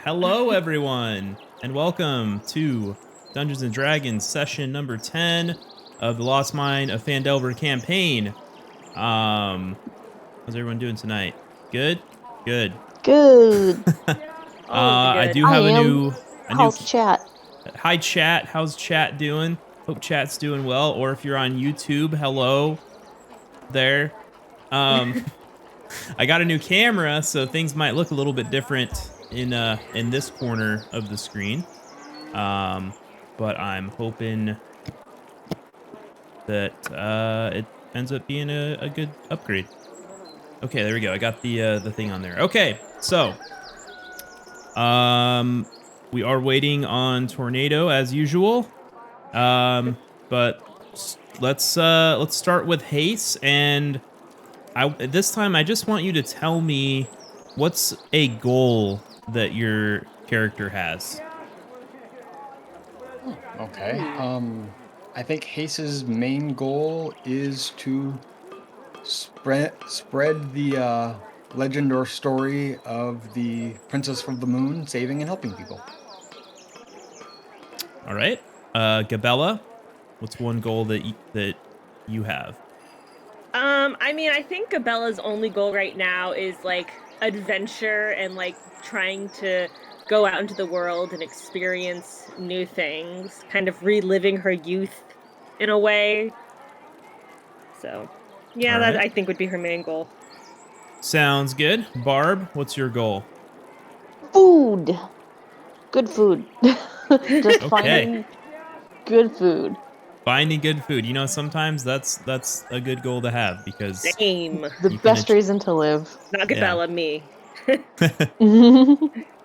Hello, everyone, and welcome to Dungeons & Dragons session number 10 of the Lost Mine of Phandelver campaign. How's everyone doing tonight? Good? Good. Good. I do I have a am. new... How's chat? Hi, chat. How's chat doing? Hope chat's doing well. Or if you're on YouTube, hello there. I got a new camera, so things might look a little bit different in this corner of the screen. But I'm hoping that it ends up being a good upgrade. Okay, there we go. I got the thing on there. Okay, so we are waiting on Tornado as usual. But let's start with Hase, and this time I just want you to tell me what's a goal that your character has. Okay. I think Hase's main goal is to spread the legend or story of the Princess of the Moon saving and helping people. All right, Gabella, what's one goal that you have? I mean, I think Gabella's only goal right now is like adventure and like trying to go out into the world and experience new things, kind of reliving her youth in a way. So, yeah, All that right. I think would be her main goal. Sounds good. Barb, what's your goal? Food. Good food. Just Okay. finding good food. Finding good food. You know, sometimes that's a good goal to have because Same. The best reason to live. Not Gabella, me.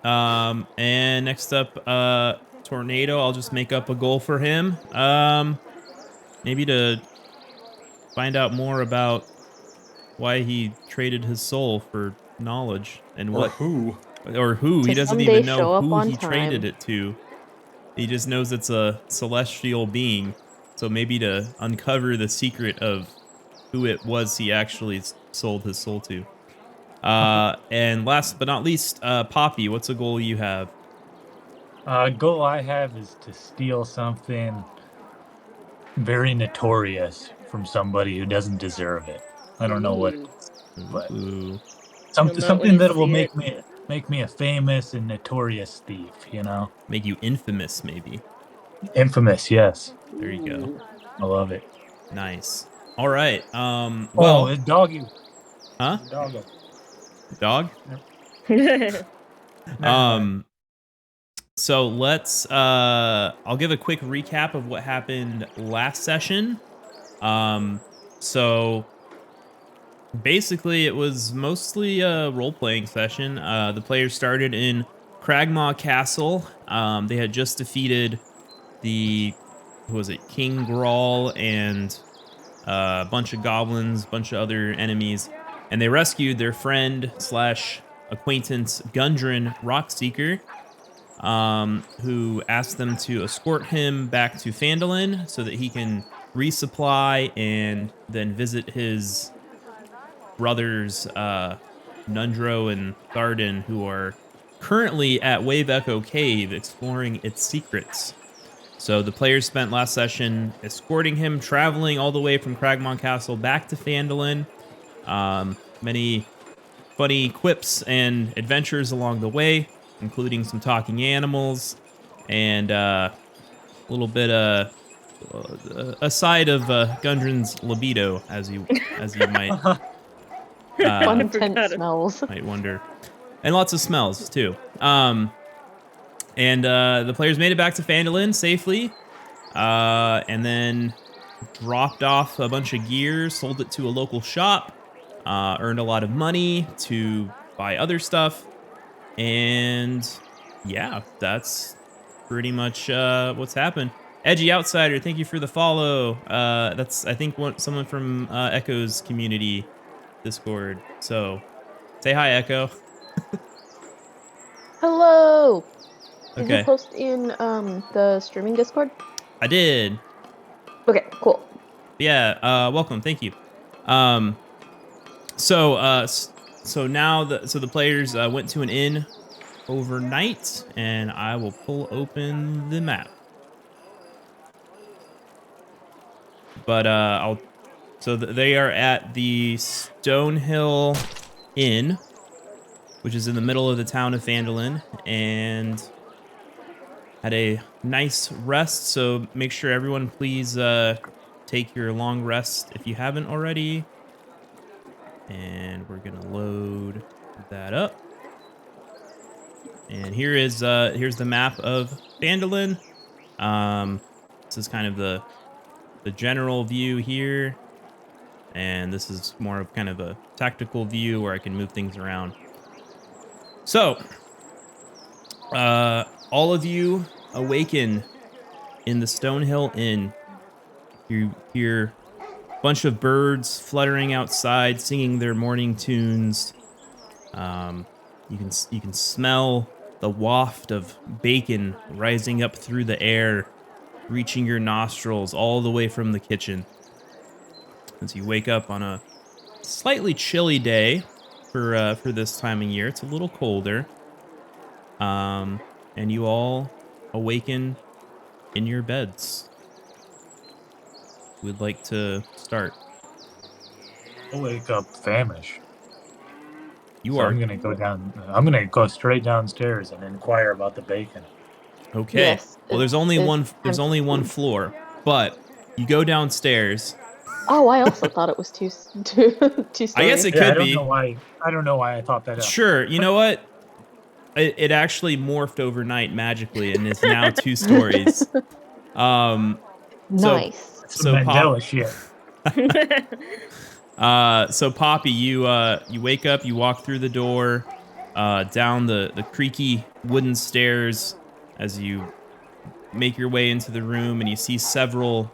And next up, Tornado. I'll just make up a goal for him. Maybe to find out more about why he traded his soul for knowledge and Or who. He doesn't someday even show know up who on he traded time. it to. He just knows it's a celestial being. So maybe to uncover the secret of who it was he actually sold his soul to. And last but not least, Poppy, what's a goal you have? Goal I have is to steal something very notorious from somebody who doesn't deserve it. I don't know what it is, but Ooh. something that will make me a famous and notorious thief, you know? Make you infamous, maybe. Infamous, yes. There you go. I love it. Nice. All right. Well, Oh, it's doggy. huh? Doggo. Dog? So let's I'll give a quick recap of what happened last session. So basically it was mostly a role-playing session. The players started in Cragmaw Castle. They had just defeated King Grawl and a bunch of goblins, a bunch of other enemies, and they rescued their friend / acquaintance Gundren Rockseeker, who asked them to escort him back to Phandalin so that he can resupply and then visit his brothers Nundro and Tharden, who are currently at Wave Echo Cave exploring its secrets. So the players spent last session escorting him, traveling all the way from Cragmaw Castle back to Phandalin. Many funny quips and adventures along the way, including some talking animals and a little bit a side of Gundren's libido, as you might Fun intense smells. might wonder, and lots of smells too. And the players made it back to Phandalin safely, and then dropped off a bunch of gear, sold it to a local shop, earned a lot of money to buy other stuff, and yeah, that's pretty much what's happened. Edgy Outsider, thank you for the follow. That's, I think, someone from Echo's community Discord. So say hi, Echo. Hello. Did Okay. you post in the streaming Discord? I did. Okay, cool. Yeah, welcome. Thank you. So now the players went to an inn overnight, and I will pull open the map. But they are at the Stonehill Inn, which is in the middle of the town of Phandelver, and had a nice rest. So make sure everyone please take your long rest if you haven't already. And we're gonna load that up. And here's the map of Phandelver. This is kind of the general view here, and this is more of kind of a tactical view where I can move things around. So, all of you awaken in the Stonehill Inn. You hear a bunch of birds fluttering outside, singing their morning tunes. You can smell the waft of bacon rising up through the air, reaching your nostrils all the way from the kitchen. As you wake up on a slightly chilly day for this time of year, it's a little colder. And you all awaken in your beds. We'd like to start. I'll wake up famished. I'm gonna go straight downstairs and inquire about the bacon. Okay. Yes, Well, there's only one floor, but you go downstairs. Oh, I also thought it was two stories. I guess it could be. I don't know why I thought that up. Sure. You know what? It actually morphed overnight magically and is now 2 stories. Nice. So Mandela shit. So Poppy, you wake up, you walk through the door, down the creaky wooden stairs as you make your way into the room, and you see several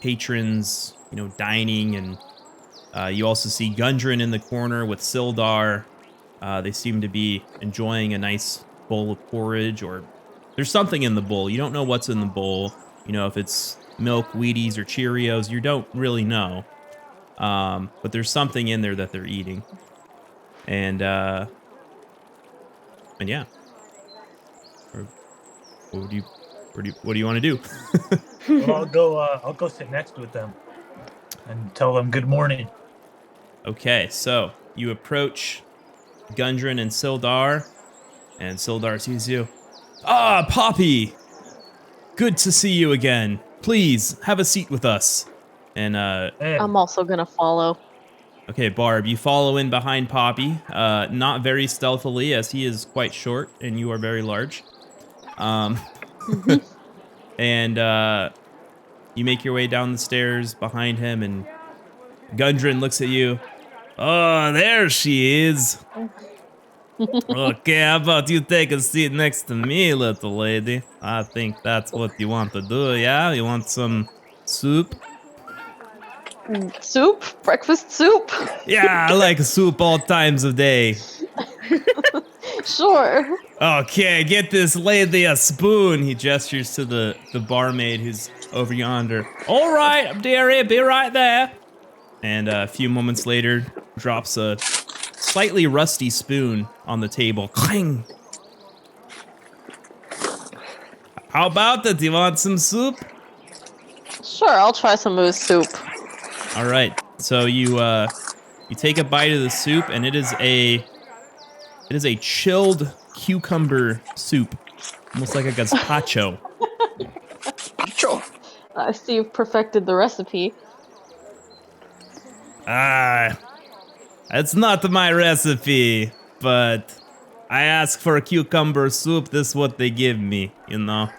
patrons, dining, and you also see Gundren in the corner with Sildar. They seem to be enjoying a nice bowl of porridge, or there's something in the bowl. You don't know what's in the bowl. If it's milk, Wheaties, or Cheerios, you don't really know. But there's something in there that they're eating. And yeah. What do you want to do? Well, I'll go sit next with them and tell them good morning. Okay, so you approach Gundren and Sildar sees you. Ah, Poppy! Good to see you again. Please, have a seat with us. And I'm also gonna follow. okay, Barb, you follow in behind Poppy, not very stealthily, as he is quite short and you are very large. And you make your way down the stairs behind him, and Gundren looks at you. Oh, there she is. Okay, how about you take a seat next to me, little lady? I think that's what you want to do, yeah? You want some soup? Soup? Breakfast soup? Yeah, I like soup all times of day. Sure. Okay, get this lady a spoon. He gestures to the barmaid who's over yonder. All right, dearie, be right there. And a few moments later, drops a slightly rusty spoon on the table. Clang! How about that? Do you want some soup? Sure, I'll try some of his soup. All right. So you take a bite of the soup, and it is a chilled cucumber soup, almost like a gazpacho. I see you've perfected the recipe. It's not my recipe, but I ask for a cucumber soup. This is what they give me, It's not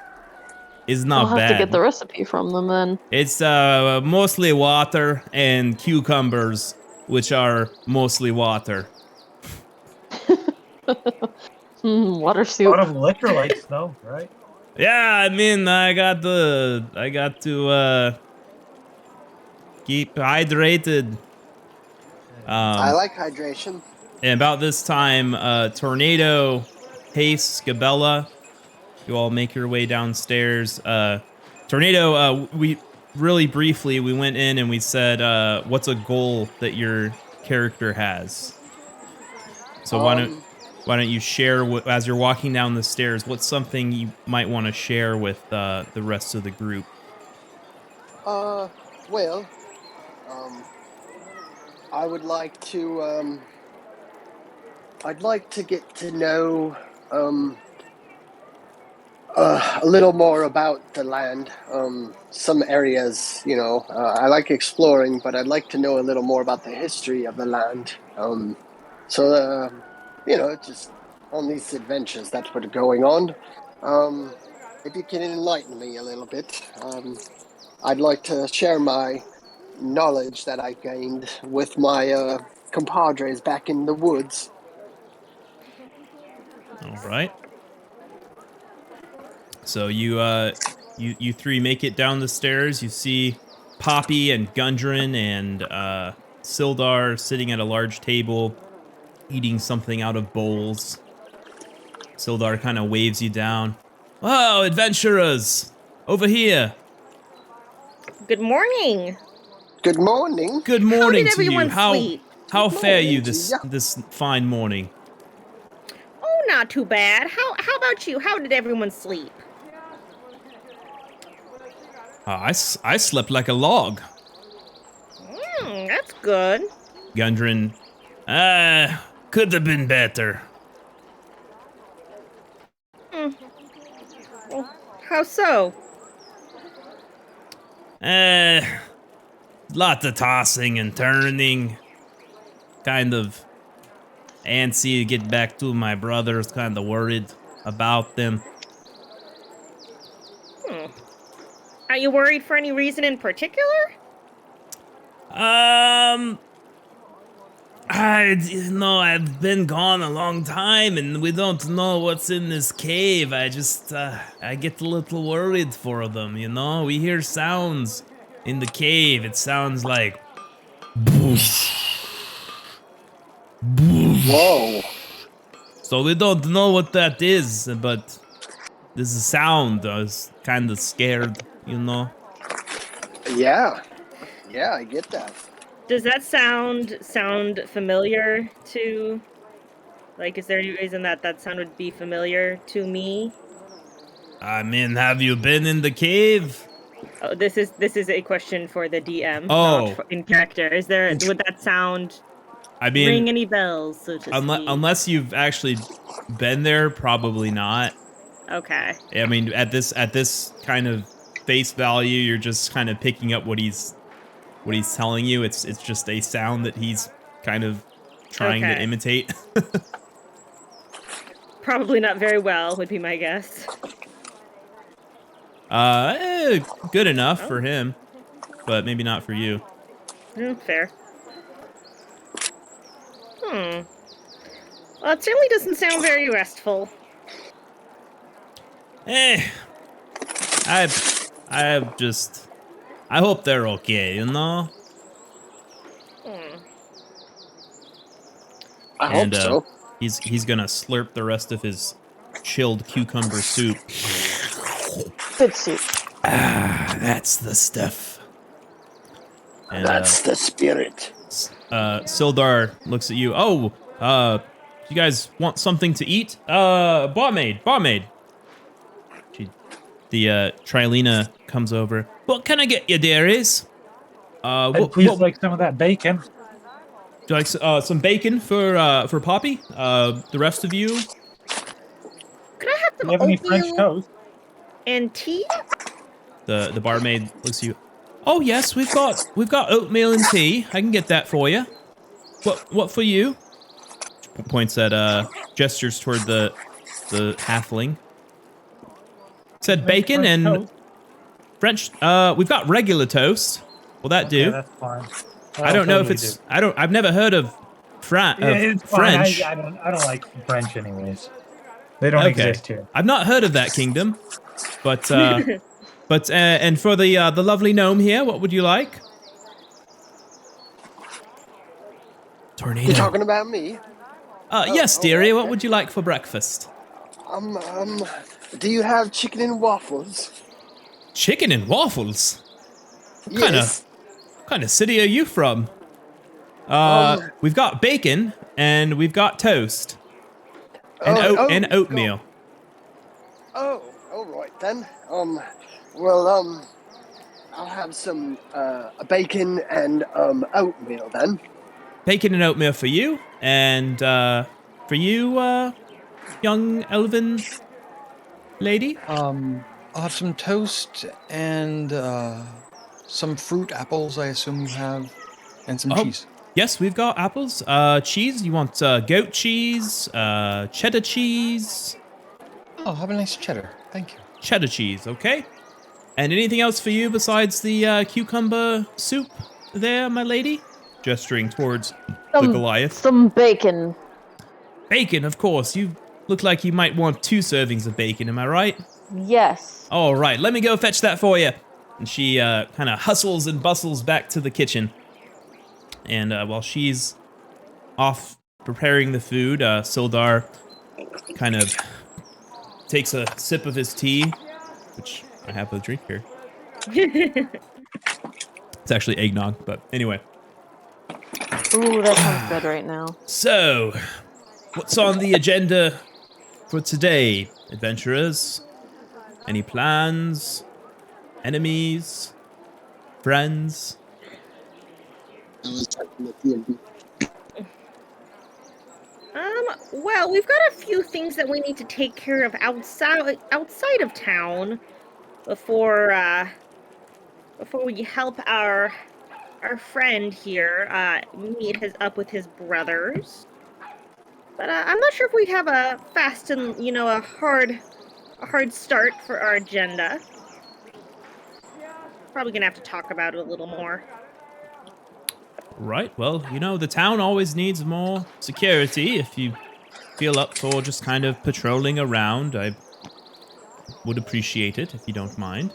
I'll have bad. to get the recipe from them then. It's mostly water and cucumbers, which are mostly water. Water A soup. lot of electrolytes, though, right? Yeah, I mean, I got to keep hydrated. I like hydration. And about this time, Tornado, Hase, Gabella, you all make your way downstairs. Tornado, we really briefly, we went in and we said, what's a goal that your character has? So why don't you share as you're walking down the stairs? What's something you might want to share with the rest of the group? Well, I would like to, I'd like to get to know, a little more about the land. Some areas, I like exploring, but I'd like to know a little more about the history of the land. Just on these adventures, that's what's going on. If you can enlighten me a little bit, I'd like to share my knowledge that I gained with my compadres back in the woods. All right. So you three make it down the stairs. You see Poppy and Gundren and Sildar sitting at a large table, eating something out of bowls. Sildar kind of waves you down. Wow, adventurers! Over here! Good morning. Good morning. Good morning did to you. everyone sleep? How fare you morning to this fine morning? Oh, not too bad. How about you? How did everyone sleep? I slept like a log. That's good. Gundren, could have been better. Well, how so? Lots of tossing and turning. Kind of antsy to get back to my brothers. Kind of worried about them. Are you worried for any reason in particular? I've been gone a long time and we don't know what's in this cave. I just, I get a little worried for them, We hear sounds in the cave. It sounds like... Whoa. So we don't know what that is, but this sound, I was kind of scared, Yeah, I get that. Does that sound familiar to... Like, is there any reason that sound would be familiar to me? I mean, have you been in the cave? Oh, this is a question for the DM, Oh. not in character. Would that sound ring any bells, so to speak? Unless you've actually been there, probably not. Okay. I mean, at this kind of face value, you're just kind of picking up what he's telling you. It's just a sound that he's kind of trying to imitate. Probably not very well, would be my guess. Good enough for him, but maybe not for you. Fair. Well, it certainly doesn't sound very restful. I hope they're okay, I hope so. He's gonna slurp the rest of his chilled cucumber soup. Good soup. That's the stuff. And, that's the spirit. Sildar looks at you. Oh, you guys want something to eat? Barmaid. The Trilena comes over. What can I get you, dearies? Please like some of that bacon. Do you like some bacon for Poppy? The rest of you? Could I have some Do you have any French oatmeal toast? and tea? The barmaid looks at you. Oh yes, we've got oatmeal and tea. I can get that for you. What for you? Points at gestures toward the halfling. Said bacon and toast. French. We've got regular toast. Will that do? Yeah, that's fine. I don't know if it's. I've never heard of it's French. Fine. I don't like French anyways. They don't exist here. I've not heard of that kingdom, but and for the lovely gnome here, what would you like? Tornado. You're talking about me? Yes, dearie. okay. What would you like for breakfast? Do you have chicken and waffles? Chicken and waffles? Yes. What kind of city are you from? We've got bacon and we've got toast and and oatmeal. Oh, all right then. Well, I'll have some bacon and oatmeal then. Bacon and oatmeal for you, and for you, young elven lady. I'll have some toast and some fruit, apples, I assume you have, and some cheese. Yes, we've got apples. Cheese. You want goat cheese, cheddar cheese? Oh, have a nice cheddar. Thank you. Cheddar cheese, okay. And anything else for you besides the cucumber soup there, my lady? Gesturing towards the Goliath. Some bacon. Bacon, of course. You look like you might want 2 servings of bacon, am I right? Yes. All right, let me go fetch that for you. And she kind of hustles and bustles back to the kitchen. And while she's off preparing the food, Sildar kind of takes a sip of his tea, which I have a drink here. It's actually eggnog, but anyway. Ooh, that sounds good right now. So, what's on the agenda for today, adventurers? Any plans? Enemies? Friends? Well, we've got a few things that we need to take care of outside of town before we help our friend here meet up with his brothers. But I'm not sure if we have a fast and a hard start for our agenda. Probably gonna have to talk about it a little more. Right, well, the town always needs more security. If you feel up for just kind of patrolling around, I would appreciate it, if you don't mind.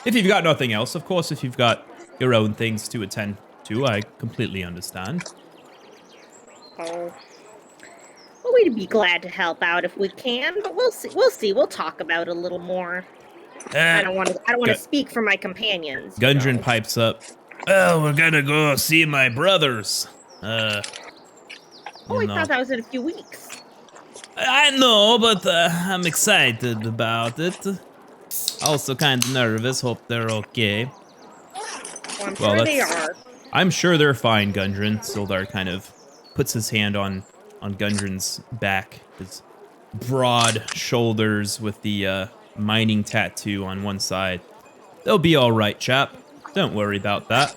If you've got nothing else, of course, if you've got your own things to attend to, I completely understand. Oh. Well, we'd be glad to help out if we can, but we'll see. We'll talk about it a little more. I don't want to speak for my companions. Gundren pipes up. Oh, we're gonna go see my brothers. I thought that was in a few weeks. I know, but I'm excited about it. Also kind of nervous. Hope they're okay. Well, I'm sure they are. I'm sure they're fine, Gundren. Sildar kind of puts his hand on Gundren's back. His broad shoulders with the mining tattoo on one side. They'll be all right, chap. Don't worry about that.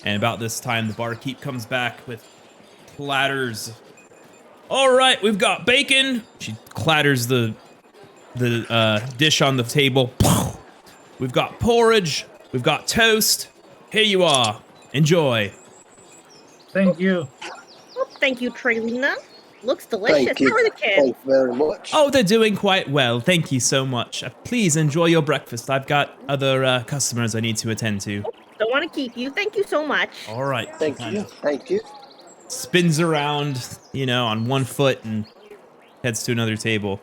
And about this time, the barkeep comes back with platters. All right, we've got bacon. She clatters the dish on the table. We've got porridge. We've got toast. Here you are. Enjoy. Thank you. Well, thank you, Trelina. Looks delicious. Thank you. How are the kids? Thank you very much. Oh, they're doing quite well. Thank you so much. Please enjoy your breakfast. I've got other customers I need to attend to. Don't want to keep you. Thank you so much. All right. Thank you. Thank you. Spins around, on one foot and heads to another table.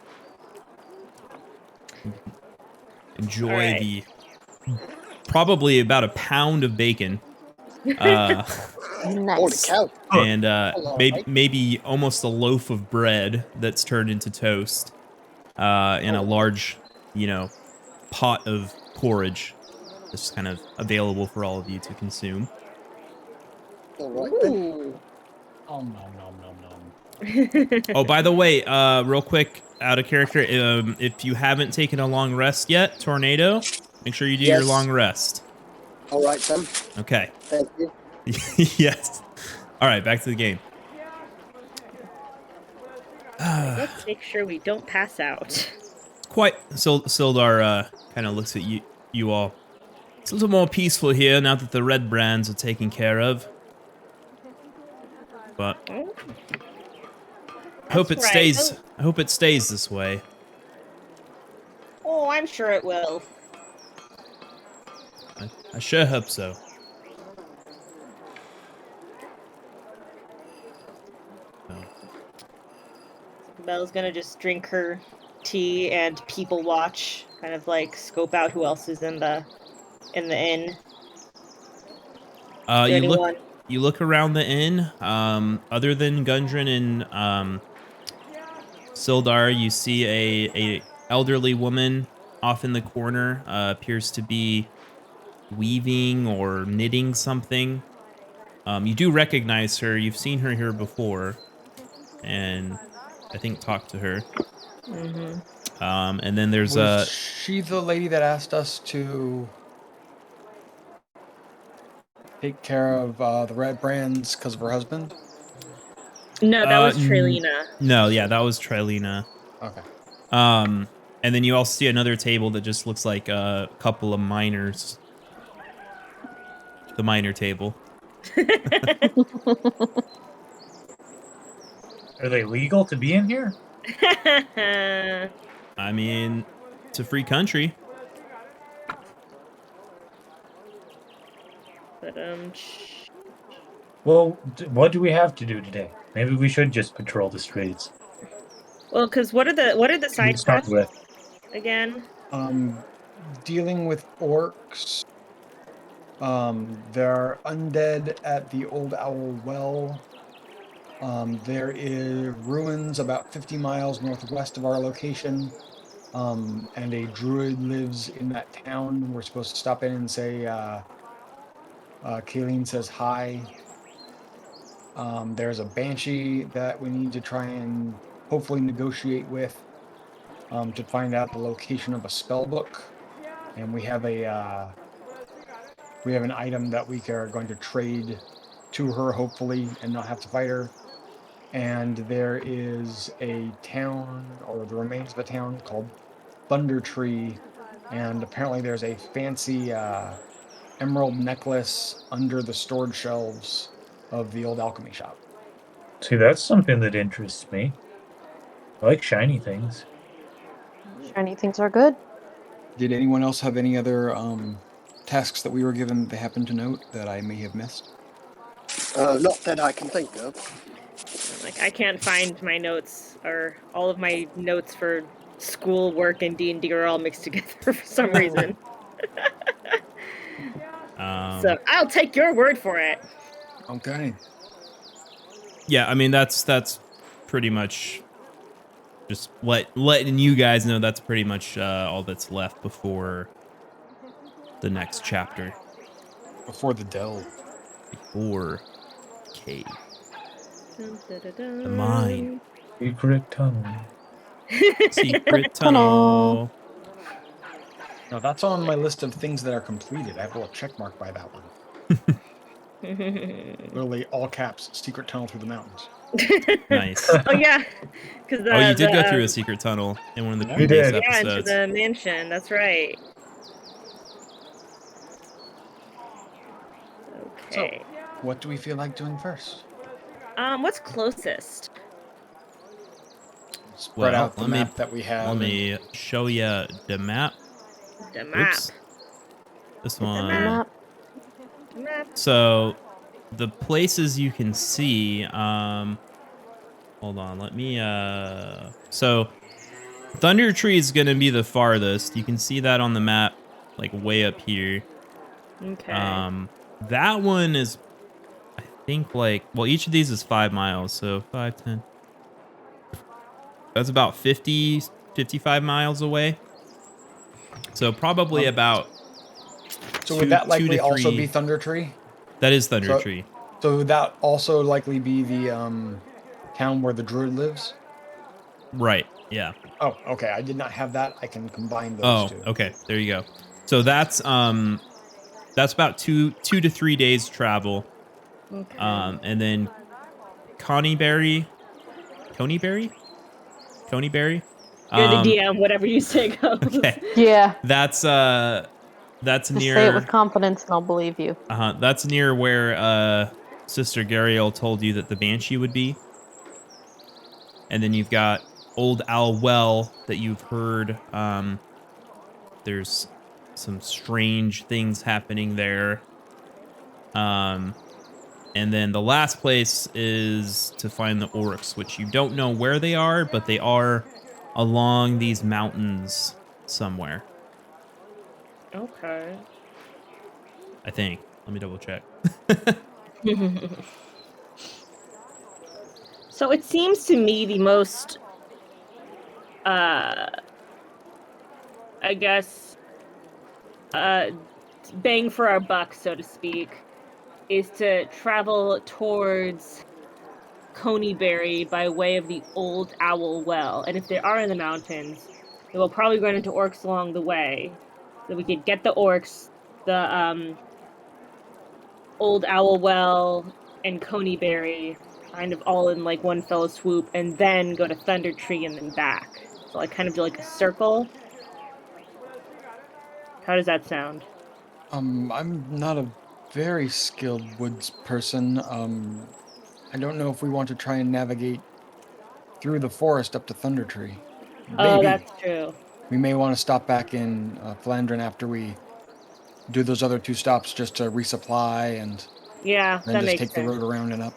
Enjoy the probably about a pound of bacon. Nice. Holy cow. And maybe almost a loaf of bread that's turned into toast, and a large, pot of porridge that's kind of available for all of you to consume. All right then. Ooh. Oh, nom. Oh, by the way, real quick, out of character, if you haven't taken a long rest yet, Tornado, make sure you do your long rest. All right then. Okay. Thank you. Yes. All right, back to the game. Let's make sure we don't pass out. Sildar kind of looks at you all. It's a little more peaceful here now that the red brands are taken care of. But I hope it stays. I hope it stays this way. Oh, I'm sure it will. I sure hope so. Belle's gonna just drink her tea and people watch, kind of like scope out who else is in the inn. you look around the inn. Other than Gundren and Sildar, you see a elderly woman off in the corner. Appears to be weaving or knitting something. You do recognize her. You've seen her here before, and I think talked to her. And then there's Was she the lady that asked us to take care of the red brands because of her husband? No, that was Trelina. No, yeah, that was Trilina. Okay. And then you also see another table that just looks like a couple of miners. The miner table. Are they legal to be in here? I mean, it's a free country. But Well, what do we have to do today? Maybe we should just patrol the streets. well, because what are the side Start quests with. again? Dealing with orcs. There are undead at the Old Owl Well. There is ruins about 50 miles northwest of our location. And a druid lives in that town. We're supposed to stop in and say, Kayleen says hi. There's a banshee that we need to try and hopefully negotiate with to find out the location of a spell book. And we have an item that we are going to trade to her, hopefully, and not have to fight her. And there is a town, or the remains of a town, called Thunder Tree, and apparently there's a fancy emerald necklace under the stored shelves of the old alchemy shop. See, that's something that interests me. I like shiny things. Shiny things are good. Did anyone else have any other tasks that we were given they happen to note that I may have missed? Not that I can think of. Like, I can't find my notes, or all of my notes for school work and D&D are all mixed together for some reason. So I'll take your word for it. Okay. Yeah, I mean that's pretty much just letting you guys know that's pretty much all that's left before the next chapter. Before the delve. Before cave. The mine. Secret tunnel. Secret tunnel. No, that's on my list of things that are completed. I have a little check mark by that one. Literally all caps, secret tunnel through the mountains. Nice. Oh yeah, because you did go through a secret tunnel in one of the Yeah, previous did. Yeah, into episodes. the mansion. That's right. Okay. What do we feel like doing first? What's closest? Spread Well, out the let me- map that we have. Let me show you the map. The map. Oops. This The one. map. The map. So the places you can see, hold on, let me so Thunder Tree is gonna be the farthest. You can see that on the map, like way up here. Okay. That one is, I think, like, well, each of these is 5 miles, so 5, 10. That's about 50, 55 miles away. So probably about So would that 2 likely to also 3 be Thunder Tree? That is Thunder So- Tree. So would that also likely be the town where the druid lives? Right, yeah. Oh, okay. I did not have that. I can combine those two. Okay. There you go. So that's about 2 to 3 days travel. Okay. And then Coneyberry. You're the DM. Whatever you say goes. Okay. Yeah. That's Just near. say it with confidence and I'll believe you. That's near where Sister Gariel told you that the Banshee would be. And then you've got Old Owl Well that you've heard. There's some strange things happening there. And then the last place is to find the orcs, which you don't know where they are, but they are along these mountains somewhere, Okay. I think. Let me double check. So it seems to me the most, I guess, bang for our buck, so to speak, is to travel towards Coneyberry by way of the Old Owl Well. And if they are in the mountains, they will probably run into orcs along the way. So we could get the orcs, the Old Owl Well, and Coneyberry kind of all in like one fell swoop, and then go to Thunder Tree and then back. So like kind of do like a circle. How does that sound? I'm not a very skilled woods person. I don't know if we want to try and navigate through the forest up to Thunder Tree. Oh, Maybe. that's true. We may want to stop back in Flandrin after we do those other 2 stops just to resupply and Yeah, then that just makes take sense. the road around and up.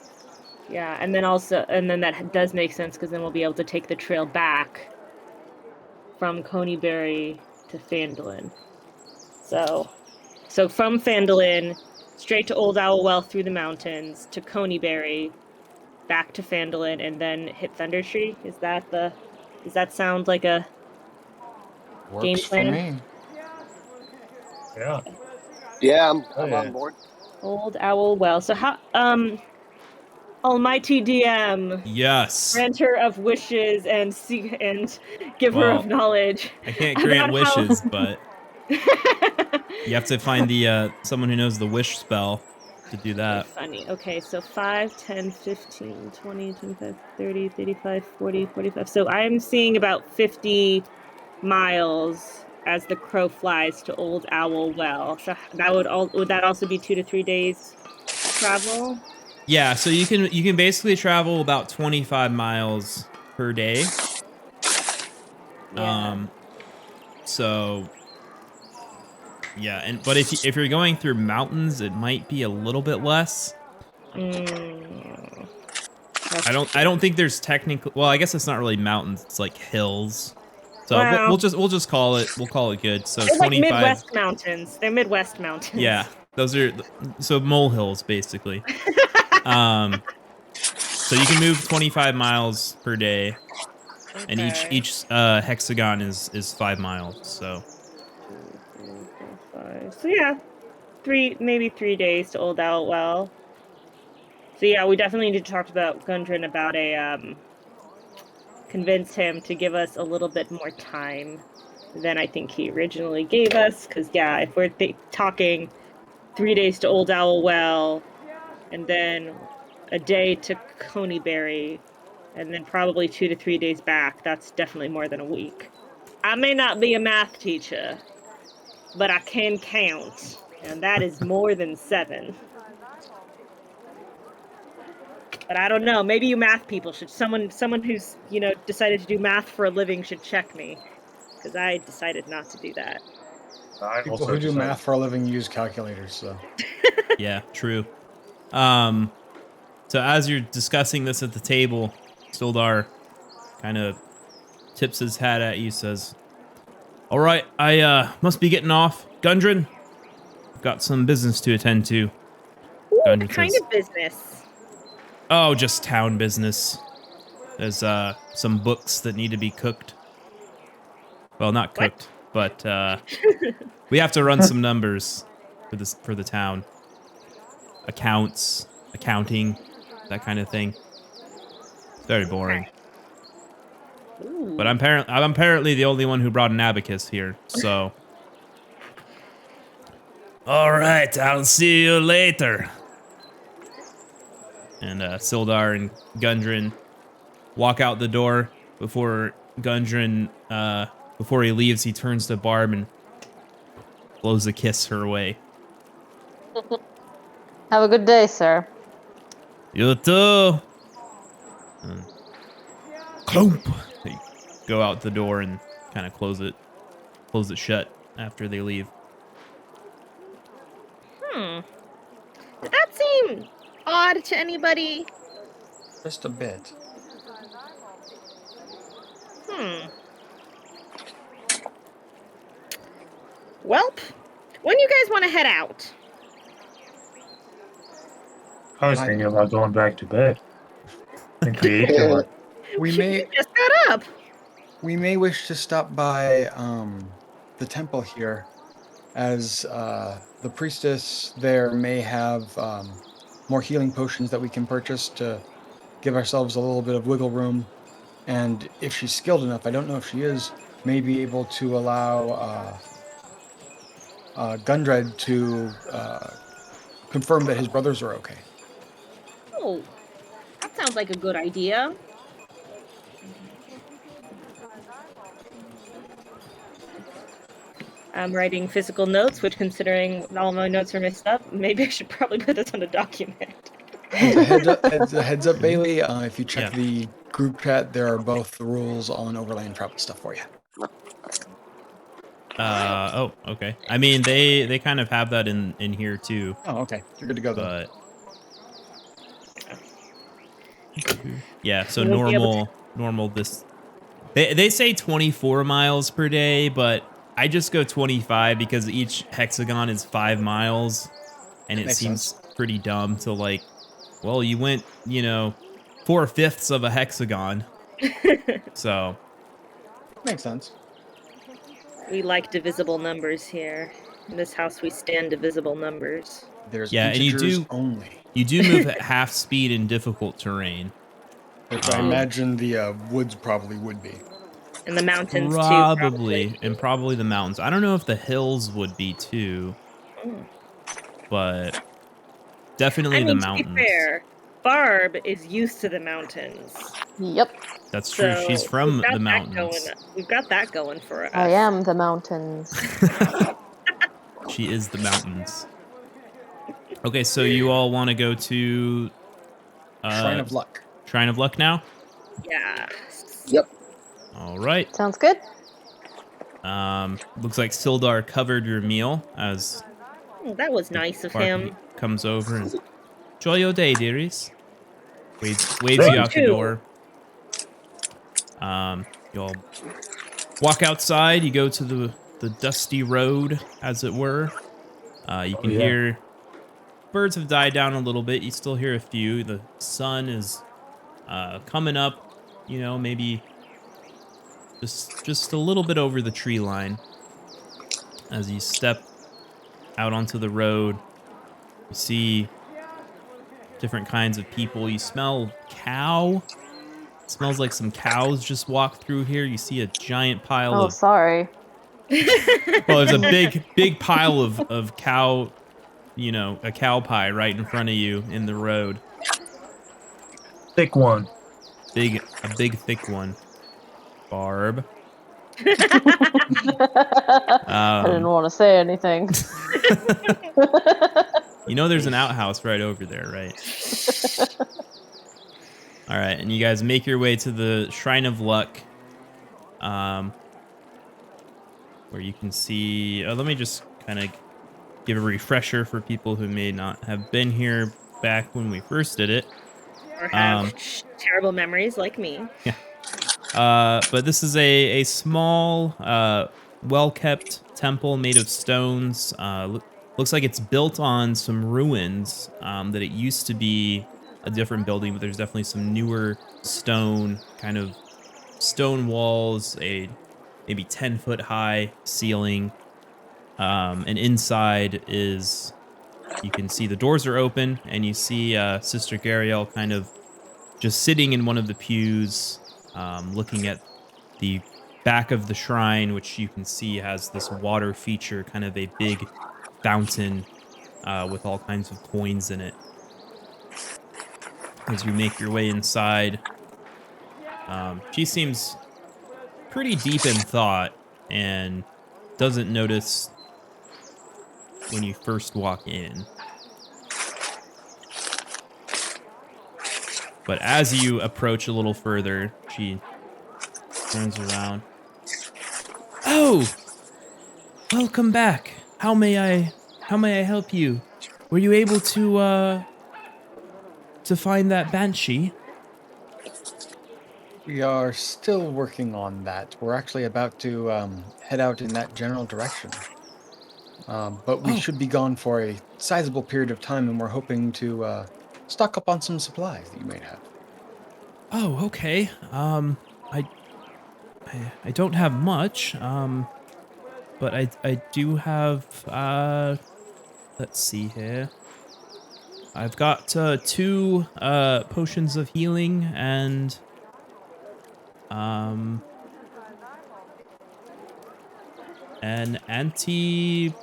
Yeah, and then that does make sense because then we'll be able to take the trail back from Coneyberry to Phandelin. So from Phandelin, straight to Old Owl Well through the mountains to Coneyberry, back to Phandelin, and then hit Thunder Tree. Does that sound like a game Works plan? for me. Yeah. Yeah, I'm yeah. on board. Old Owl Well. So how Almighty DM, Yes. granter of wishes and giver Well, of knowledge. I can't grant About how- wishes, but you have to find the someone who knows the wish spell to do that. Funny. Okay, so 5, 10, 15, 20, 25, 30, 35, 40, 45. So I'm seeing about 50 miles as the crow flies to Old Owl Well. So that would that also be 2 to 3 days travel? Yeah, so you can basically travel about 25 miles per day. Yeah. So yeah, but if you're going through mountains, it might be a little bit less. Mm, I don't think there's technically. Well, I guess it's not really mountains. It's like hills. So Wow. we'll just call it good. So they're like 25. Midwest mountains. They're Midwest mountains. Yeah, those are so molehills basically. So you can move 25 miles per day, and each hexagon is 5 miles. So 2, 3, 4, 5. So yeah, maybe 3 days to Old Owl Well. So yeah, we definitely need to talk about Gundren about convince him to give us a little bit more time than I think he originally gave us. Because yeah, if we're talking 3 days to Old Owl Well, and then a day to Coneyberry, and then probably 2 to 3 days back, that's definitely more than a week. I may not be a math teacher, but I can count, and that is more than 7. But I don't know. Maybe you math people should. Someone who's decided to do math for a living should check me, because I decided not to do that. People who do math for a living use calculators, so. yeah, true. So as you're discussing this at the table, Sildar kind of tips his hat at you, says, "All right, I must be getting off. Gundren, I've got some business to attend to." What kind of business? Oh, just town business. There's some books that need to be cooked. Well, not cooked, but we have to run some numbers for the town. Accounts, accounting, that kind of thing. It's very boring. Ooh. But I'm apparently the only one who brought an abacus here, so. All right, I'll see you later. And Sildar and Gundren walk out the door. Before Gundren, before he leaves, he turns to Barb and blows a kiss her way. Have a good day, sir. You too. And clomp. They go out the door and kind of close it shut after they leave. Did that seem odd to anybody? Just a bit. Welp, when you guys want to head out? I was thinking about going back to bed. I think we ate too much. We may just got up. we may wish to stop by the temple here, as the priestess there may have more healing potions that we can purchase to give ourselves a little bit of wiggle room. And if she's skilled enough, I don't know if she is, may be able to allow Gundred to confirm that his brothers are okay. Oh, that sounds like a good idea. I'm writing physical notes, which, considering all my notes are messed up, maybe I should probably put this on a document. As a heads up, Bailey, if you check Yeah. the group chat, there are both the rules on overlay and travel stuff for you. Oh, okay. I mean, they kind of have that in here too, Oh, okay. You're good to go, then. but yeah. So You won't be able normal this. They say 24 miles per day, but I just go 25 because each hexagon is 5 miles, and it Makes seems pretty dumb to like. Well, you went 4/5 of a hexagon, so Makes sense. We like divisible numbers here. In this house, we stand divisible numbers. There's Yeah, and you integers do- only, you do move at half speed in difficult terrain. which I imagine the woods probably would be. And the mountains, Probably, too. and probably the mountains. I don't know if the hills would be too, Mm. but definitely I mean, the to mountains. be fair, Barb is used to the mountains. Yep, That's true. So She's from we've got the that mountains. We've got that going for us. I am the mountains. She is the mountains. Okay, so you all want to go to Shrine of Luck. Shrine of Luck now? Yeah. Yep. All right. Sounds good. Looks like Sildar covered your meal as Oh, that was nice of him. Barkeep comes over and enjoy your day, dearies. Waves Thank you you out the too. door. You all walk outside. You go to the dusty road, as it were. You can yeah. hear birds have died down a little bit. You still hear a few. The sun is coming up. Maybe just a little bit over the tree line. As you step out onto the road, you see different kinds of people. You smell cow. It smells like some cows just walked through here. You see a giant pile Oh, of sorry. well, there's a big pile of cow, a cow pie right in front of you in the road. Thick one. A big thick one. Barb. I didn't want to say anything. There's an outhouse right over there, right? All right, and you guys make your way to the Shrine of Luck, where you can see. Let me just kind of give a refresher for people who may not have been here back when we first did it. Or have terrible memories like me. But this is a small, well-kept temple made of stones. Looks like it's built on some ruins that it used to be a different building, but there's definitely some newer stone walls, a maybe 10-foot high ceiling. And inside you can see the doors are open, and you see Sister Gariel kind of just sitting in one of the pews, looking at the back of the shrine, which you can see has this water feature, kind of a big fountain with all kinds of coins in it. As you make your way inside, she seems pretty deep in thought and doesn't notice when you first walk in. But as you approach a little further, she turns around. Oh, welcome back. How may I help you? Were you able to find that banshee? We are still working on that. We're actually about to head out in that general direction. But we should be gone for a sizable period of time, and we're hoping to stock up on some supplies that you might have. Oh, okay. I don't have much. But I do have. Let's see here. I've got 2 potions of healing and an anti-poison?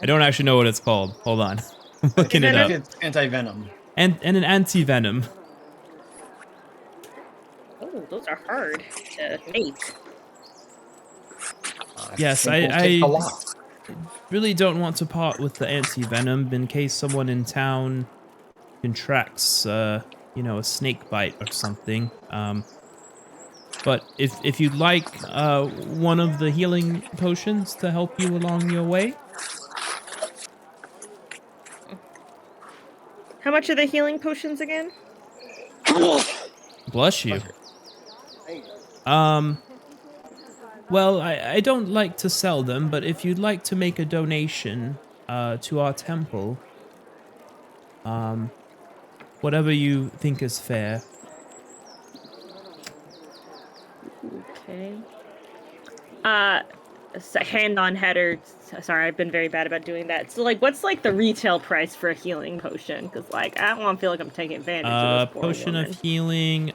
I don't actually know what it's called. Hold on. I'm looking it up. It's anti-venom. And an anti-venom. Oh, those are hard to make. Yes, think it'll take a lot. really don't want to part with the anti-venom in case someone in town contracts, a snake bite or something. But if you'd like one of the healing potions to help you along your way. How much are the healing potions again? Bless you. Well, I don't like to sell them, but if you'd like to make a donation to our temple, whatever you think is fair. Okay. Hand on head, or sorry, I've been very bad about doing that. So, like, what's like the retail price for a healing potion? Because, like, I don't want to feel like I'm taking advantage of this poor Potion woman. of healing,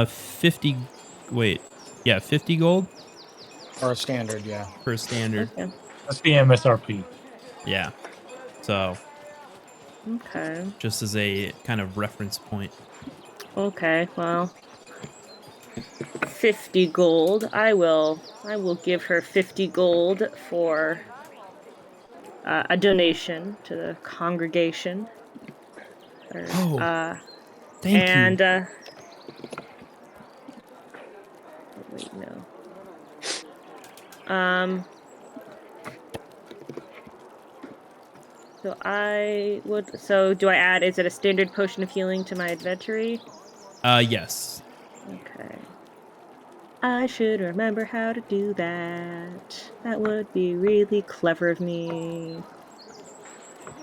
50. Wait, yeah, 50 gold Or a standard, yeah. per standard. Okay. That's the MSRP. Yeah. So, Okay. just as a kind of reference point. Okay. Well, 50 gold. I will give her 50 gold for a donation to the congregation. Oh, Thank and you. wait, no. So do I add, is it a standard potion of healing to my inventory? Yes. Okay. I should remember how to do that. That would be really clever of me.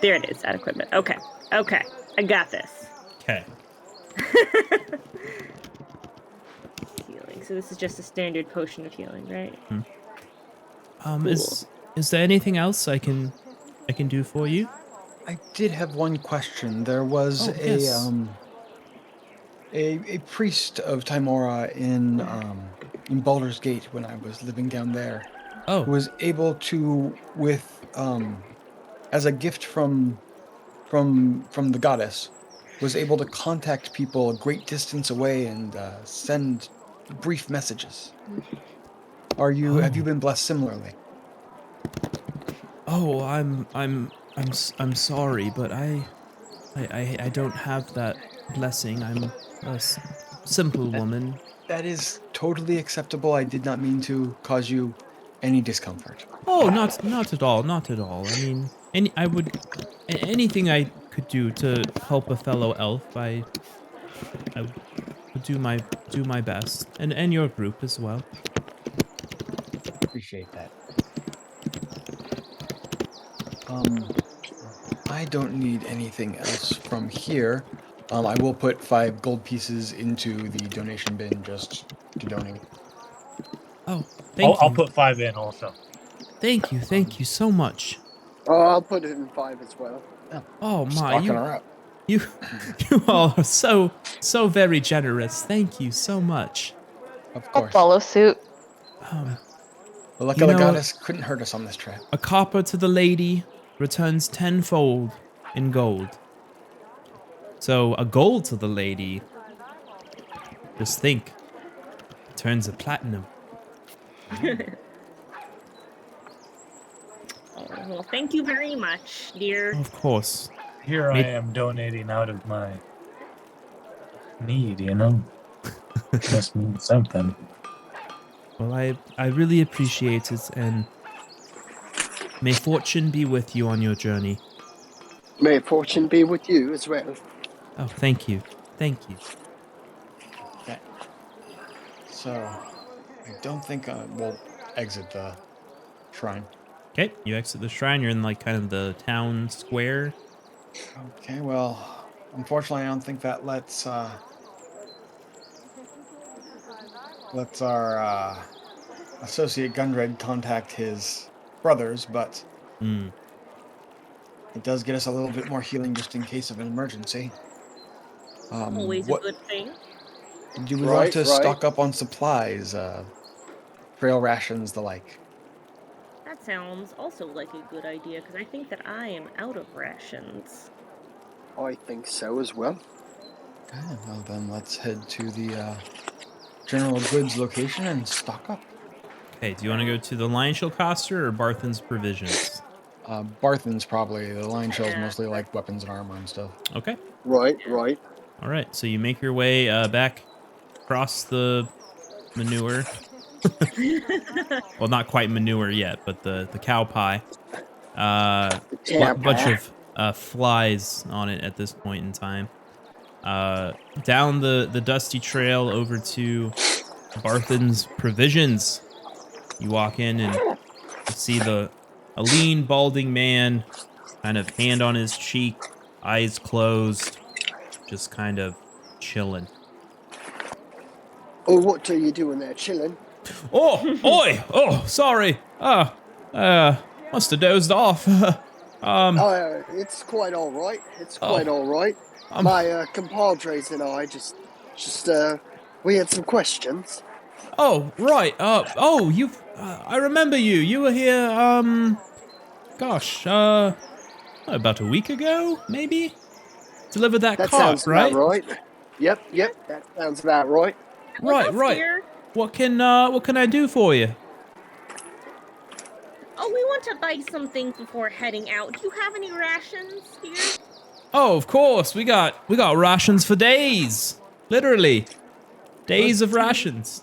There it is, add equipment. Okay. Okay. I got this. Okay. Healing. So this is just a standard potion of healing, right? Cool. Is there anything else I can do for you? I did have one question. There was Yes. a priest of Timora in Baldur's Gate when I was living down there, who Oh. was able to, with as a gift from the goddess, was able to contact people a great distance away and send brief messages. Have you been blessed similarly? Oh, I'm sorry, but I don't have that blessing. I'm a simple woman. That is totally acceptable. I did not mean to cause you any discomfort. Oh, not at all, not at all. I mean, anything I could do to help a fellow elf, I would do my best, and your group as well. Appreciate that. I don't need anything else from here. I will put 5 gold pieces into the donation bin just to donate. Oh, thank you. I'll put 5 in also. Thank you so much. Oh, I'll put it in 5 as well. Oh my, Stocking her up. you all are so very generous. Thank you so much. Of I'll course. follow suit. The luck You of the know- goddess couldn't hurt us on this trip. A copper to the lady returns tenfold in gold. So a gold to the lady, just think, turns a platinum. Oh, well, thank you very much, dear. Of course. Here I am donating out of my need, you know? Must mean something. Well, I really appreciate it, and may fortune be with you on your journey. May fortune be with you as well. Oh, thank you. Thank you. Okay. So, I don't think we'll exit the shrine. Okay, you exit the shrine. You're in like kind of the town square Okay, well, unfortunately, I don't think that lets our associate Gundred contact his brothers, but Hmm. it does get us a little bit more healing just in case of an emergency. Always a What good thing. do we want to Right. stock up on supplies, trail rations, the like? That sounds also like a good idea, because I think that I am out of rations. I think so as well. Okay, well then let's head to the general goods location and stock up. Okay, do you want to go to the Lion Shield Coster or Barthen's Provisions? Barthen's probably. The Lion Shell's Yeah. mostly like weapons and armor and stuff. Okay. Right. All right, so you make your way back across the manure. Well, not quite manure yet, but the cow pie. Bunch of flies on it at this point in time. Down the dusty trail over to Barthen's Provisions. You walk in and you see a lean, balding man, kind of hand on his cheek, eyes closed, just kind of chilling. Oh, what are you doing there, chilling? Oh, oi! Oh, sorry. Must have dozed off. It's quite all right. It's quite all right. Um, My compadres and I just we had some questions. Oh, right. You've. I remember you. You were here. Gosh. About a week ago, maybe. Delivered that That cart, sounds right? about right. Yep. That sounds about right. Right. Dear. What can I do for you? Oh, we want to buy some things before heading out. Do you have any rations here? Oh, of course. We got rations for days. Literally, days of rations.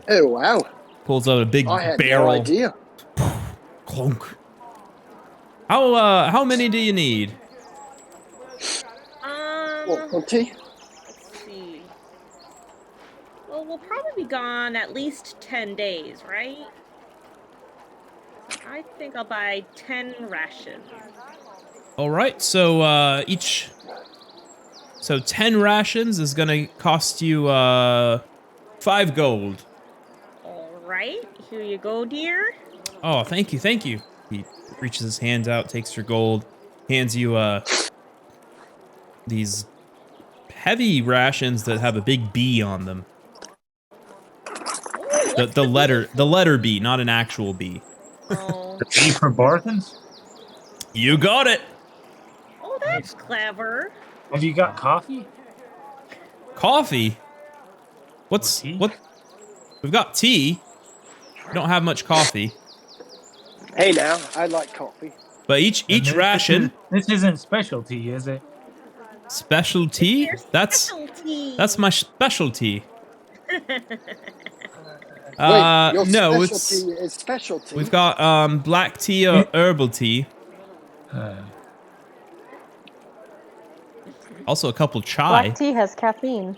Oh wow! Pulls out a big I had barrel. no idea. Clunk. How many do you need? What, 20? Let's see. Well, we'll probably be gone at least 10 days, right? I think I'll buy 10 rations. All right, so 10 rations is gonna cost you 5 gold. All right, here you go, dear. Oh, thank you. He reaches his hands out, takes your gold, hands you these heavy rations that have a big B on them. The letter B, not an actual B. Oh. The B for Barthen's? You got it. Oh, that's clever. Have you got coffee? Coffee. Or tea? What? We've got tea. We don't have much coffee. Hey now, I like coffee. But each And ration This isn't specialty, is it? specialty. Your That's specialty. my specialty. Wait, your No, specialty is specialty. we've got black tea or herbal tea. Also a couple chai. Black tea has caffeine.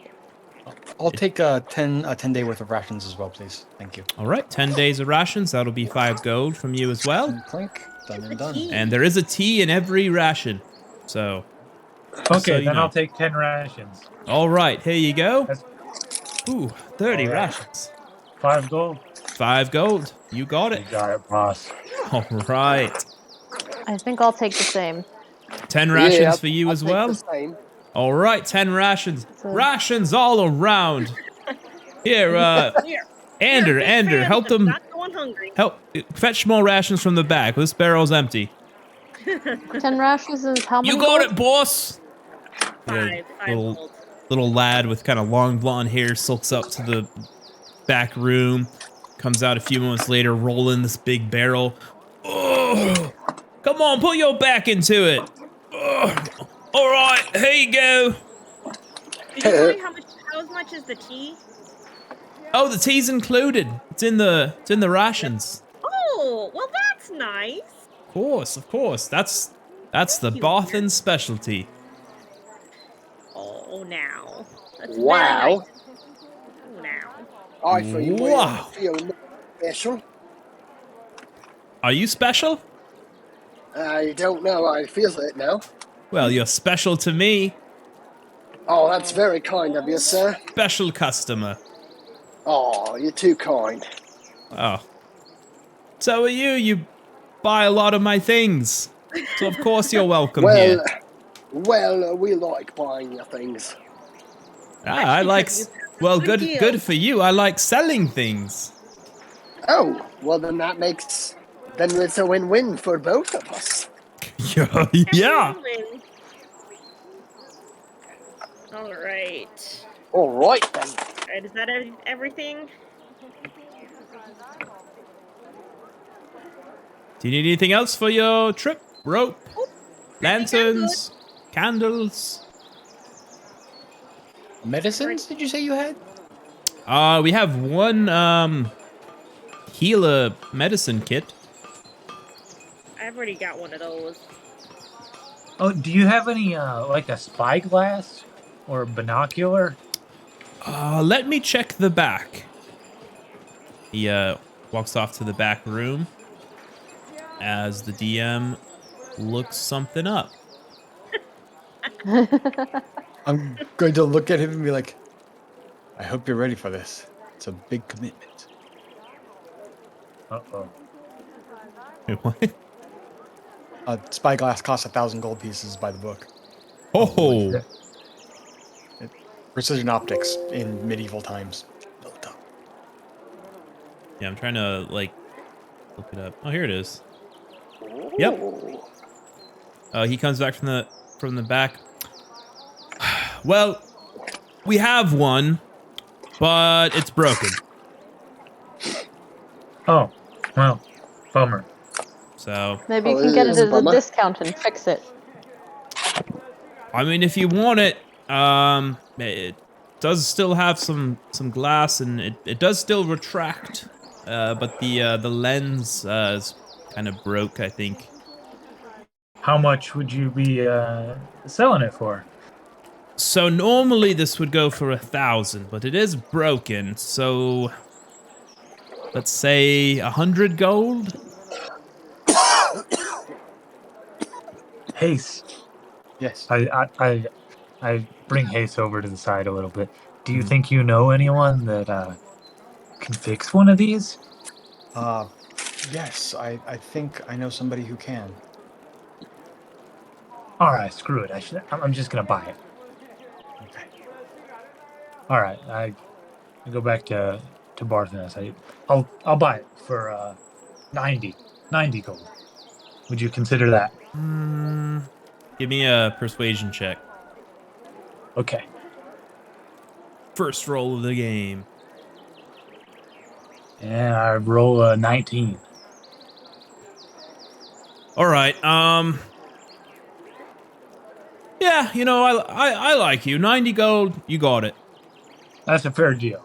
I'll take a 10-day worth of rations as well, please. Thank you. All right, 10 days of rations. That'll be 5 gold from you as well. And clink, done and done. And there is a tea in every ration. So, Okay, so you then know. I'll take 10 rations. All right, here you go. That's Ooh, 30 All right. rations. 5 gold. 5 gold. You got it. You got it, boss. All right. I think I'll take the same. 10 rations Yeah, for you I'll as take well. the same. All right, 10 rations. So- Rations all around. Here, Here. Ander, Big Ander, fan help of them. Not going hungry. Help fetch more rations from the back. This barrel's empty. 10 rations is how many You got gold? it, boss. Five little gold. little lad with kind of long blonde hair sulks up to the back room. Comes out a few moments later, rolling this big barrel. Oh, come on, put your back into it. Oh, all right, here you go. Did you tell me how much is the tea? Oh, the tea's included. It's in the rations. Oh, well that's nice. Of course. That's the you, Barthen specialty. Oh, now. That's Wow. very nice. Oh, now. I feel Wow. feel special. Are you special? I don't know. I feel it now. Well, you're special to me. Oh, that's very kind of you, sir. Special customer. Oh, you're too kind. Oh. So are you. You buy a lot of my things. So of course you're welcome here. Well, we like buying your things. Ah, I like... Well, Good good deal. good for you. I like selling things. Oh, well then then it's a win-win for both of us. Yeah. Win-win. All right. All right then. All right, is that everything? Do you need anything else for your trip? Rope? I think I'm Lanterns? Candles? Medicines, did you say you had? We have one, healer medicine kit. I've already got one of those. Oh, do you have any, like a spyglass or a binocular? Let me check the back. He, walks off to the back room as the DM looks something up. I'm going to look at him and be like, I hope you're ready for this. It's a big commitment. Uh-oh. What? Spyglass costs 1,000 gold pieces by the book. Oh, Precision optics in medieval times. Built up. yeah, I'm trying to, like, look it up. Oh, here it is. Yep. He comes back from the back. Well, we have one, but it's broken. Oh, well, bummer. So, Maybe you Oh, can get it it is a at a bummer. discount and fix it. I mean, if you want it, it does still have some glass, and it does still retract, but the lens is kind of broke, I think. How much would you be selling it for? So normally this would go for 1,000, but it is broken, so let's say 100 gold. Hase. Yes. I bring Hase over to the side a little bit. Do you think you know anyone that can fix one of these? Yes, I think I know somebody who can. All right, screw it. I'm just gonna buy it. Okay. All right, I go back to Barth and I say, I'll buy it for 90 gold. Would you consider that? Give me a persuasion check. Okay. First roll of the game. And I roll a 19. All right. Yeah, you know, I like you. 90 gold, you got it. That's a fair deal.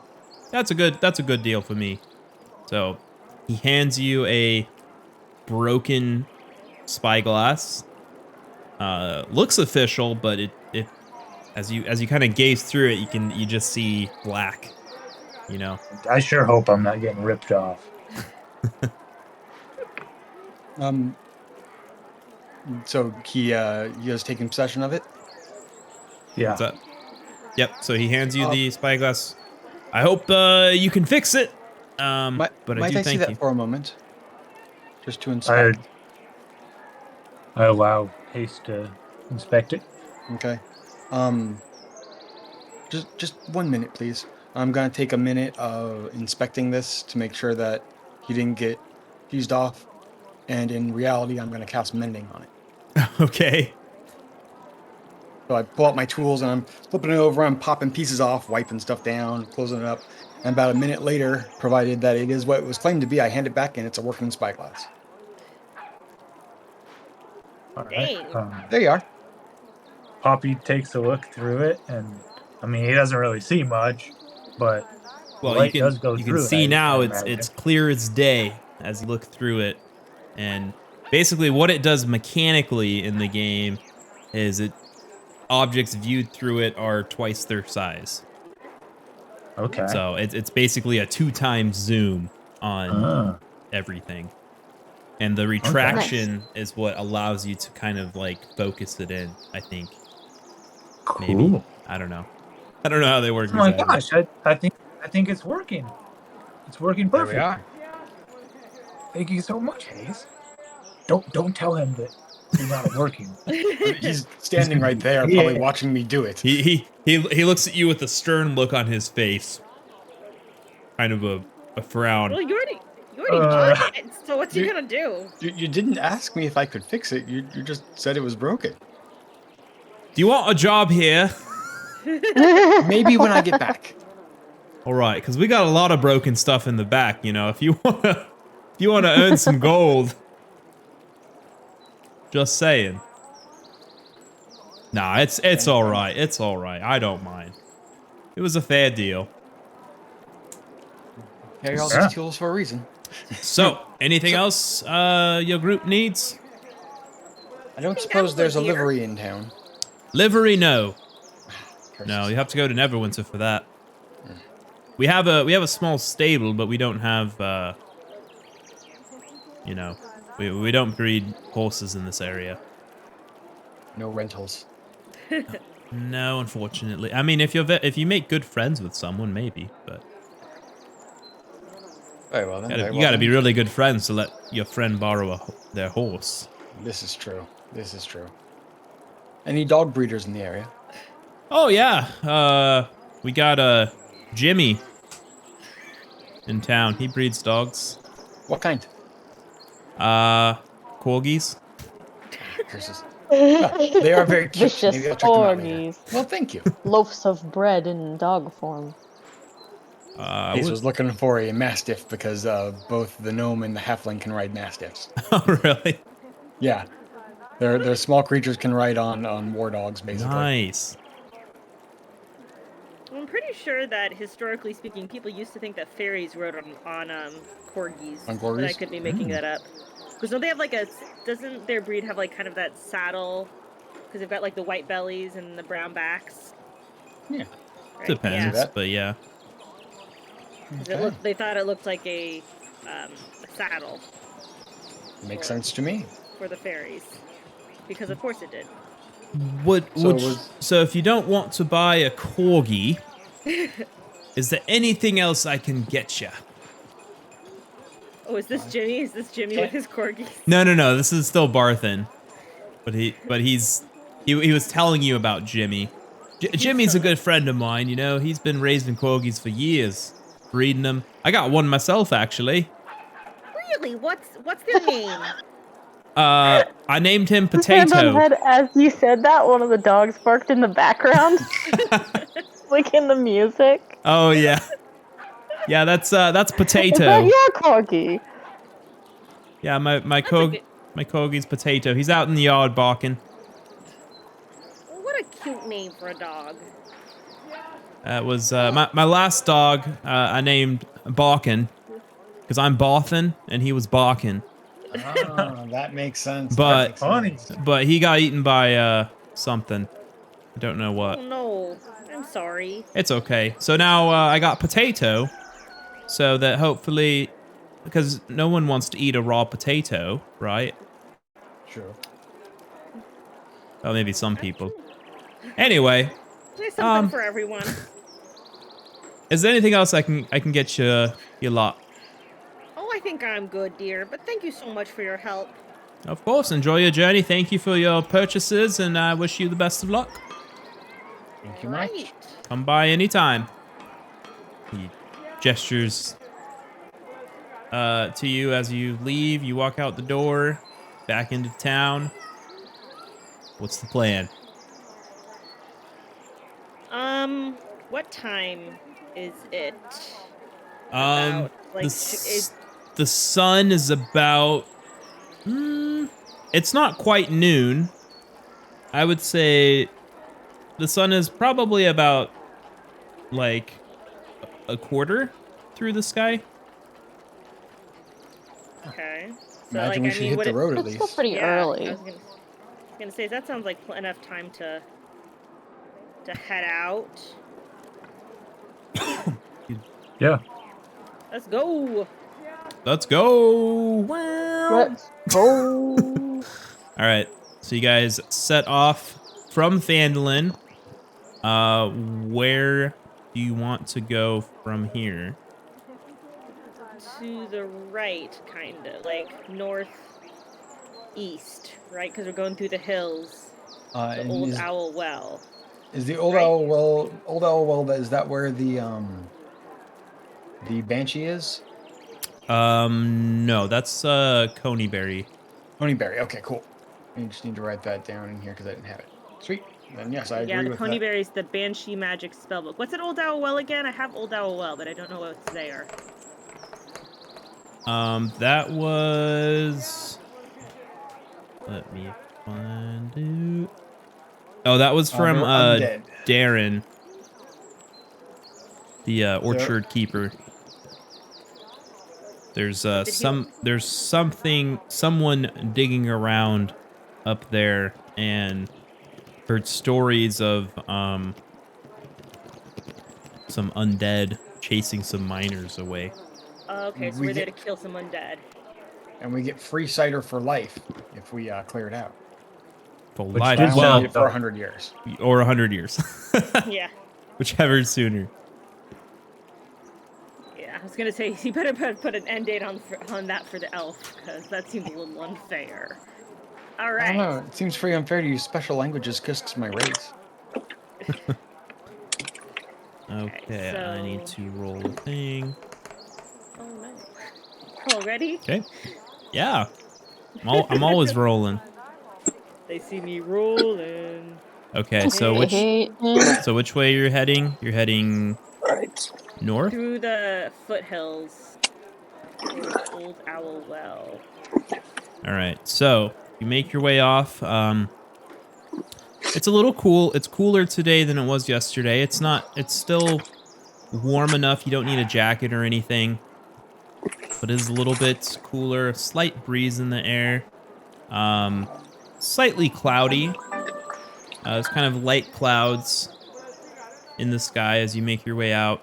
That's a good deal for me. So he hands you a broken spyglass. Looks official, but it as you kind of gaze through it, you just see black. You know. I sure hope I'm not getting ripped off. So he has taken possession of it? Yeah. What's up? Yep. So he hands you the spyglass. I hope you can fix it. But I Might do I see thank that you. for a moment? Just to inspect. I allow Hase to inspect it. Okay. Just 1 minute, please. I'm gonna take a minute of inspecting this to make sure that he didn't get fused off, and in reality, I'm gonna cast mending on it. Okay. So I pull out my tools and I'm flipping it over. I'm popping pieces off, wiping stuff down, closing it up. And about a minute later, provided that it is what it was claimed to be, I hand it back and it's a working spyglass. All right. Dang. There you are. Poppy takes a look through it, and I mean, he doesn't really see much, but Well, light you does go can through see it, now I it's imagine. clear as day as you look through it, and basically what it does mechanically in the game is objects viewed through it are twice their size. Okay. So it's basically a 2 times zoom on everything. And the retraction is what allows you to kind of like focus it in, I think. Cool. Maybe. I don't know. I don't know how they work. Oh my exactly. gosh, I think it's working. It's working There we perfect. are. Thank you so much, Hase. Don't tell him that you're not working. He's standing right there, Yeah. probably watching me do it. He looks at you with a stern look on his face. Kind of a frown. Well, you already done it. So what's he gonna do? You didn't ask me if I could fix it. You just said it was broken. Do you want a job here? Maybe when I get back. All right, because we got a lot of broken stuff in the back. You know, if you wanna earn some gold, just saying. Nah, it's all right. It's all right. I don't mind. It was a fair deal. Carry all these tools for a reason. So, anything else your group needs? I don't suppose there's a livery in town. Livery, no. Curses. No, you have to go to Neverwinter for that. We have a small stable, but we don't have you know, we don't breed horses in this area. No rentals. No, unfortunately. I mean, if you make good friends with someone, maybe, but Very well then. you gotta be really good friends to let your friend borrow their horse. This is true. This is true. Any dog breeders in the area? Oh yeah, we got Jimmy in town. He breeds dogs. What kind? Corgis. Curses. They are very cute. Vicious Maybe I'll check them out later. corgis. Well, thank you. Loaves of bread in dog form. Ace was looking for a mastiff because both the gnome and the halfling can ride mastiffs. Oh really? Yeah, they're small creatures can ride on war dogs basically. Nice. I'm pretty sure that historically speaking, people used to think that fairies rode on corgis. On corgis? But I could be making that up. Because don't they have like doesn't their breed have like kind of that saddle? Because they've got like the white bellies and the brown backs. Yeah. Right? Depends, Yeah. but yeah. They thought it looked like a saddle Makes sense to me. for the fairies. Because of course it did. So if you don't want to buy a corgi, is there anything else I can get you? Oh, is this Jimmy? Is this Jimmy with his corgis? No. This is still Barthen, but he was telling you about Jimmy. Jimmy's a good friend of mine. You know, he's been raising corgis for years, breeding them. I got one myself, actually. Really? What's their name? I named him Hand on Potato. head, as you said that, one of the dogs barked in the background, like in the music. Oh yeah, yeah. That's Is Potato. that your corgi? Yeah, my corgi's Potato. He's out in the yard barking. What a cute name for a dog. That was my last dog. I named Barkin because I'm Barthen and he was barking. Ah, that makes sense. But Funny. but he got eaten by something. I don't know what. Oh no, I'm sorry. It's okay. So now I got Potato, so that hopefully, because no one wants to eat a raw potato, right? True. Well, maybe some people. Anyway, There's something for everyone. is there anything else I can get you lot? Oh, I think I'm good, dear. But thank you so much for your help. Of course, enjoy your journey. Thank you for your purchases, and I wish you the best of luck. Thank you much. Right. Come by anytime. He gestures to you as you leave. You walk out the door, back into town. What's the plan? What time is it? The Like, the sun is about. It's not quite noon. I would say the sun is probably about like a quarter through the sky. okay. So, Imagine we should hit the road at It's still least. pretty early. I was gonna say that sounds like enough time to head out. Yeah. Let's go. Let's go. Wow. Let's go. All right. So you guys set off from Phandalin. Where do you want to go from here? To the right, kind of like northeast, right? Because we're going through the hills. The And Old Owl Well. Is the Old Right? Owl Well, is that where the Banshee is? No, that's Coneyberry. Honeyberry. Okay, cool. I just need to write that down in here because I didn't have it. Sweet. Then yes, I agree Yeah, the with Coneyberry is the Banshee Magic Spellbook. What's an Old Owl Well again? I have Old Owl Well, but I don't know what's there. That was. Let me find it. Oh, that was from undead. Darren, the orchard keeper. There's someone digging around up there and heard stories of some undead chasing some miners away. Okay, so we're there to kill some undead. And we get free cider for life if we clear it out. For Which life, did I only well, need it for 100 years. or 100 years. Yeah. Whichever is sooner. Yeah, I was gonna say you better put an end date on that for the elf, because that seems a little unfair. All I right. don't know. It seems pretty unfair to use special languages because it's my race. Okay, so- I need to roll a thing. Oh no. Already? Okay. Yeah. I'm always rolling. They see me rolling. Okay, so which way you're heading? You're heading Right. north? Through the foothills. Towards Old Owl Well. All right. So, you make your way off. It's a little cool. It's cooler today than it was yesterday. It's still warm enough. You don't need a jacket or anything. But it is a little bit cooler. Slight breeze in the air. Slightly cloudy. It's kind of light clouds in the sky as you make your way out.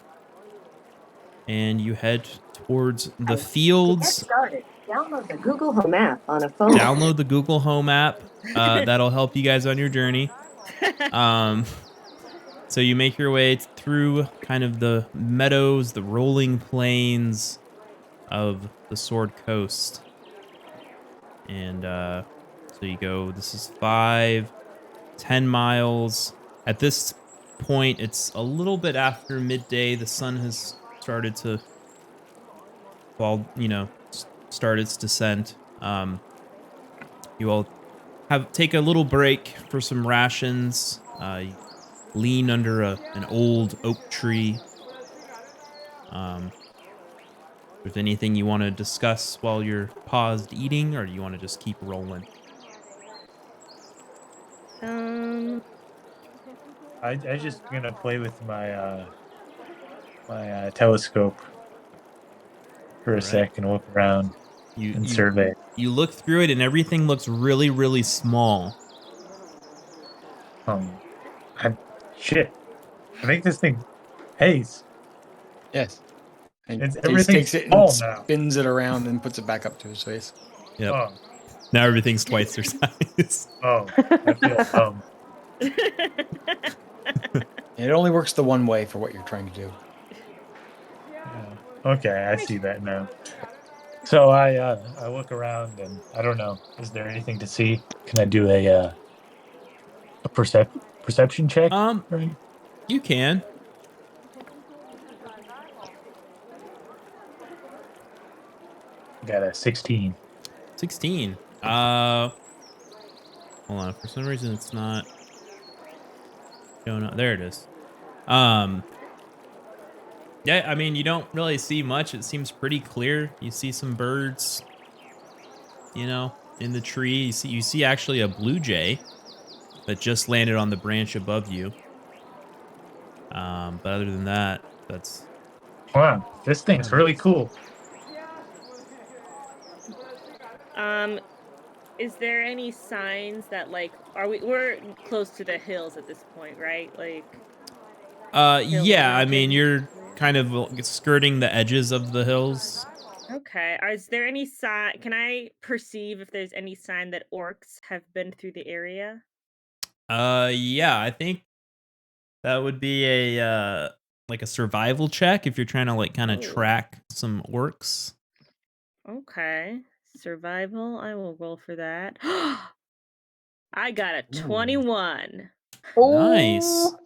And you head towards the fields. To get started, download the Google Home app on a phone. Download the Google Home app. That'll help you guys on your journey. So you make your way through kind of the meadows, the rolling plains of the Sword Coast. And so you go, this is 10 miles. At this point, it's a little bit after midday. The sun has started to start its descent. You all take a little break for some rations. You lean under an old oak tree. If there's anything you want to discuss while you're paused eating, or do you want to just keep rolling? I just gonna play with my my telescope for a sec and look around and survey. You look through it and everything looks really, really small. Shit. I think this thing Hase. Yes. And It's- Ace everything's takes it and small now. spins it around and puts it back up to his face. Yep. Oh, Now everything's twice their size. I feel dumb. It only works the one way for what you're trying to do. Yeah. Okay, I see that now. So I look around and I don't know. Is there anything to see? Can I do a perception check? You can. Got a 16. 16. Hold on. For some reason, it's not showing up. There it is. Yeah, I mean, you don't really see much. It seems pretty clear. You see some birds, in the tree. You see actually a blue jay that just landed on the branch above you. But other than that, that's... Wow, this thing's really cool. Is there any signs that we're close to the hills at this point, right? Yeah, I mean, you're kind of skirting the edges of the hills. Okay. Is there any sign? Can I perceive if there's any sign that orcs have been through the area? Yeah, I think that would be a like a survival check if you're trying to like kind of Oh, track some orcs. okay. Survival. I will roll for that. I got a Ooh. 21. Nice. Oh,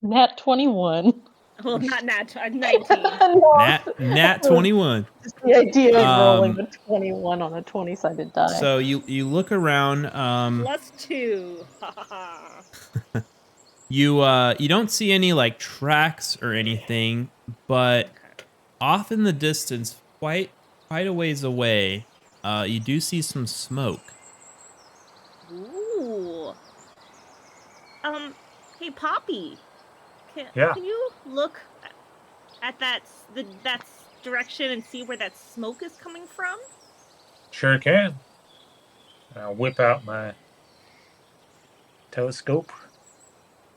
nat 21. Well, not nat 19. No, Nat 21. just the idea of rolling Um a 21 on a 20-sided die. so you look around +2. you don't see any like tracks or anything, but Okay. off in the distance, quite a ways away, you do see some smoke. Ooh. Hey Poppy, Yeah, can you look at that direction and see where that smoke is coming from? sure can. I'll whip out my telescope.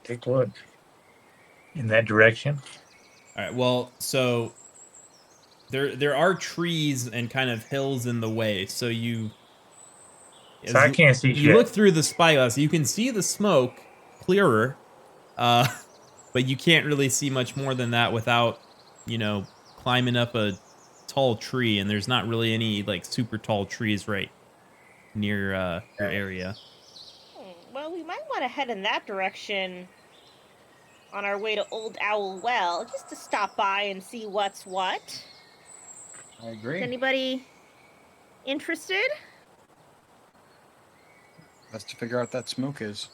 Take a look in that direction. All right. Well, so there are trees and kind of hills in the way, so So I can't see you look shit. through the spyglass, you can see the smoke clearer, uh, but you can't really see much more than that without, climbing up a tall tree, and there's not really any like super tall trees right near your area. Well, we might want to head in that direction on our way to Old Owl Well, just to stop by and see what's what. I Is agree. anybody interested? Best to figure out that smoke is.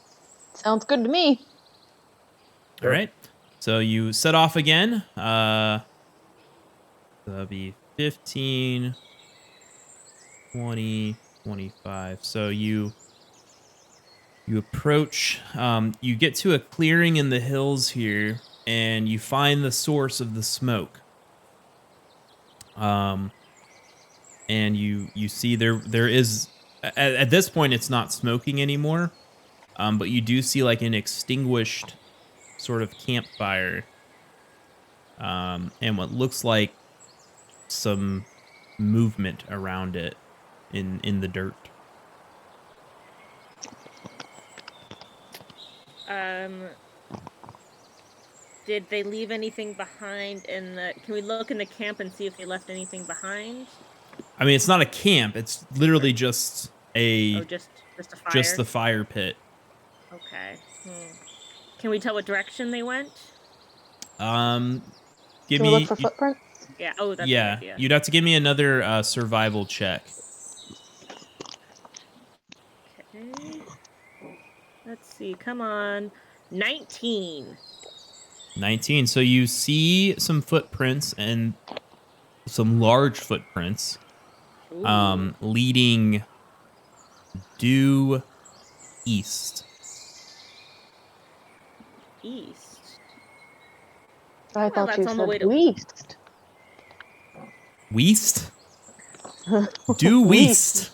Sounds good to me. All right. So you set off again. That'll be 15, 20, 25. So you approach, you get to a clearing in the hills here, and you find the source of the smoke. And you see there is at this point it's not smoking anymore. But you do see like an extinguished sort of campfire. And what looks like some movement around it in the dirt. Did they leave anything behind in the... Can we look in the camp and see if they left anything behind? I mean, it's not a camp. It's literally just Oh, just a fire? just the fire pit. Okay. Can we tell what direction they went? Give Can we me look for footprints? Yeah. Oh, that's a good yeah. idea. You'd have to give me another survival check. Okay. Let's see. Come on. 19. 19. So you see some footprints and some large footprints, Ooh. leading due east. East. I Well, thought that's you on the way said to... west. West? Due west.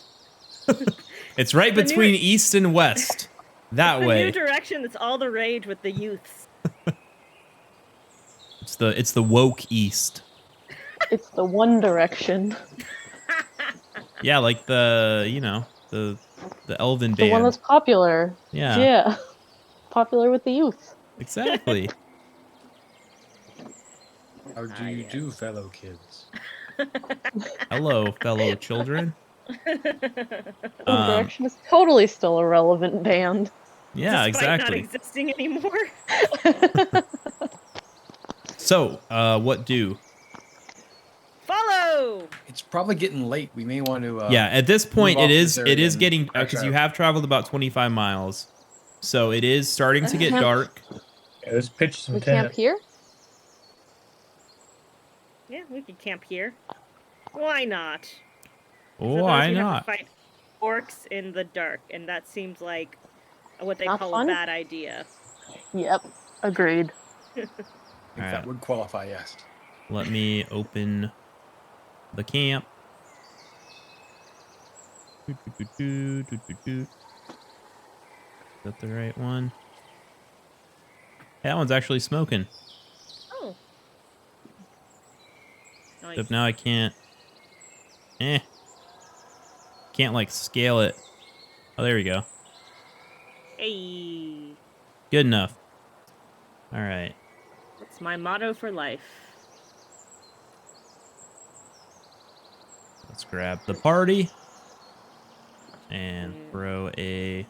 It's right The between new- east and west. That the way. new direction that's all the rage with the youths. It's the woke east. It's the one direction. Yeah, like the elven The one band. that's popular. Yeah. Yeah. Popular with the youth. Exactly. How do you do, fellow kids? Hello, fellow children. One Direction is totally still a relevant band. Yeah, Despite not exactly. existing anymore. So, what do? Follow! It's probably getting late. We may want to. Yeah, at this point, off it this is area and getting crash because you out. have traveled about 25 miles, so it is starting to get Camp. dark. Yeah, let's pitch some We camp tent. here? Yeah, we could camp here. Why not? Oh, Suppose why we have not? to fight orcs in the dark, and that seems like what they Not call fun? a bad idea. Yep. Agreed. I think Alright. that would qualify, yes. Let me open the camp. Is that the right one? That one's actually smoking. Oh. Nice. Except now I can't Can't, like, scale it. Oh, there we go. Hey, Good enough. All right. that's my motto for life. Let's grab the party. And throw a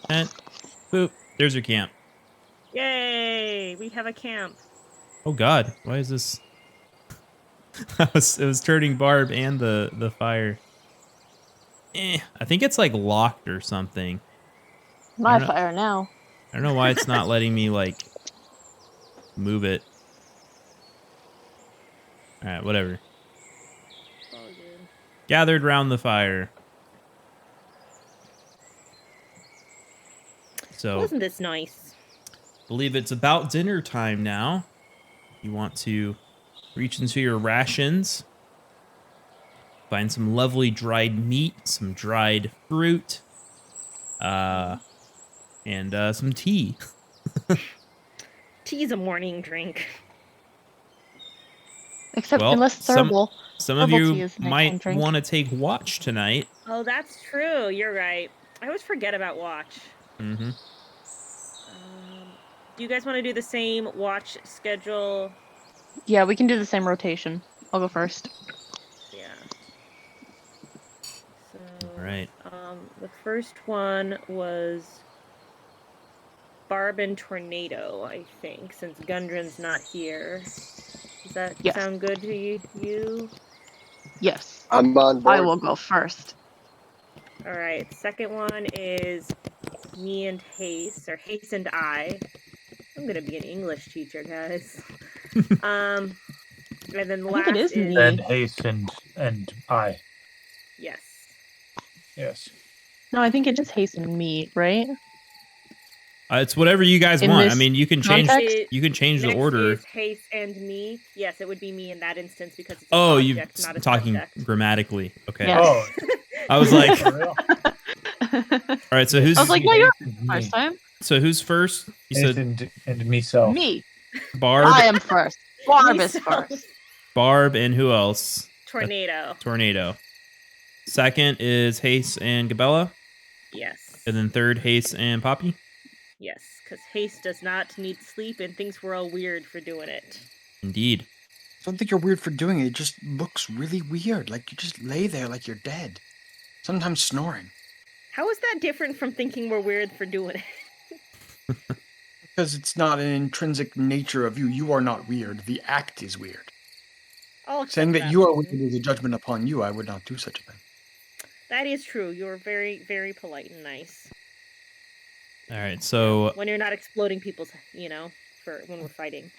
tent. Boop. There's your camp. Yay! We have a camp. Oh, God. Why is this... it was turning Barb and the fire. I think it's like locked or something. My I don't know- fire now. I don't know why it's not letting me like move it. All right, whatever. All good. Gathered round the fire. So, Wasn't this nice? believe it's about dinner time now. You want to reach into your rations. Find some lovely dried meat, some dried fruit, and some tea. Tea's a morning drink. Except Well, unless it's herbal. Some of Herbal tea you is a nighttime might drink. want to take watch tonight. Oh, that's true. You're right. I always forget about watch. Mm-hmm. Do you guys want to do the same watch schedule? Yeah, we can do the same rotation. I'll go first. Yeah. So, All right. the first one was Barb and Tornado, I think, since Gundren's not here. Does that Yes. sound good to you? Yes. I'm on board. I will go first. All right. Second one is me and Hase, or Hase and I. I'm gonna be an English teacher, guys. And then the I think last it is me. And Hase and I. Yes. Yes. No, I think it just hastened me, right? It's whatever you guys In want. I this mean, you can change. context? You can change the Next order. is Hase and me. Yes, it would be me in that instance because it's an Oh, you're object, not a talking subject. grammatically. Okay. Yeah. Oh, I was like, for real? all right. So who's I was like, no, you're Me. first time. so who's first? You Hase said and myself. Me. Barb, I am first. Barb is Myself. first. Barb, and who else? Tornado. Tornado. Second is Hase and Gabella, Yes. and then third Hase and Poppy. Yes, because Hase does not need sleep and thinks we're all weird for doing it. Indeed. I don't think you're weird for doing it. It just looks really weird. Like you just lay there like you're dead. Sometimes snoring. How is that different from thinking we're weird for doing it? Because it's not an intrinsic nature of you. You are not weird. The act is weird. I'll accept Saying that you are one. weird is a judgment upon you. I would not do such a thing. That is true. You're very, very polite and nice. All right. So When you're not exploding people's, for when we're fighting.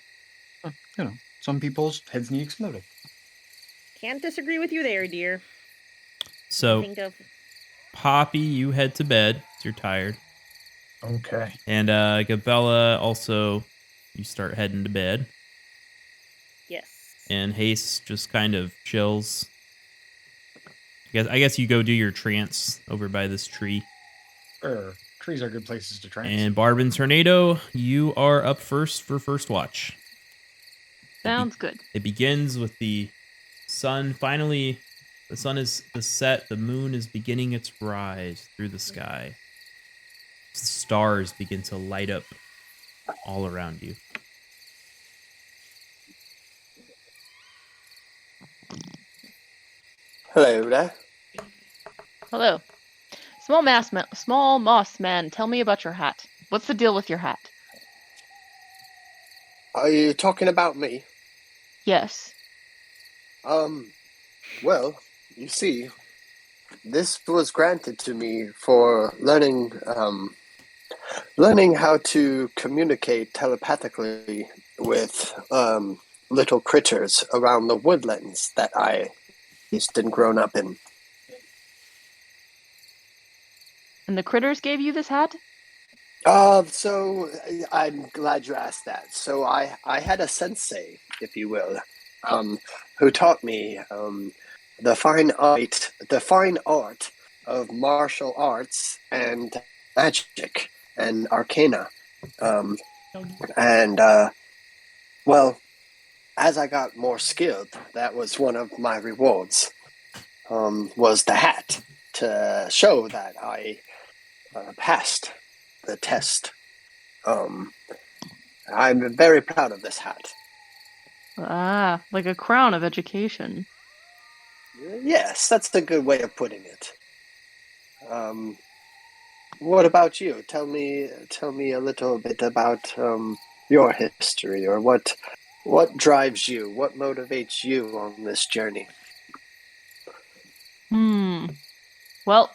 Some people's heads need exploding. Can't disagree with you there, dear. so Think of Poppy, you head to bed. You're tired. Okay. And Gabella also, you start heading to bed. yes. And Hase just kind of chills. I guess you go do your trance over by this tree. Sure. Trees are good places to trance. And Barb and Tornado, you are up first for first watch. Sounds good. It begins with the sun. Finally, the sun is set. The moon is beginning its rise through the sky. Stars begin to light up all around you. Hello there. Hello. Small moss man, tell me about your hat. What's the deal with your hat? Are you talking about me? Yes. Well, you see, this was granted to me for learning how to communicate telepathically with little critters around the woodlands that I raised and grown up in. And the critters gave you this hat? So I'm glad you asked that. So I had a sensei, if you will, who taught me the fine art of martial arts and magic and arcana. Well, as I got more skilled, that was one of my rewards. was the hat to show that I passed the test. I'm very proud of this hat. Ah, like a crown of education. Yes, that's a good way of putting it. What about you? Tell me a little bit about your history, or what drives you, what motivates you on this journey. Well,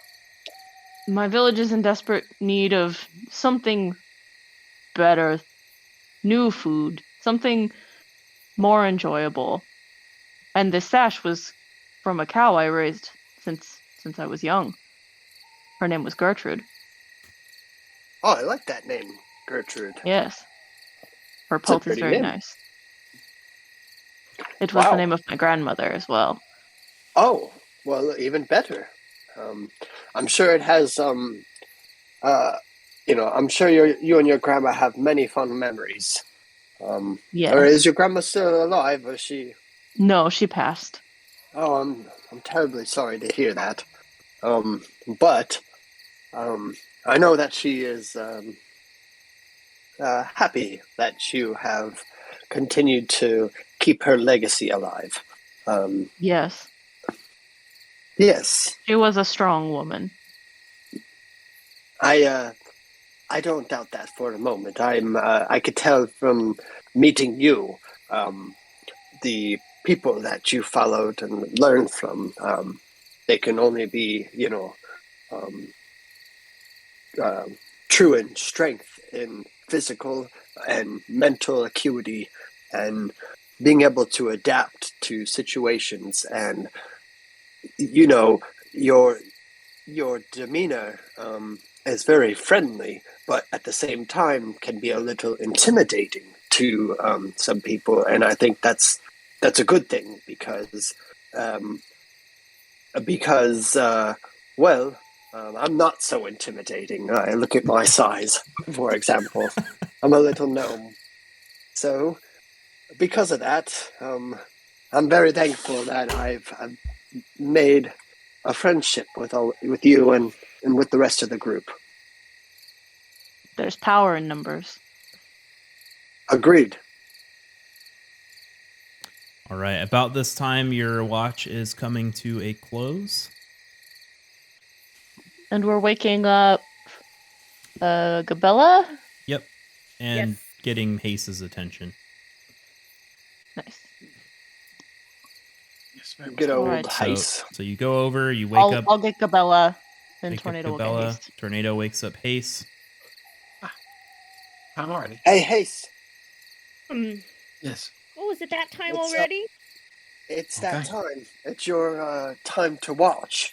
my village is in desperate need of something better, new food, something more enjoyable. And this sash was from a cow I raised since I was young. Her name was Gertrude. Oh, I like that name, Gertrude. Yes. Her It's a pelt is pretty very name. nice. It was Wow. the name of my grandmother as well. Oh, well, even better. I'm sure it has I'm sure you and your grandma have many fond memories. Yes. Or is your grandma still alive? Or is she? No, she passed. Oh, I'm terribly sorry to hear that. But I know that she is happy that you have continued to keep her legacy alive. Yes. Yes, She was a strong woman. I don't doubt that for a moment. I could tell from meeting you, the people that you followed and learned from. They can only be, true in strength, in physical and mental acuity, and being able to adapt to situations. And your demeanor is very friendly, but at the same time can be a little intimidating to some people. And I think that's a good thing because I'm not so intimidating. Look at my size, for example. I'm a little gnome. So because of that, I'm very thankful that I've made a friendship with you and with the rest of the group. There's power in numbers. Agreed. All right. About this time, your watch is coming to a close. And we're waking up Gabella? Yep. And Yes. getting Hase's attention. Nice. Yes, very Good old Alright. Hase. So you go over, you wake up. I'll get Gabella, and wake up Tornado will get Cabela. haste. Tornado wakes up Hase. I'm already. Hey, Hase. Yes. Oh, is it that time What's up? already? It's that Okay. time. It's your time to watch.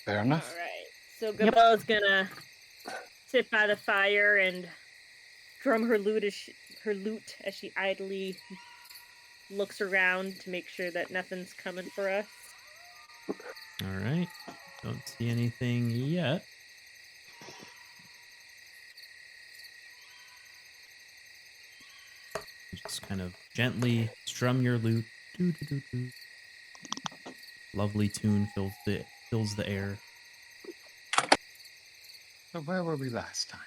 Fair All enough. right. So Yep. Gabella's gonna sit by the fire and drum her lute as she idly looks around to make sure that nothing's coming for us. All right. Don't see anything yet. Just kind of gently strum your lute. Doo, doo, doo, doo. Lovely tune fills the air. So where were we last time?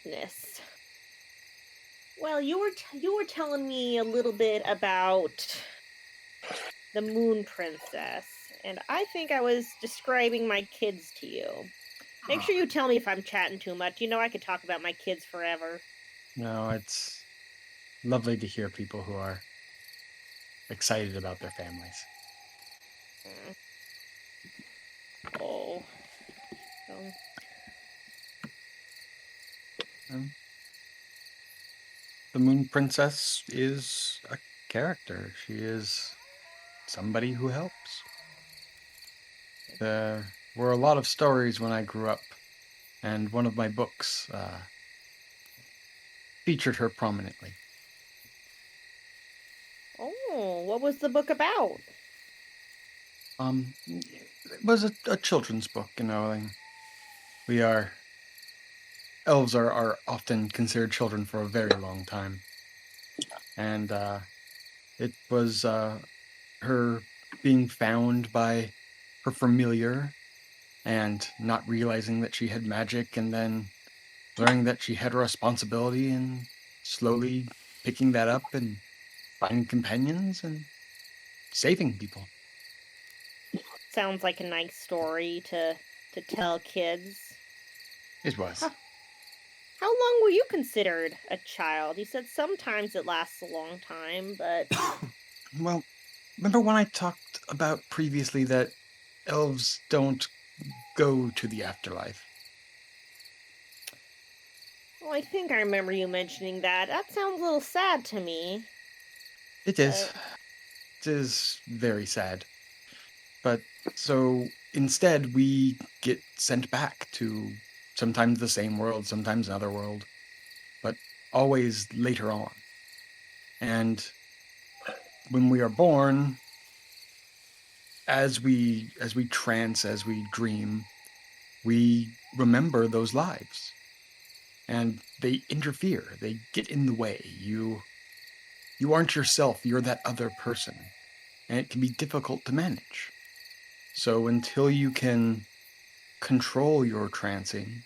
Yes. Well, you were telling me a little bit about the Moon Princess, and I think I was describing my kids to you. Make sure you tell me if I'm chatting too much. You know I could talk about my kids forever. No, it's lovely to hear people who are excited about their families. Oh. The Moon Princess is a character. She is somebody who helps. There were a lot of stories when I grew up, and one of my books featured her prominently. Oh, what was the book about? It was a children's book, elves are often considered children for a very long time. And it was her being found by her familiar and not realizing that she had magic, and then learning that she had a responsibility, and slowly picking that up and finding companions and saving people. Sounds like a nice story to tell kids. It was. How long were you considered a child? You said sometimes it lasts a long time, but... Well, remember when I talked about previously that elves don't go to the afterlife? Well, I think I remember you mentioning that. That sounds a little sad to me. It is. It is very sad. But so instead, we get sent back to sometimes the same world, sometimes another world, but always later on. And when we are born, as we trance, as we dream, we remember those lives. And they interfere. They get in the way. You aren't yourself. You're that other person. And it can be difficult to manage. So until you can control your trancing,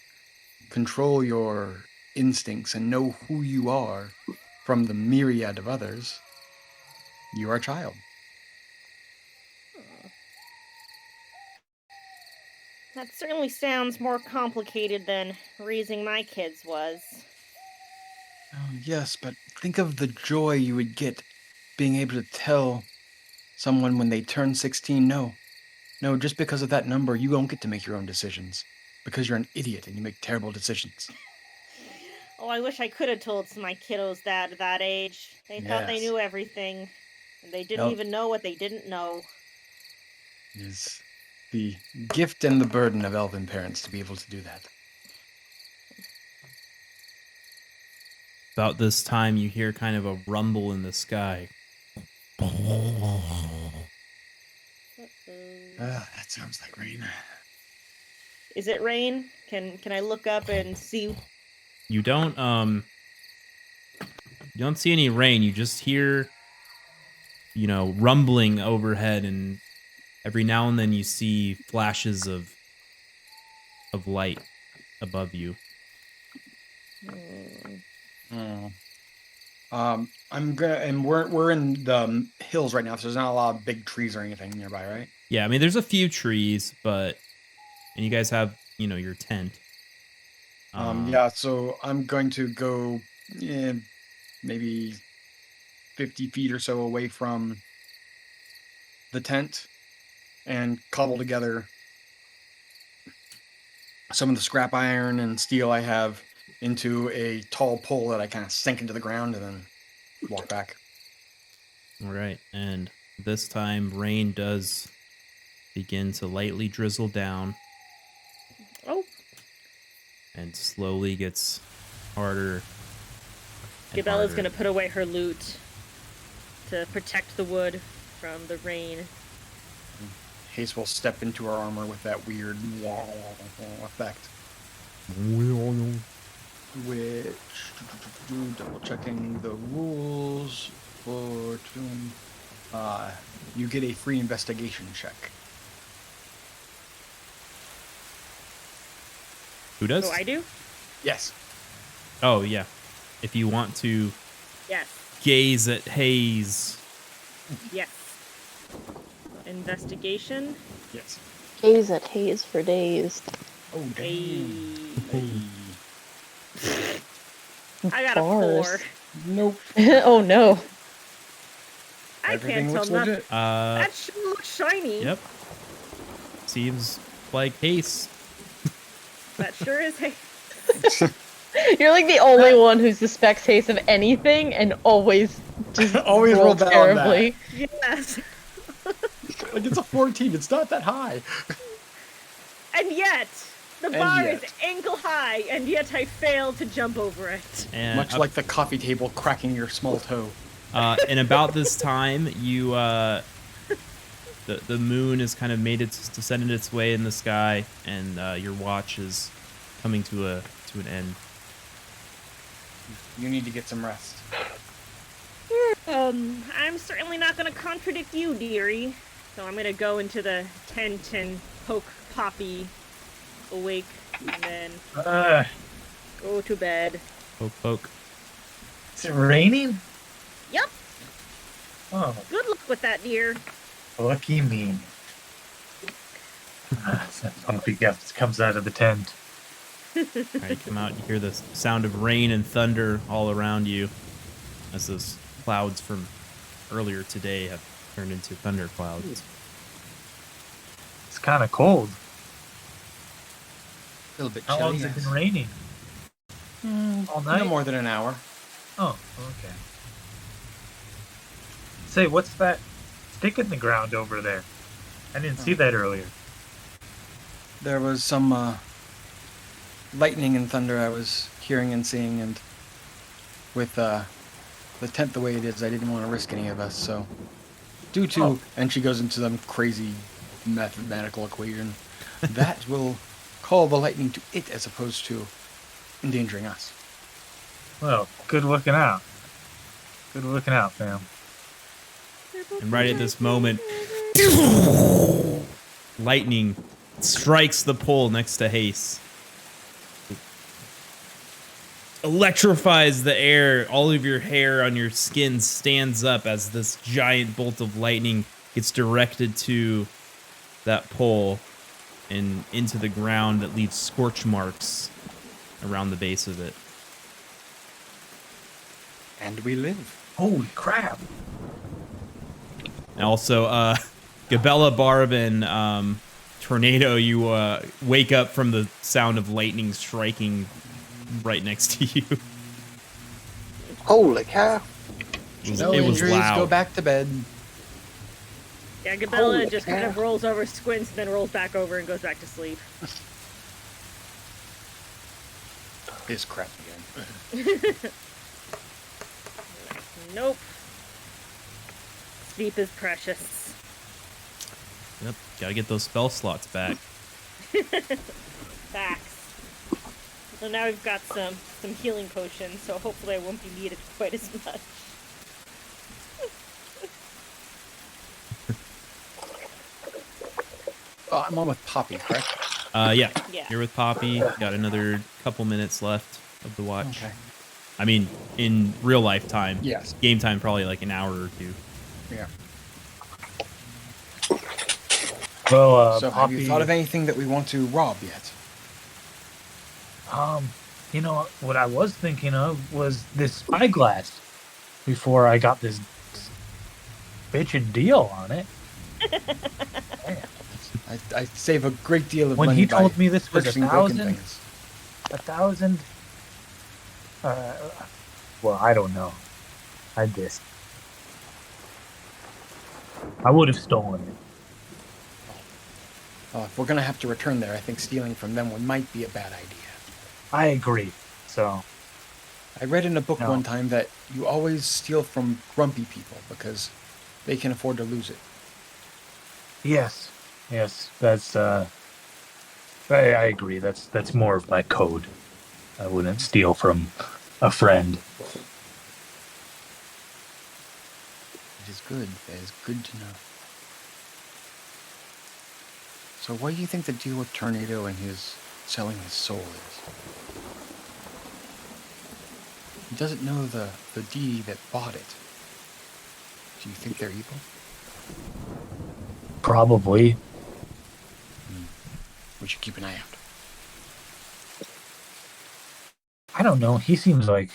control your instincts, and know who you are from the myriad of others, you are a child. That certainly sounds more complicated than raising my kids was. Oh, yes, but think of the joy you would get being able to tell someone when they turn 16, no, just because of that number, you don't get to make your own decisions. Because you're an idiot and you make terrible decisions. Oh, I wish I could have told my kiddos that at that age. They thought they Yes. knew everything, and they didn't even know what they didn't know. Is the gift and the burden of elven parents to be able to do that. About this time, you hear kind of a rumble in the sky. That sounds like rain. Is it rain? Can I look up and see? You don't see any rain. You just hear, rumbling overhead, and every now and then you see flashes of light above you. We're in the hills right now, so there's not a lot of big trees or anything nearby, right? Yeah, I mean, there's a few trees, and you guys have, your tent. Yeah, so I'm going to go maybe 50 feet or so away from the tent and cobble together some of the scrap iron and steel I have into a tall pole that I kind of sink into the ground and then walk back. All right, and this time rain does begin to lightly drizzle down. Oh. And slowly gets harder. Gabella's gonna put away her loot to protect the wood from the rain. Hase will step into her armor with that weird effect. Which, double checking the rules for doing, you get a free investigation check. Who does? Oh, I do? Yes. Oh, yeah. If you want to Yes. gaze at Hase. Yes. Investigation? Yes. Gaze at Hase for days. Oh, damn. I got a 4. Nope. Oh, no. I Everything can't tell looks nothing. legit. That sure looks shiny. Yep. Seems like Hase. That sure is. You're like the only one who suspects Hase of anything and always just Always roll bad on that. terribly. Yes. Like, it's a 14. It's not that high. And yet, the bar is ankle high, and yet I failed to jump over it. And much like the coffee table cracking your small toe. And about this time, you the moon has kind of made its descended its way in the sky, and your watch is coming to an end. You need to get some rest. I'm certainly not going to contradict you, dearie. So I'm going to go into the tent and poke Poppy awake, and then go to bed. Poke, poke. Is it raining? Yep. Oh, Good luck with that, dear. lucky me. Poppy comes out of the tent. All right, come out. You hear the sound of rain and thunder all around you as those clouds from earlier today have turned into thunder clouds. It's kind of cold. A little bit How chilly. long has it been raining? All night? No more than an hour. Oh, okay. Say, what's that stick in the ground over there? I didn't see that earlier. There was some lightning and thunder I was hearing and seeing, and with the tent the way it is, I didn't want to risk any of us, so due to, and she goes into some crazy mathematical equation, that will call the lightning to it as opposed to endangering us. Well, good looking out. Good looking out, fam. And right at this moment, lightning strikes the pole next to Hase. Electrifies the air. All of your hair on your skin stands up as this giant bolt of lightning gets directed to that pole and into the ground that leaves scorch marks around the base of it. And we live. Holy crap. And also, Gabella, Barb, and Tornado, you wake up from the sound of lightning striking right next to you. Holy cow. No It was injuries, loud. go back to bed. Yeah, Gabella Holy just kind of cow. rolls over, squints, and then rolls back over and goes back to sleep. This crap again. Nope. Sleep is precious. Yep, gotta get those spell slots back. Facts. So now we've got some healing potions, so hopefully I won't be needed quite as much. Oh, I'm on with Poppy, correct? Yeah, Yeah. you're with Poppy. Got another couple minutes left of the watch. Okay. I mean, in real life time. Yes. Game time, probably like an hour or two. Yeah. Well, So Poppy, have you thought of anything that we want to rob yet? you know, what I was thinking of was this spyglass before I got this bitchin' deal on it. Man. I save a great deal of When money he told me this was purchasing broken 1,000, things. 1,000. Well, I don't know. I would have stolen it. If we're gonna have to return there, I think stealing from them might be a bad idea. I agree. So, I read in a book No. one time that you always steal from grumpy people because they can afford to lose it. yes, that's I agree. That's more of my code. I wouldn't steal from a friend. It is good. It is good to know. So what do you think the deal with Tornado and his selling his soul is? He doesn't know the deity that bought it. Do you think they're evil? Probably. We should keep an eye out. I don't know. He seems like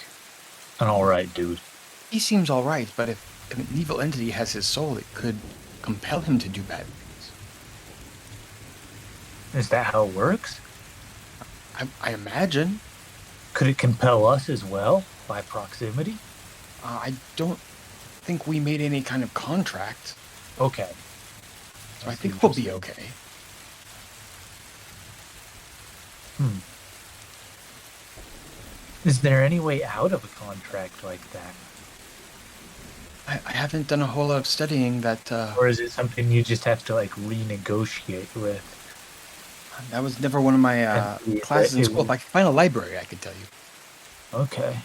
an alright dude. He seems all right, but if an evil entity has his soul, it could compel him to do bad things. Is that how it works? I imagine. Could it compel us as well by proximity? I don't think we made any kind of contract, Okay. so I think we'll be okay. Is there any way out of a contract like that? I haven't done a whole lot of studying that. Or is it something you just have to like renegotiate with? That was never one of my And classes in it school. If would- I could find a library, I could tell you. Okay.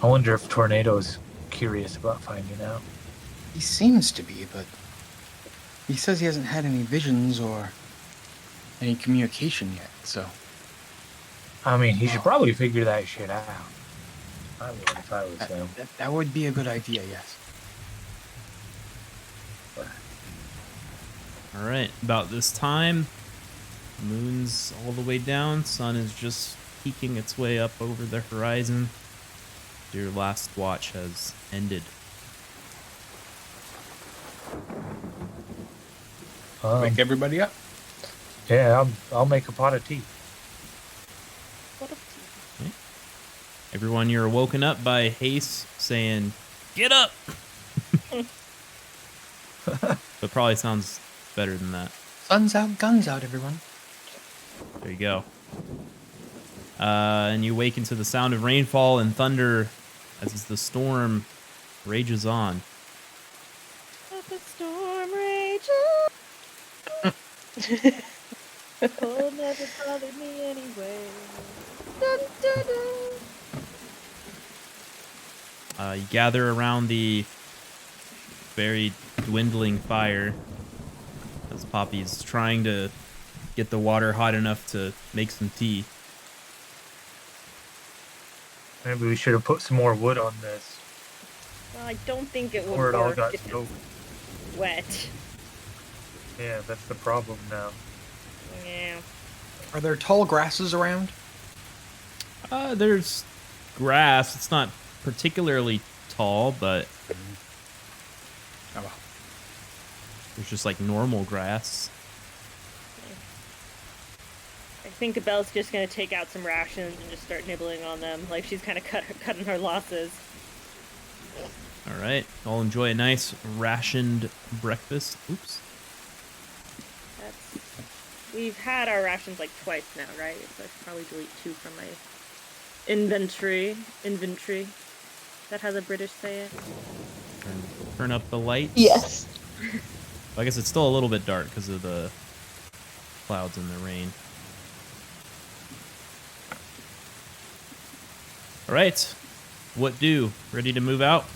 I wonder if Tornado's curious about finding out. He seems to be, but he says he hasn't had any visions or any communication yet, so. I mean, he should probably figure that shit out. I would if I was him. That would be a good idea, yes. All right, about this time, moon's all the way down. Sun is just peeking its way up over the horizon. Your last watch has ended. Wake everybody up. Yeah, I'll make a pot of tea. Okay. Everyone, you're woken up by Hase saying, "Get up!" But probably sounds better than that. Sun's out, guns out, everyone. There you go. And you awaken to the sound of rainfall and thunder as the storm rages on. Let the storm rage on. Cold never bothered me anyway. Dun, dun, dun. You gather around the very dwindling fire as Poppy's trying to get the water hot enough to make some tea. Maybe we should have put some more wood on this. Well, I don't think it would Or it all work got if soaked. it's wet. Yeah, that's the problem now. Yeah. Are there tall grasses around? There's grass. It's not particularly tall, but Oh, well. there's just like normal grass. I think Gabella's just gonna take out some rations and just start nibbling on them. Like she's kind of cutting her losses. All right, I'll enjoy a nice rationed breakfast. Oops. We've had our rations like twice now, right? So I should probably delete 2 from my inventory. That how the British say it? Turn up the lights. Yes. I guess it's still a little bit dark because of the clouds and the rain. All right, what do? Ready to move out?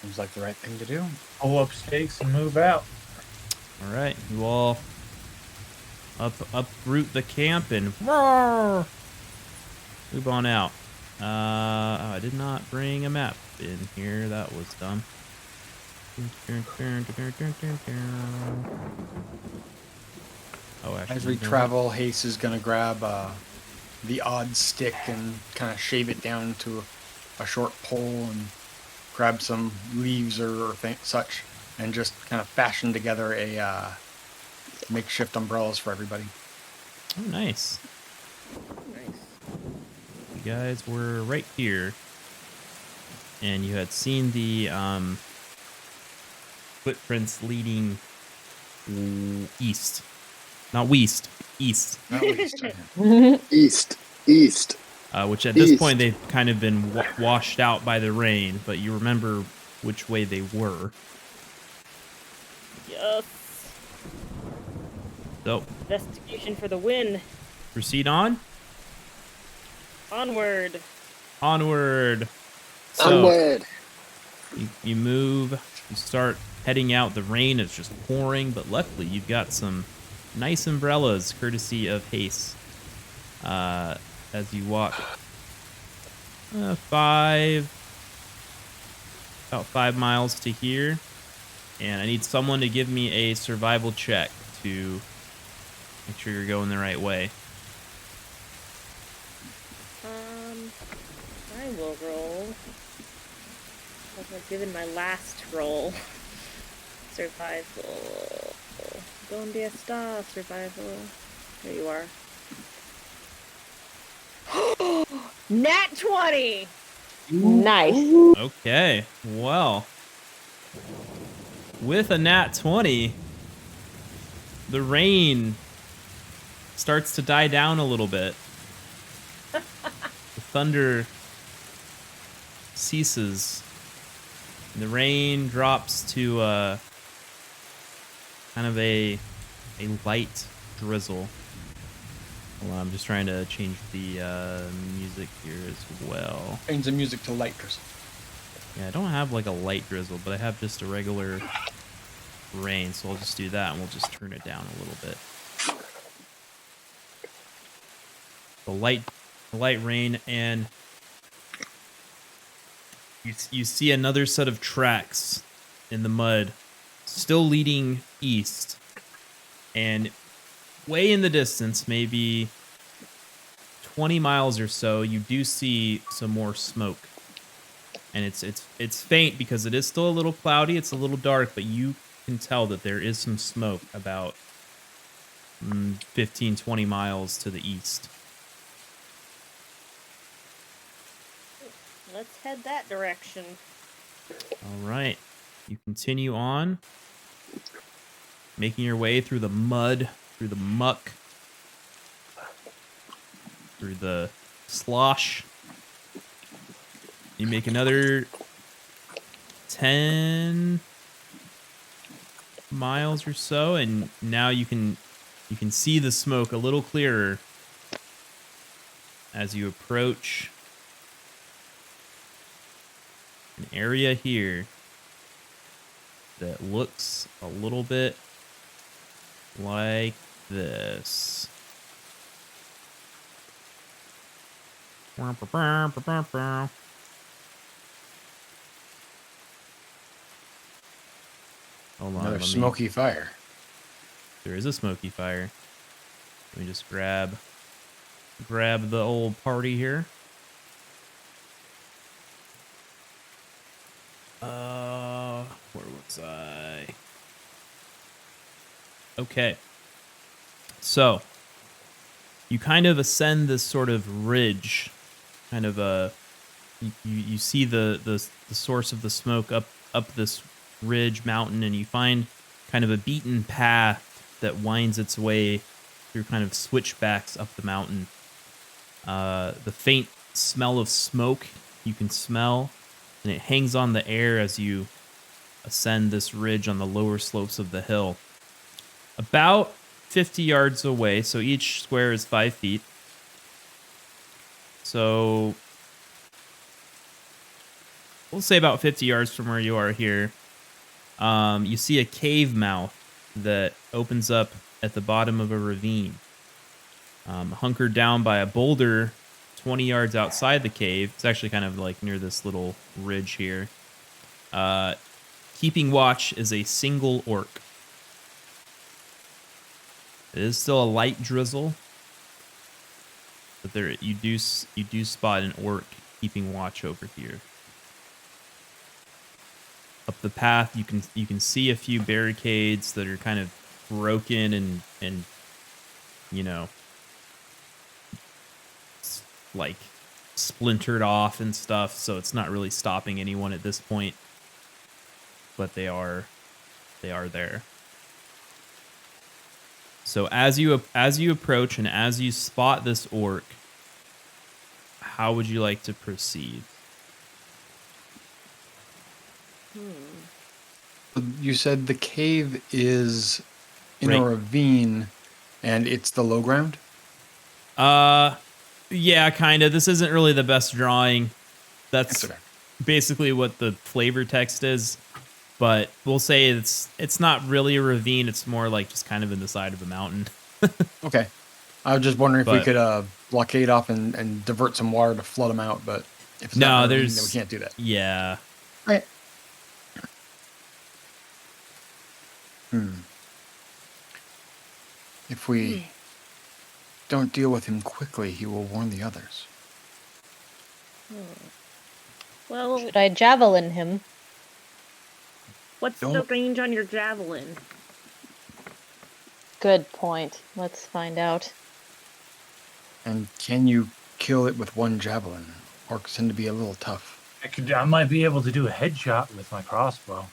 Seems like the right thing to do. Pull up stakes and move out. All right, you all uproot the camp and roar, move on out. Oh, I did not bring a map in here. That was dumb. Oh, actually, As we travel, Hase is going to grab the odd stick and kind of shave it down to a short pole and grab some leaves or such and just kind of fashion together a makeshift umbrellas for everybody. Oh, nice. Nice. You guys were right here, and you had seen the footprints leading east. Not west, east. Not least. East. Which at this East. point they've kind of been washed out by the rain, but you remember which way they were. Yes. So, Investigation for the win. proceed on. Onward. Onward. So, Onward. you move, you start heading out. The rain is just pouring, but luckily you've got some nice umbrellas courtesy of Hase. As you walk about 5 miles to here, and I need someone to give me a survival check to make sure you're going the right way. I will roll. As I've given my last roll. Survival. Donde está survival? There you are. Nat 20! Nice. Okay, well, with a nat 20, the rain starts to die down a little bit. The thunder ceases. And the rain drops to kind of a light drizzle. Hold on, I'm just trying to change the music here as well. Change the music to light drizzle. Yeah, I don't have like a light drizzle, but I have just a regular rain, so I'll just do that and we'll just turn it down a little bit. The light rain, and you see another set of tracks in the mud, still leading east, and way in the distance, maybe 20 miles or so, you do see some more smoke. And it's faint because it is still a little cloudy, it's a little dark, but you can tell that there is some smoke about 15, 20 miles to the east. Let's head that direction. All right. You continue on, making your way through the mud, through the muck, through the slosh. You make another 10 miles or so, and now you can see the smoke a little clearer as you approach an area here that looks a little bit like this. Hold on. Another smoky fire. There is a smoky fire. Let me just grab the old party here. Where was I? Okay. So, you kind of ascend this sort of ridge, kind of you see the source of the smoke up this ridge mountain, and you find kind of a beaten path that winds its way through kind of switchbacks up the mountain. The faint smell of smoke you can smell, and it hangs on the air as you ascend this ridge on the lower slopes of the hill. About 50 yards away, so each square is 5 feet. So we'll say about 50 yards from where you are here. You see a cave mouth that opens up at the bottom of a ravine. Hunkered down by a boulder 20 yards outside the cave. It's actually kind of like near this little ridge here. Keeping watch is a single orc. It is still a light drizzle, but there you do spot an orc keeping watch over here. Up the path, you can see a few barricades that are kind of broken and you know, like splintered off and stuff. So it's not really stopping anyone at this point, but they are there. So as you approach and as you spot this orc, how would you like to proceed? You said the cave is in a ravine, and it's the low ground? Yeah, kind of. This isn't really the best drawing. That's okay. Basically what the flavor text is. But we'll say it's not really a ravine. It's more like just kind of in the side of a mountain. Okay. I was just wondering if we could blockade off and divert some water to flood them out, but if it's not ravine, then we can't do that. Yeah. Right. If we don't deal with him quickly, he will warn the others. Well, should I javelin him? What's the range on your javelin? Good point. Let's find out. And can you kill it with one javelin? Orcs tend to be a little tough. I might be able to do a headshot with my crossbow.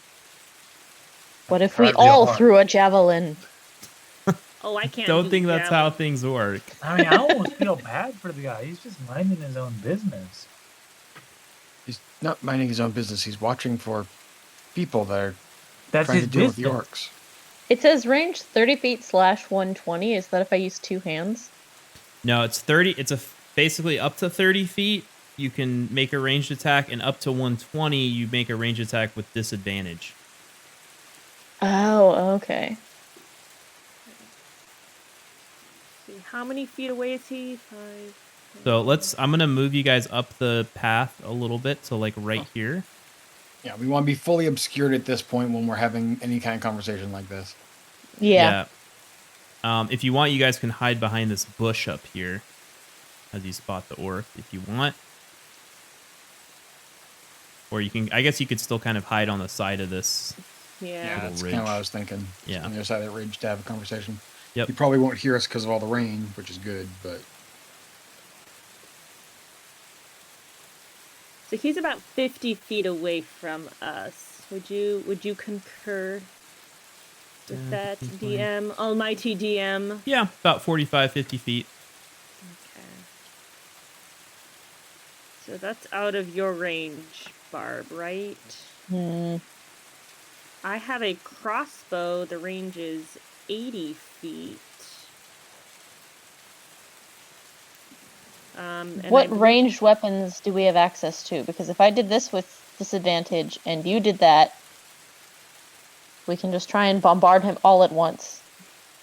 What if we all threw a javelin? Oh, I can't. Don't think that's how things work. I mean, I almost feel bad for the guy. He's just minding his own business. He's not minding his own business. He's watching for people that are That's trying his to deal with business. the orcs. It says range 30 feet / 120. Is that if I use two hands? No, it's 30. It's basically up to 30 feet. You can make a ranged attack, and up to 120, you make a ranged attack with disadvantage. Oh, okay. See, how many feet away is he? 5. So I'm gonna move you guys up the path a little bit, so like right here. Yeah, we want to be fully obscured at this point when we're having any kind of conversation like this. Yeah. If you want, you guys can hide behind this bush up here as you spot the orc if you want. Or you can, I guess you could still kind of hide on the side of this. Yeah, that's ridge. kind of what I was thinking. Yeah. On the other side of that ridge to have a conversation. Yep. You probably won't hear us because of all the rain, which is good, but... So he's about 50 feet away from us. Would you concur with that, DM? Almighty DM? Yeah, about 45, 50 feet. Okay. So that's out of your range, Barb, right? I have a crossbow. The range is 80 feet. What ranged weapons do we have access to? Because if I did this with disadvantage and you did that, we can just try and bombard him all at once.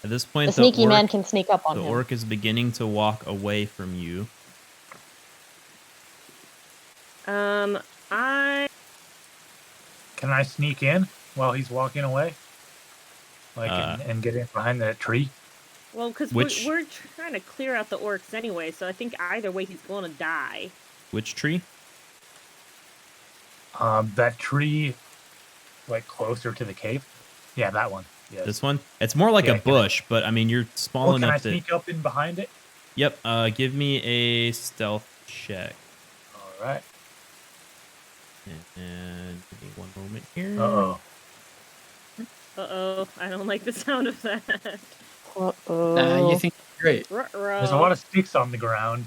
At this point, the sneaky man can sneak up on him. The orc is beginning to walk away from you. Can I sneak in while he's walking away? Like, and get in behind that tree? Well, because we're trying to clear out the orcs anyway, so I think either way he's going to die. Which tree? That tree, like, closer to the cave. Yeah, that one. Yes. This one? It's more like a bush, but I mean, you're small enough to... Can I sneak up in behind it? Yep. Give me a stealth check. All right. And give me one moment here. Uh-oh. Uh-oh. I don't like the sound of that. Nah, you think you're great. Ruh-roh. There's a lot of sticks on the ground.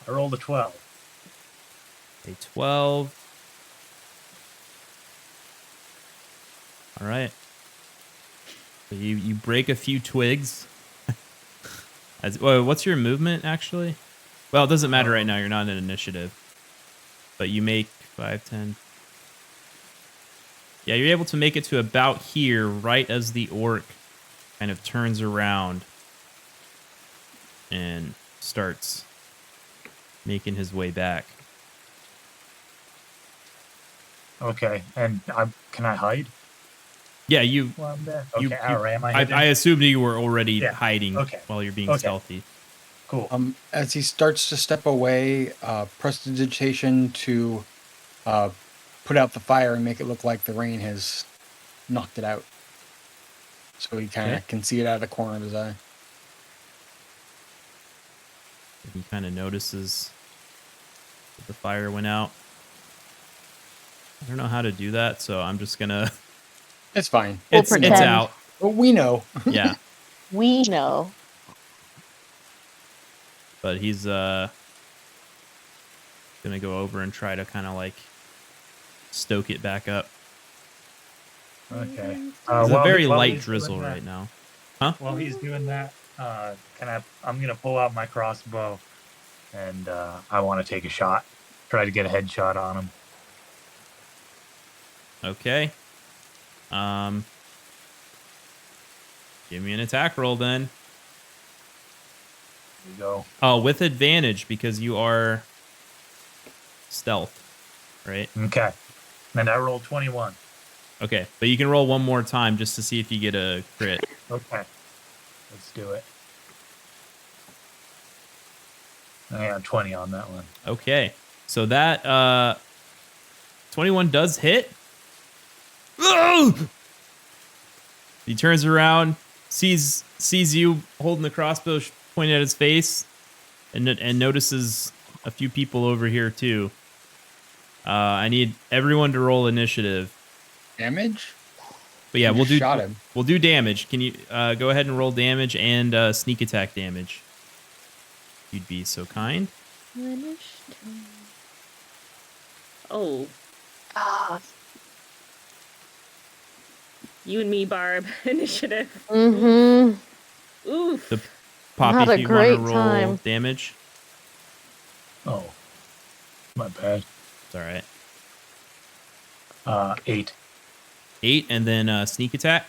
I rolled a 12. A 12. All right. So you break a few twigs. What's your movement, actually? Well, it doesn't matter right now. You're not in initiative. But you make 5, 10. Yeah, you're able to make it to about here right as the orc kind of turns around and starts making his way back. Okay, and can I hide? Yeah, you. Well, I'm there. Okay, am I I assumed you were already hiding while you're being okay. stealthy. Cool. As he starts to step away, prestidigitation to put out the fire and make it look like the rain has knocked it out. So he kind of can see it out of the corner of his eye. He kind of notices that the fire went out. I don't know how to do that, so I'm just gonna... It's fine. It's out. Well, we know. Yeah. We know. But he's gonna go over and try to kind of like stoke it back up. Okay. It's a very light drizzle right now. Huh? While he's doing that, I'm gonna pull out my crossbow, and I want to take a shot. Try to get a headshot on him. Okay. Give me an attack roll then. Here we go. Oh, with advantage because you are stealth, right? Okay. And I rolled 21. Okay, but you can roll one more time just to see if you get a crit. Okay. Let's do it. I got 20 on that one. Okay. So that 21 does hit. He turns around, sees you holding the crossbow pointed at his face, and notices a few people over here too. I need everyone to roll initiative. Damage? But yeah, we'll do damage. Can you go ahead and roll damage and sneak attack damage? You'd be so kind. Oh. You and me, Barb. Initiative. Mm-hmm. Oof. Poppy, Not if a you want to great roll time. damage. Oh, my bad. It's all right. 8. 8, and then sneak attack.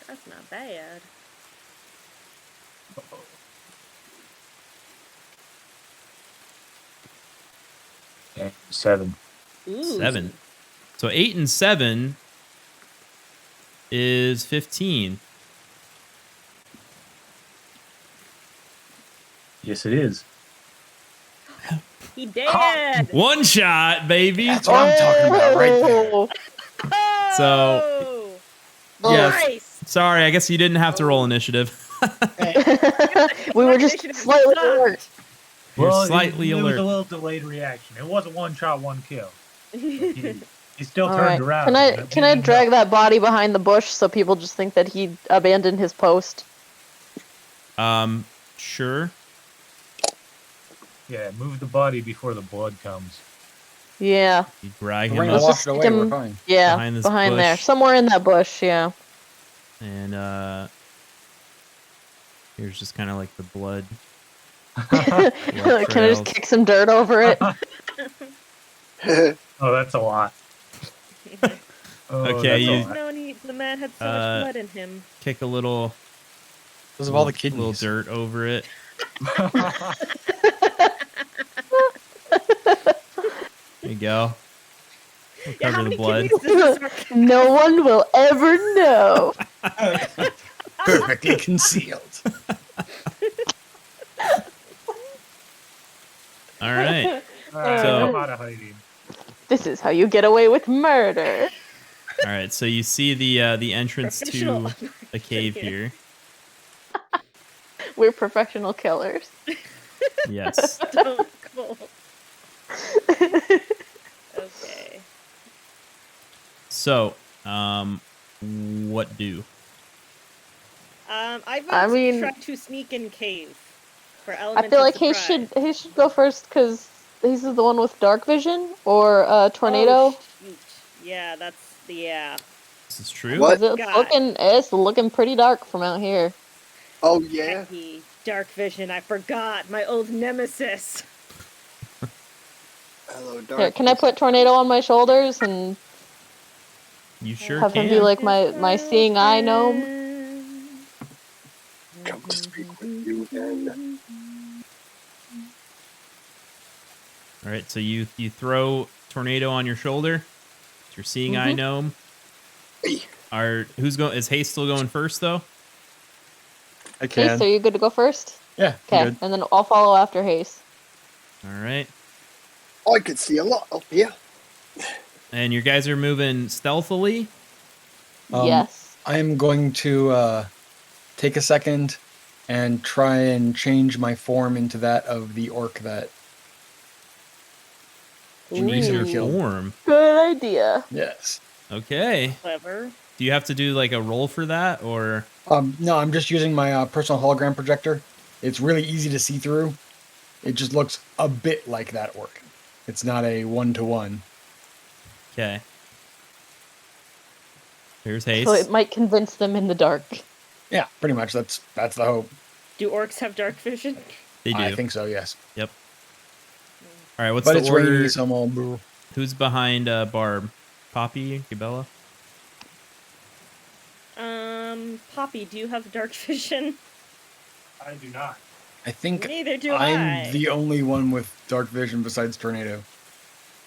That's not bad. And 7. Ooh. 7. So 8 and 7 is 15. Yes, it is. He did. One shot, baby. That's what I'm talking about right there. Oh, So, Oh, yes. nice. Sorry, I guess you didn't have to roll initiative. we were just Initiative slightly sucked. alert. You're Well, slightly it was alert. a little delayed reaction. It wasn't one shot, one kill. He still All turned right. around. Can I drag that body behind the bush so people just think that he abandoned his post? Sure. Yeah, move the body before the blood comes. Yeah. You drag The him rain up, will wash it stick away. We're him- fine. Yeah, Behind this behind there. bush. Somewhere in that bush, yeah. and here's just kind of like the blood. Can I trails. just kick some dirt over it? Oh, that's a lot. Oh, Okay, that's a you- lot. No need. The man had so much blood in him. Kick a little, Because of all the little kidneys. dirt over it. There you go. We'll Yeah, how cover the many blood. kidneys does this No one will ever know. Perfectly concealed. All right. Alright, So- I'm out of hiding. This is how you get away with murder. All right. So you see the entrance Professional. to a cave here. We're professional killers. Yes. Don't go. Okay. So, what do? I I mean- try to sneak in cave for I elements. feel of like surprise. he should go first because he's the one with dark vision or tornado. Oh, shoot. Yeah, that's yeah. This is true. What? 'Cause God. it's looking pretty dark from out here. Oh yeah. Hecky, dark vision. I forgot my old nemesis. Hello, Here, dark. can I put tornado on my shoulders and You sure have him can. be like my seeing eye gnome? Come to speak with you then. All right. So you throw tornado on your shoulder. It's your seeing eye gnome. Hey. Who's going? Is Hase still going first though? I Hase, can. are you good to go first? Yeah, I'm Okay, good. and then I'll follow after Hase. All right. I could see a lot up here. And you guys are moving stealthily. Yes. I am going to take a second and try and change my form into that of the orc that. Change your Ooh. Killed. form. Good idea. Yes. Okay. Clever. Do you have to do like a roll for that, or No, I'm just using my personal hologram projector. It's really easy to see through. It just looks a bit like that orc. It's not a one-to-one. okay? Here's Hase. So it might convince them in the dark. Yeah, pretty much. That's the hope. Do orcs have dark vision? They do. I think so. Yes. Yep. All right. What's But the it's order? rainy, so I'm all boo. Who's behind Barb? Poppy, Gabella. Poppy, do you have dark vision? I do not. I think Neither do I'm I. the only one with dark vision besides Tornado.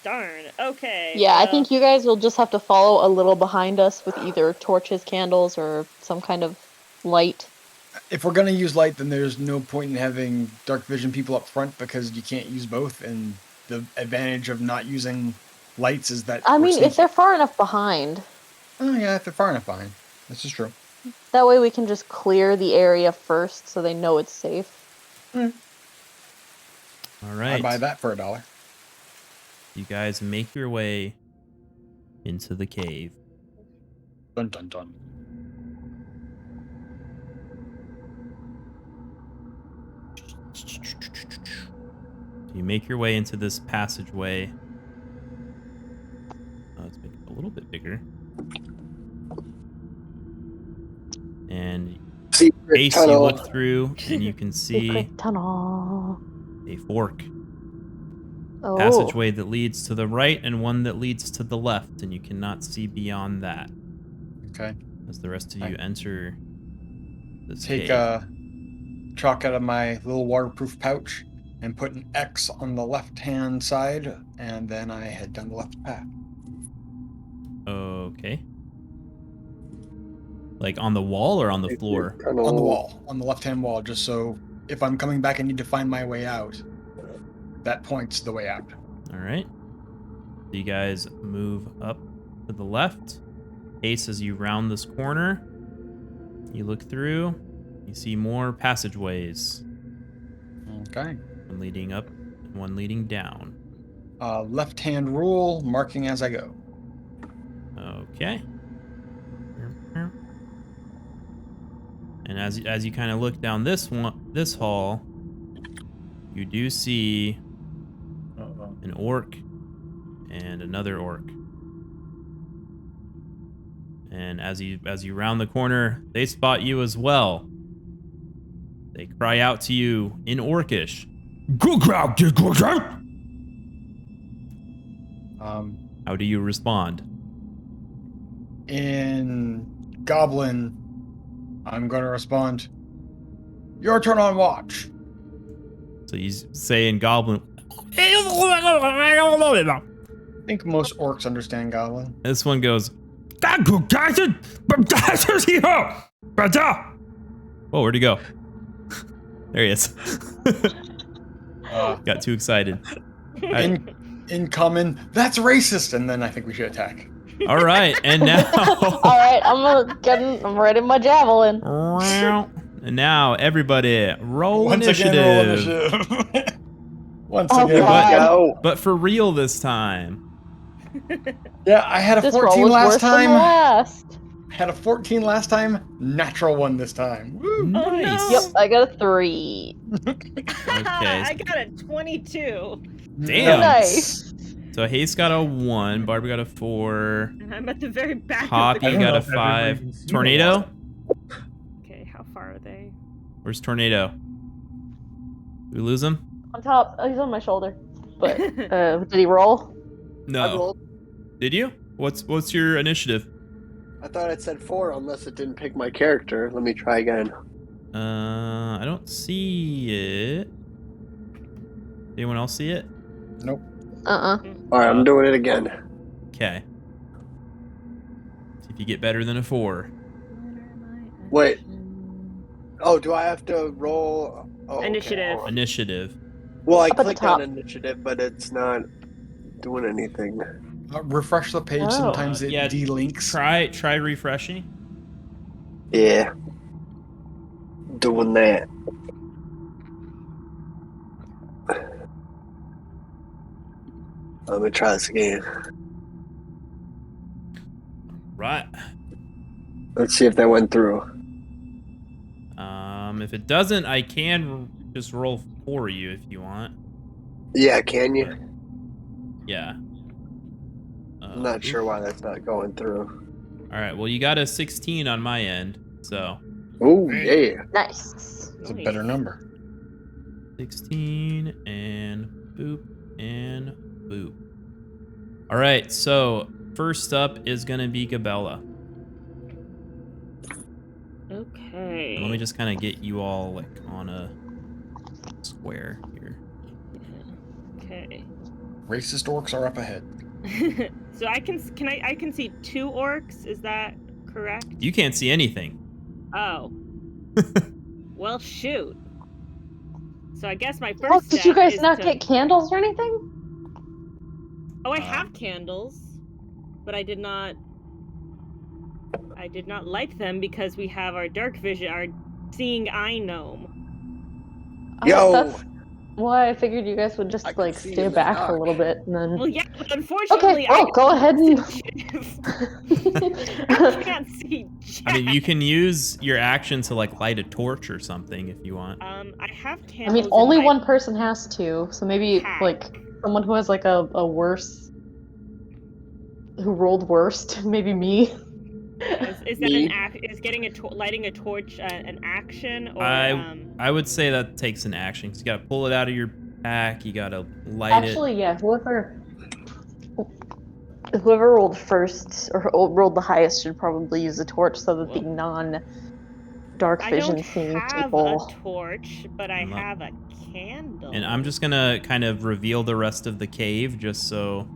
Darn. Okay. Yeah, I well, think you guys will just have to follow a little behind us with either torches, candles, or some kind of light. If we're gonna use light, then there's no point in having dark vision people up front because you can't use both. And the advantage of not using lights is that. I we're mean, if sneaky. they're far enough behind, Oh yeah, if they're far enough behind, this is true. that way we can just clear the area first so they know it's safe. All I right. buy that for $1. You guys make your way into the cave. Dun dun dun. You make your way into this passageway. Let's make it a little bit bigger. And Secret Hase, you tunnel. look through and you can see Secret tunnel. a fork. Oh. Passageway that leads to the right and one that leads to the left, and you cannot see beyond that. Okay. As the rest of you enter this Take cave. chalk out of my little waterproof pouch and put an X on the left-hand side, and then I head down the left path. Okay. Like on the wall or on the floor? Tunnel. On the wall, on the left-hand wall, just so if I'm coming back and need to find my way out, that points the way out. All right. So you guys move up to the left. Hase, as you round this corner, you look through, you see more passageways. Okay. One leading up and one leading down. Left-hand rule, marking as I go. Okay. And as you kind of look down this hall, you do see an orc and another orc. And as you round the corner, they spot you as well. They cry out to you in Orcish. How do you respond? In Goblin, I'm going to respond, your turn on watch. So you say in Goblin. I think most orcs understand Goblin. This one goes. Whoa, where'd he go? There he is. Got too excited. In common, that's racist, and then I think we should attack. All right, and now. All right, I'm ready my javelin. And now everybody roll Once initiative. again, roll initiative. Once Oh, again. God. But for real this time. Yeah, I had a This 14 roll was last worse than time. the last. Had a 14 last time. Natural one this time. Woo. Nice. Yep, I got a 3. I got a 22. Damn. Nice. So Hase got a 1, Barb got a 4, And I'm at the very back Hoppy of the got a if I've ever 5. even seen a Tornado? Okay, how far are they? Where's Tornado? Did we lose him? On top. Oh, he's on my shoulder. But did he roll? I No. rolled. Did you? What's your initiative? I thought it said 4 unless it didn't pick my character. Let me try again. I don't see it. Anyone else see it? Nope. Alright, I'm doing it again. Okay. See if you get better than a 4. Wait. Oh, do I have to roll? Oh, okay. Initiative. Initiative. Well, I Up at the clicked top. on initiative, but it's not doing anything. Refresh the page. Oh. Sometimes it Yeah, delinks. Try refreshing. Yeah. Doing that. Let me try this again. Right. Let's see if that went through. If it doesn't, I can just roll for you if you want. Yeah, can you? Yeah. I'm not sure why that's not going through. All right. Well, you got a 16 on my end, so Oh, yeah. Nice. It's a better number. 16 and boop and boop. All right. So first up is gonna be Gabella. Okay. And let me just kind of get you all like on a square here. Okay. Racist orcs are up ahead. So I can see 2 orcs. Is that correct? You can't see anything. Oh. Well, shoot. So I guess my first. Oh, did you step guys is not to- get candles or anything? Oh, I have candles, but I did not light them because we have our dark vision, our seeing eye gnome. Yo! That's why I figured you guys would just I can like see stay in the back dark. a little bit and then. Well, yeah, but unfortunately, Okay, go ahead and. I can't see. I mean, jack. you can use your action to like light a torch or something if you want. I have I candles. mean, in only my one person has to, so maybe pack. like someone who has like a worse, who rolled worst, maybe me. Is that Me? is getting lighting a torch an action or I would say that takes an action. 'Cause you gotta pull it out of your pack. You gotta light Actually, yeah, whoever rolled first or rolled the highest should probably use a torch so that the non-dark I vision don't seeing have people. a torch, but I have a candle. And I'm just gonna kind of reveal the rest of the cave just so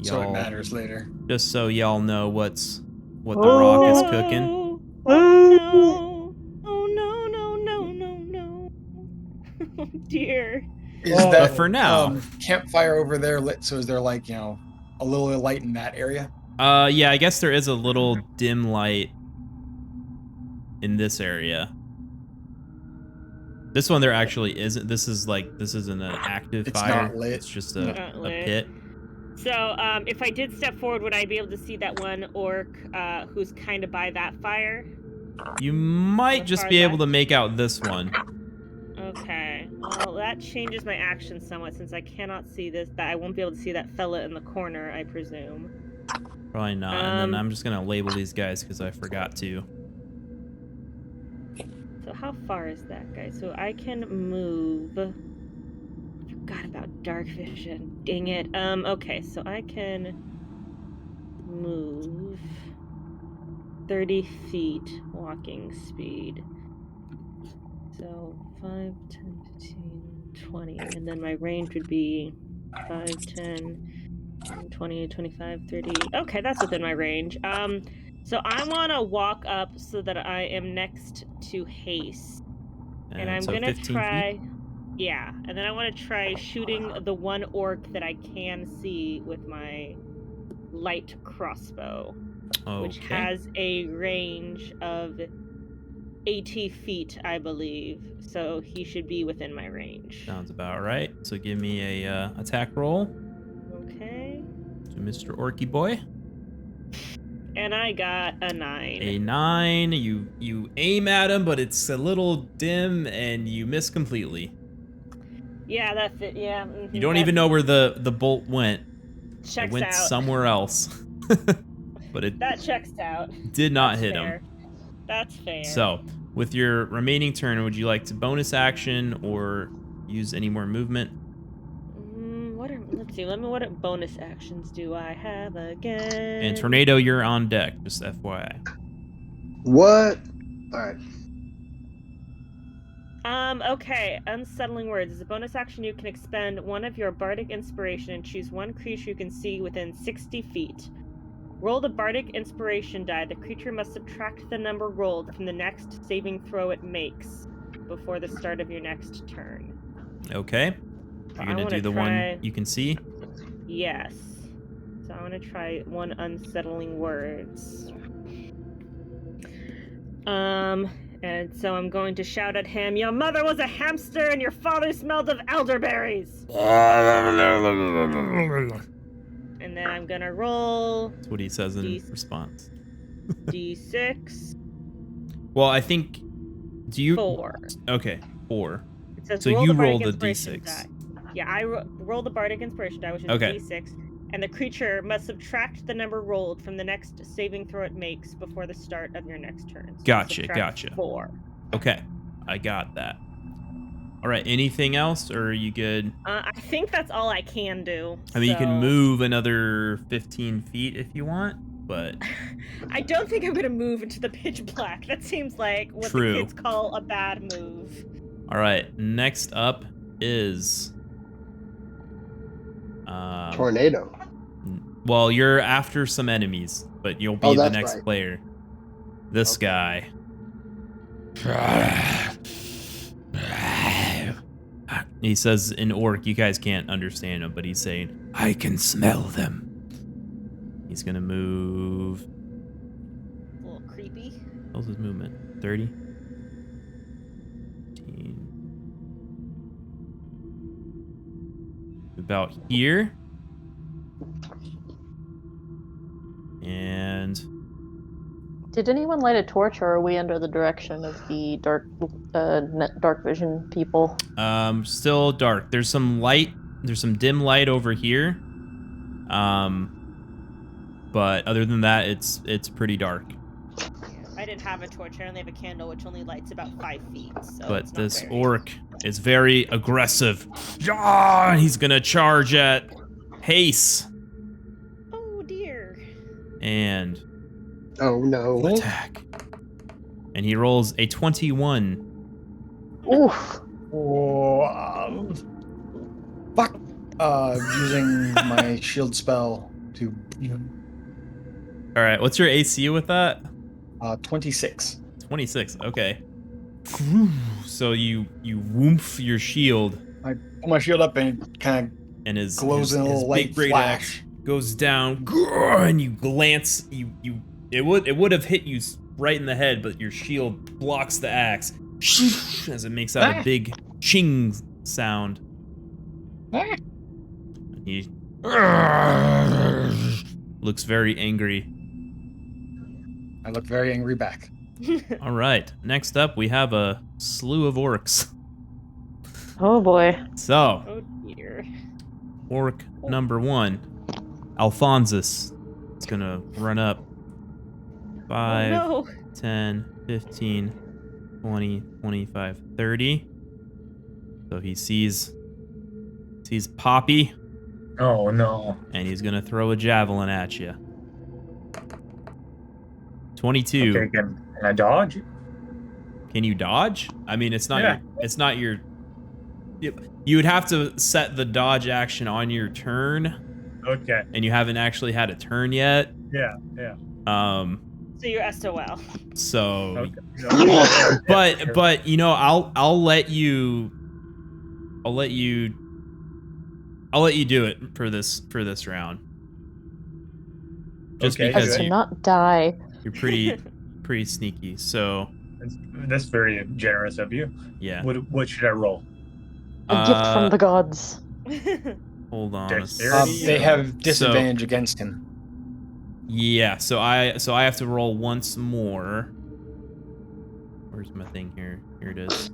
So it y'all matters later. just so y'all know what the rock is cooking. Oh no. Oh dear. Is Well, that for now. campfire over there lit? So is there like, a little light in that area? Yeah, I guess there is a little dim light in this area. This one there actually isn't. This isn't an active It's fire. not lit. It's just Not a lit. pit. So, if I did step forward, would I be able to see that one orc who's kind of by that fire? You might As just far be as able to make out this one. Okay. Well, that changes my action somewhat since I cannot see this. That I won't be able to see that fella in the corner, I presume. Probably not. And then I'm just gonna label these guys because I forgot to. So how far is that guy? So I can move. I forgot about dark vision. Dang it. Okay, so I can move 30 feet walking speed. So 5, 10, 15, 20. And then my range would be 5, 10, 20, 25, 30. Okay, that's within my range. So I want to walk up so that I am next to Hase. And I'm so going to 15 try... feet? Yeah, and then I want to try shooting the one orc that I can see with my light crossbow. Okay. Which has a range of 80 feet, I believe. So he should be within my range. Sounds about right. So give me a attack roll. Okay. To Mr. Orky boy. And I got a 9. A 9. You aim at him, but it's a little dim, and you miss completely. Yeah, that fit. Yeah. You don't even know where the bolt went. Checks It went out. somewhere else. But it That checks out. did not That's hit fair. him. That's fair. So, with your remaining turn, would you like to bonus action or use any more movement? Let's see. What bonus actions do I have again? And Tornado, you're on deck, just FYI. What? All right. Okay. Unsettling words. As a bonus action, you can expend one of your bardic inspiration and choose one creature you can see within 60 feet. Roll the bardic inspiration die. The creature must subtract the number rolled from the next saving throw it makes before the start of your next turn. Okay. You're gonna do the one you can see? Yes. So I want to try one unsettling words. And so I'm going to shout at him, "Your mother was a hamster and your father smelled of elderberries." And then I'm gonna roll. That's what he says in response. D6. Well, I think. Do you? 4. Okay, 4. It says So roll you the roll bardic the inspiration D6. die. Yeah, I roll the bardic inspiration die, which is Okay. D6, and the creature must subtract the number rolled from the next saving throw it makes before the start of your next turn. So Gotcha. 4. Okay, I got that. All right, anything else, or are you good? I think that's all I can do. I mean, you can move another 15 feet if you want, but... I don't think I'm going to move into the pitch black. That seems like what True. the kids call a bad move. All right, next up is... Tornado. Well, you're after some enemies, but you'll be the that's next right. player. This guy. He says in orc, you guys can't understand him, but he's saying, "I can smell them." He's gonna move. A little creepy. What's his movement? 30? 15. About here. And Did anyone light a torch, or are we under the direction of the dark vision people? Still dark. There's some light. There's some dim light over here. But other than that, it's pretty dark. I didn't have a torch. I only have a candle, which only lights about 5 feet. So But it's not this very... orc is very aggressive. Yeah, he's gonna charge at Hase Oh dear. and Oh no. attack. And he rolls a 21. Oof. Oh, fuck. Using my shield spell to All right, what's your AC with that? 26. 26. Okay. So you woomph your shield, I pull my shield up and kind and his glows in a little big light great flash. axe goes down, and you glance. It would have hit you right in the head, but your shield blocks the axe as it makes out a big ching sound. He looks very angry. I look very angry back. All right, next up we have a slew of orcs. Oh boy. So, Oh dear. orc number 1, Alphonsus. It's gonna run up 5, Oh no. 10, 15, 20, 25, 30. So he sees Poppy, Oh no. and he's gonna throw a javelin at you. 22. Okay, can I dodge? Can you dodge? I mean, it's not your. You would have to set the dodge action on your turn, Okay. and you haven't actually had a turn yet. Yeah. So you're SOL. So, Okay. but you know, I'll let you do it for this round. Just Okay, because good. To not die. you're pretty sneaky. So That's very generous of you. yeah. What should I roll? A gift from the gods. Hold on. Dexterity? They have disadvantage against him. Yeah, so I have to roll once more. Where's my thing here? Here it is.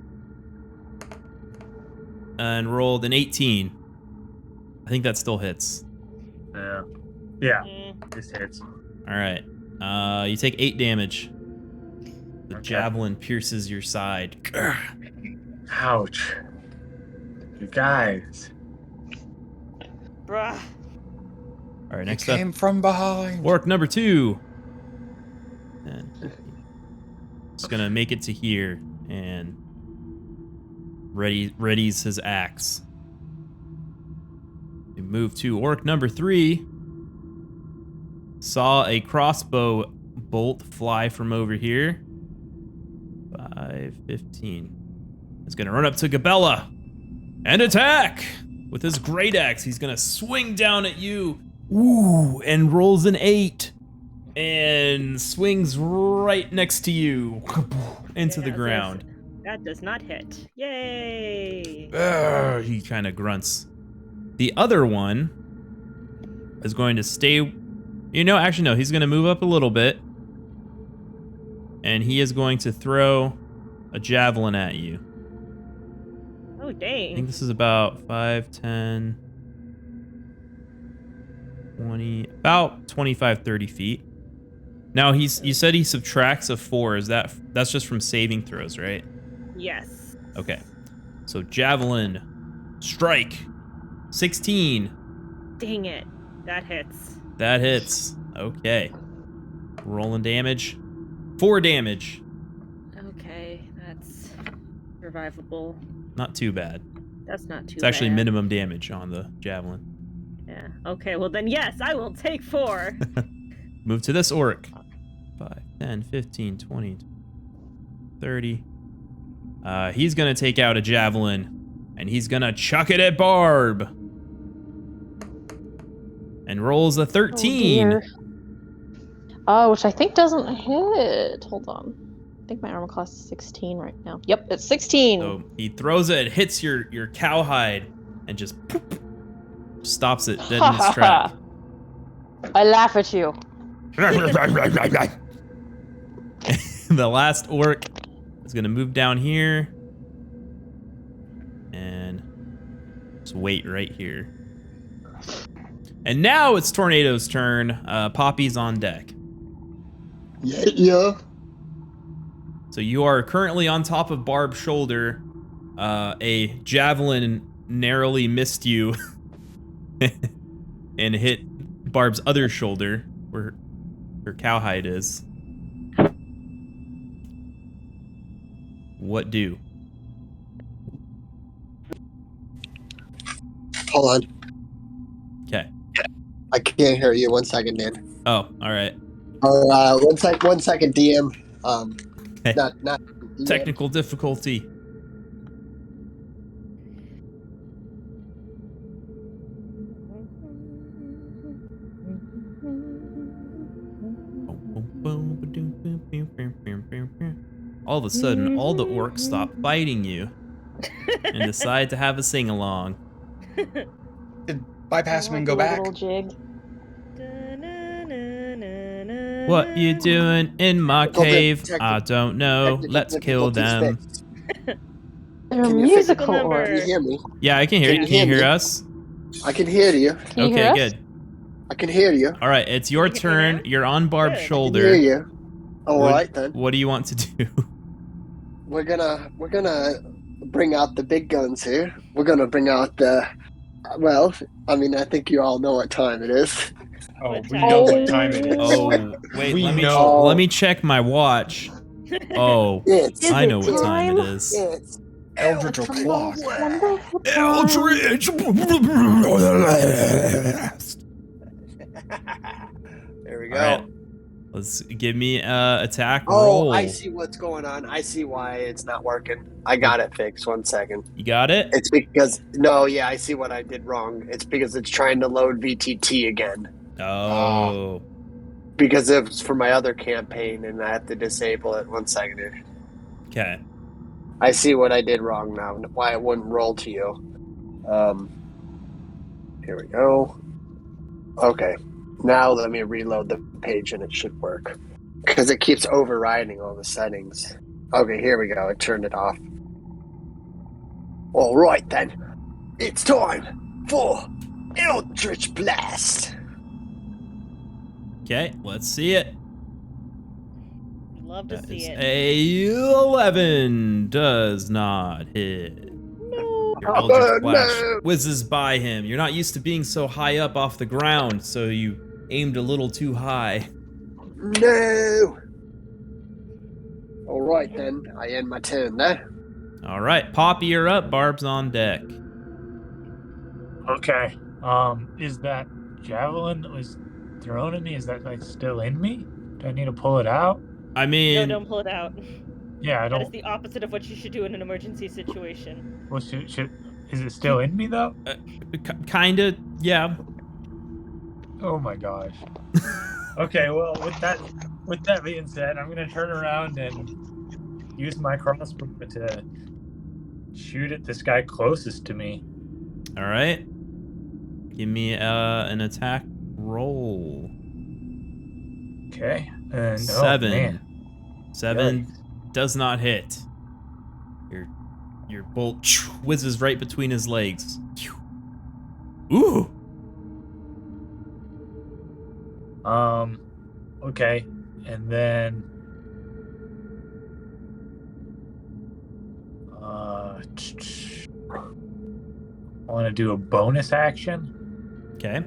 And rolled an 18. I think that still hits. Yeah. Mm. This hits. All right. You take 8 damage. The Okay. javelin pierces your side. Ouch. You guys. Bruh. All right, next It came up, from behind. orc number 2. And just gonna make it to here and readies his axe. We move to orc number 3. Saw a crossbow bolt fly from over here. 5, 15. He's gonna run up to Gabella and attack with his great axe. He's gonna swing down at you. Ooh, and rolls an 8 and swings right next to you into the Yeah, ground. That does not hit. Yay! He kind of grunts. The other one is going to stay. Actually, no, he's going to move up a little bit. And he is going to throw a javelin at you. Oh I think dang! this is about 5, 10, 20, about 25, 30 feet. Now, you said he subtracts a 4. That's just from saving throws, right? Yes. Okay. So javelin, strike, 16. Dang it! That hits. That hits. Okay. Rolling damage. 4 damage. Okay, that's survivable. Not too bad. That's not too. It's actually bad. minimum damage on the javelin. Yeah. Okay. Well then, yes, I will take 4. Move to this orc. 5, 10, 15, 20, 30. He's going to take out a javelin, and he's going to chuck it at Barb. And rolls a 13. Oh, which I think doesn't hit. Hold on. I think my armor class is 16 right now. Yep, it's 16. So he throws it, hits your cowhide, and just poop, stops it dead in its track. I laugh at you. The last orc is going to move down here and just wait right here. And now it's Tornado's turn. Poppy's on deck. Yeah. So you are currently on top of Barb's shoulder. A javelin narrowly missed you and hit Barb's other shoulder, where her cowhide is. What do? Hold on. Okay. I can't hear you. 1 second, Dan. Oh, all right. 1 second, DM. Okay. Not DM. Technical difficulty. All of a sudden, all the orcs stop fighting you and decide to have a sing-along. Did bypass him and go back? Little jig. What you doing in my cave? I don't know. Technical Let's kill them. difficulties They're Can you musical fix the number? fixed. Can you orcs. hear me? Yeah, I can hear you. Can Can you you hear hear me? us? I can hear you. Can you hear Okay, us? good. I can hear you. All right, it's your You can hear turn. now? You're on Barb's Good. I can shoulder. Hear you. All What- right then. What do you want to do? We're gonna bring out the big guns here. We're gonna bring out the. Well, I mean, I think you all know what time it is. Oh, What we time? know what time it is. Oh, wait. We Let me know. let me check my watch. Oh, It's I know it what time it time? is. it's Eldritch o'clock. Wonderful time. Eldritch Blast. There we All go. right. Let's give me attack Oh, roll. I see what's going on. I see why it's not working. I got it fixed. 1 second. You got it? It's because I see what I did wrong. It's because it's trying to load VTT again. Oh. Because it's for my other campaign, and I have to disable it. 1 second here. Okay. I see what I did wrong now. Why it wouldn't roll to you. Here we go. Okay. Now let me reload the page and it should work. Because it keeps overriding all the settings. Okay, here we go. I turned it off. All right then. It's time for Eldritch Blast. Okay, let's see it. Love to That see is it. a 11. Does not hit. No. Your Eldritch Oh, Blast no. whizzes by him. You're not used to being so high up off the ground, so you aimed a little too high. No. All right then. I end my turn there. All right, Poppy, you're up. Barb's on deck. Okay. Is that javelin that was thrown at me? Is that like still in me? Do I need to pull it out? I No, mean, don't pull it out. Yeah, I That is don't. the opposite of what you should do in an emergency situation. Well, is it still in me though? kind of, yeah. Oh my gosh. Okay, well, with that being said, I'm gonna turn around and use my crossbow to shoot at this guy closest to me. All right. Give me an attack roll. Okay. And 7. Oh, man. 7 Yikes. does not hit. Your bolt whizzes right between his legs. Ooh. Okay, and then I want to do a bonus action. Okay.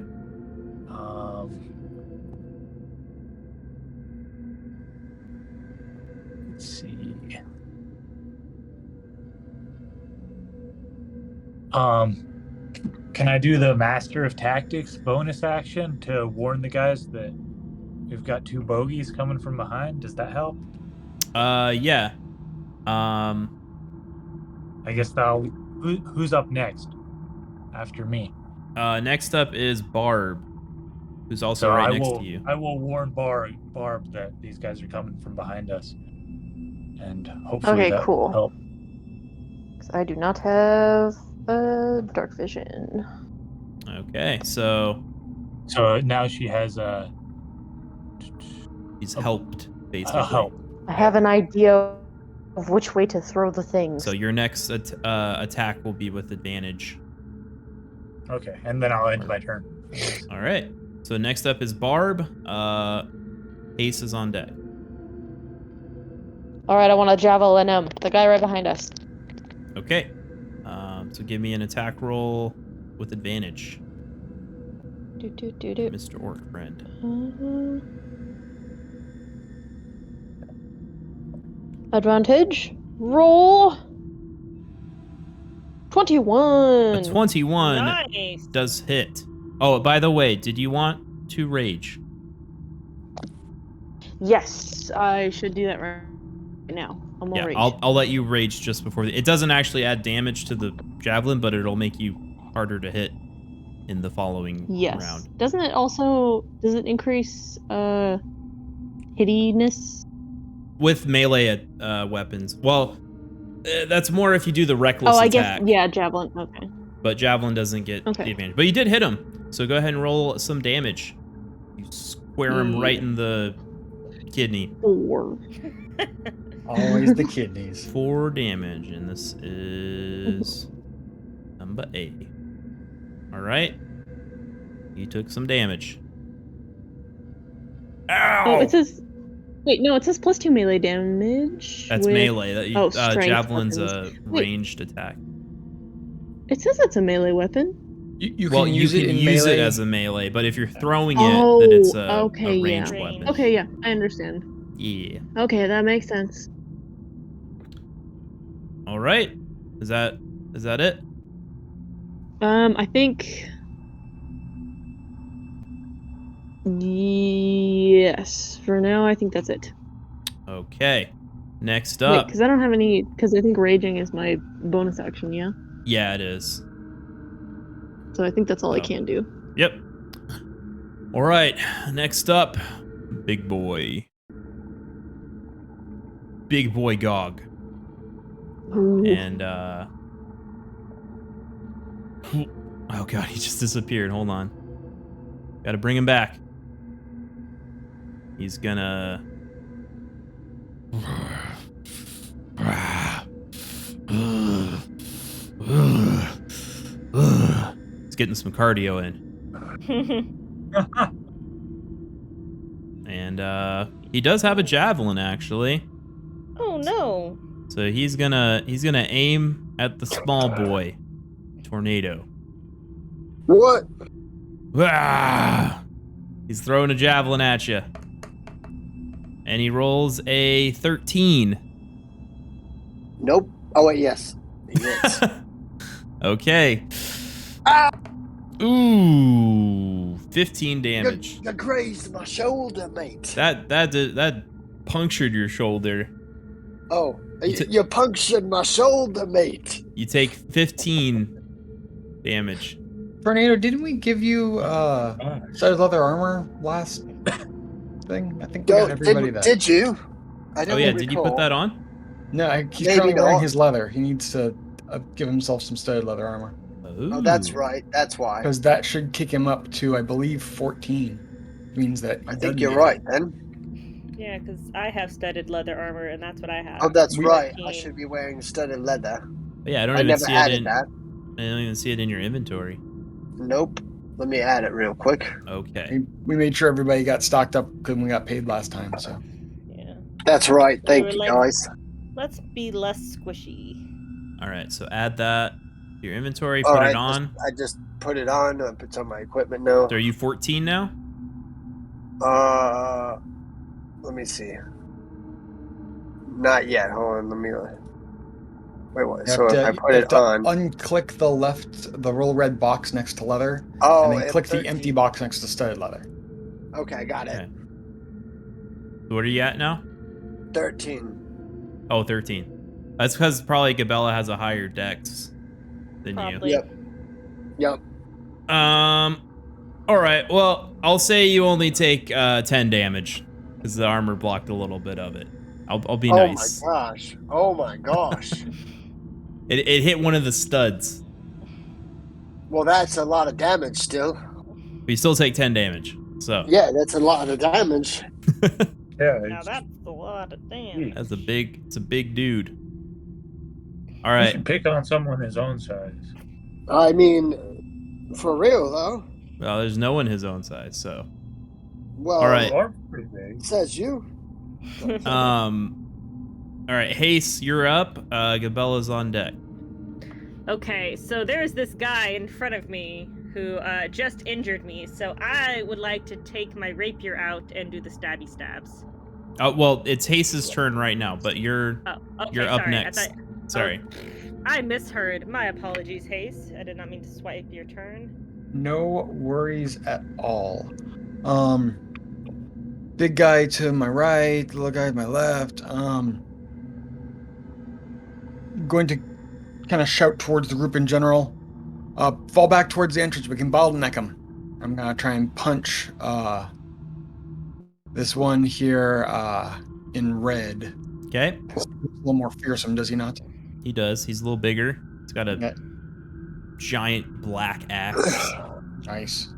Let's see. Can I do the Master of Tactics bonus action to warn the guys that we've got 2 bogeys coming from behind? Does that help? Yeah. I guess who's up next after me? Next up is Barb, who's also So right I next will to you. I will warn Barb that these guys are coming from behind us, and hopefully Okay, that cool. will help. 'Cause I do not have dark vision. Okay, so So now she has a he's helped, basically. help. I have an idea of which way to throw the things. So your next attack will be with advantage. Okay, and then I'll end my turn. All right. So next up is Barb. Hase is on deck. All right, I want to javelin him. The guy right behind us. Okay. So give me an attack roll with advantage, Do. Mr. Orc friend. Advantage. Roll. 21. A 21 Nice. does hit. Oh, by the way, did you want to rage? Yes, I should do that right now. I'm Yeah, rage. I'll let you rage just before it doesn't actually add damage to the javelin, but it'll make you harder to hit in the following Yes. round. Does it increase hittiness? With melee weapons. Well, that's more if you do the reckless I attack. guess, yeah, javelin. Okay. But javelin doesn't get the advantage. But you did hit him, so go ahead and roll some damage. You square him right in the kidney. 4. Always the kidneys. 4 damage, and this is number 8. All right. You took some damage. Ow! Oh, it says. Wait, no, it says +2 melee damage. That's melee. strength Javelin's a weapons. Wait. ranged attack. It says it's a melee weapon. You Well, can you use can it in use melee. it as a melee, but if you're throwing it, then it's a ranged yeah. weapon. Okay, yeah, I understand. Yeah. Okay, that makes sense. All right. Is that it? I think. Yes. For now, I think that's it. Okay. Next Wait, up. because I don't have any. Because I think raging is my bonus action. Yeah. Yeah, it is. So I think that's all I Oh. can do. Yep. All right. Next up, Big Boy. Big Boy Gog. Ooh. And oh god, he just disappeared. Hold on. Got to bring him back. He's gonna He's getting some cardio in. And he does have a javelin actually. Oh no. So he's gonna aim at the small boy. Tornado. What? Ah! He's throwing a javelin at you. And he rolls a 13. Nope. Oh wait, yes. Yes. Okay. Ah! Ooh, 15 damage. You grazed my shoulder, mate. That punctured your shoulder. Oh, you punctured my shoulder, mate. You take 15 damage. Fernando, didn't we give you studded leather armor last thing? I think we got everybody that. Did you? I don't Oh yeah, recall. did you put that on? No, he's Maybe currently wearing not. his leather. He needs to give himself some studded leather armor. Oh, that's right. That's why. Because that should kick him up to, I believe, 14. Means that I think you're right then. Yeah, because I have studded leather armor, and that's what I have. Oh, that's We- right. I should be wearing studded leather. But yeah, I don't I even never see it added in. that. I don't even see it in your inventory. Nope. Let me add it real quick. Okay. we made sure everybody got stocked up because we got paid last time. So Yeah. That's right. Thank We're you, like- guys. Let's be less squishy. All right. So add that to your inventory. All Put right, it on. I just put it on. It's on my equipment now. So are you 14 now? Let me see. Not yet. Hold on. Let me. Wait, what? you So have if to, I put you it have to on. unclick the little red box next to leather, Oh, and then click the 13. empty box next to studded leather. Okay, I got it. Okay. So what are you at now? 13. Oh, 13. That's because probably Gabella has a higher dex than Probably. Yep. Yep. you. All right. Well, I'll say you only take 10 damage because the armor blocked a little bit of it. I'll be nice. Oh my gosh. Oh my gosh. It hit one of the studs. Well, that's a lot of damage still. But you still take 10 damage. So Yeah, that's a lot of damage. Yeah, Now it's, that's a lot of damage. it's a big dude. All you right. should pick on someone his own size. I mean, for real though. Well, there's no one his own size, so. Well, All right. Or pretty big. says you. All right, Hase, you're up. Gabella's on deck. Okay, so there's this guy in front of me who just injured me, so I would like to take my rapier out and do the stabby stabs. Well, it's Hase's turn right now, but you're Okay, up sorry. next. Sorry. I misheard. My apologies, Hase. I did not mean to swipe your turn. No worries at all. Big guy to my right, little guy to my left. Going to kind of shout towards the group in general. Fall back towards the entrance. We can bottleneck him. I'm gonna try and punch this one here in red. Okay. He's a little more fearsome, does he not? He does. He's a little bigger. He's got a Yeah. giant black axe. Nice.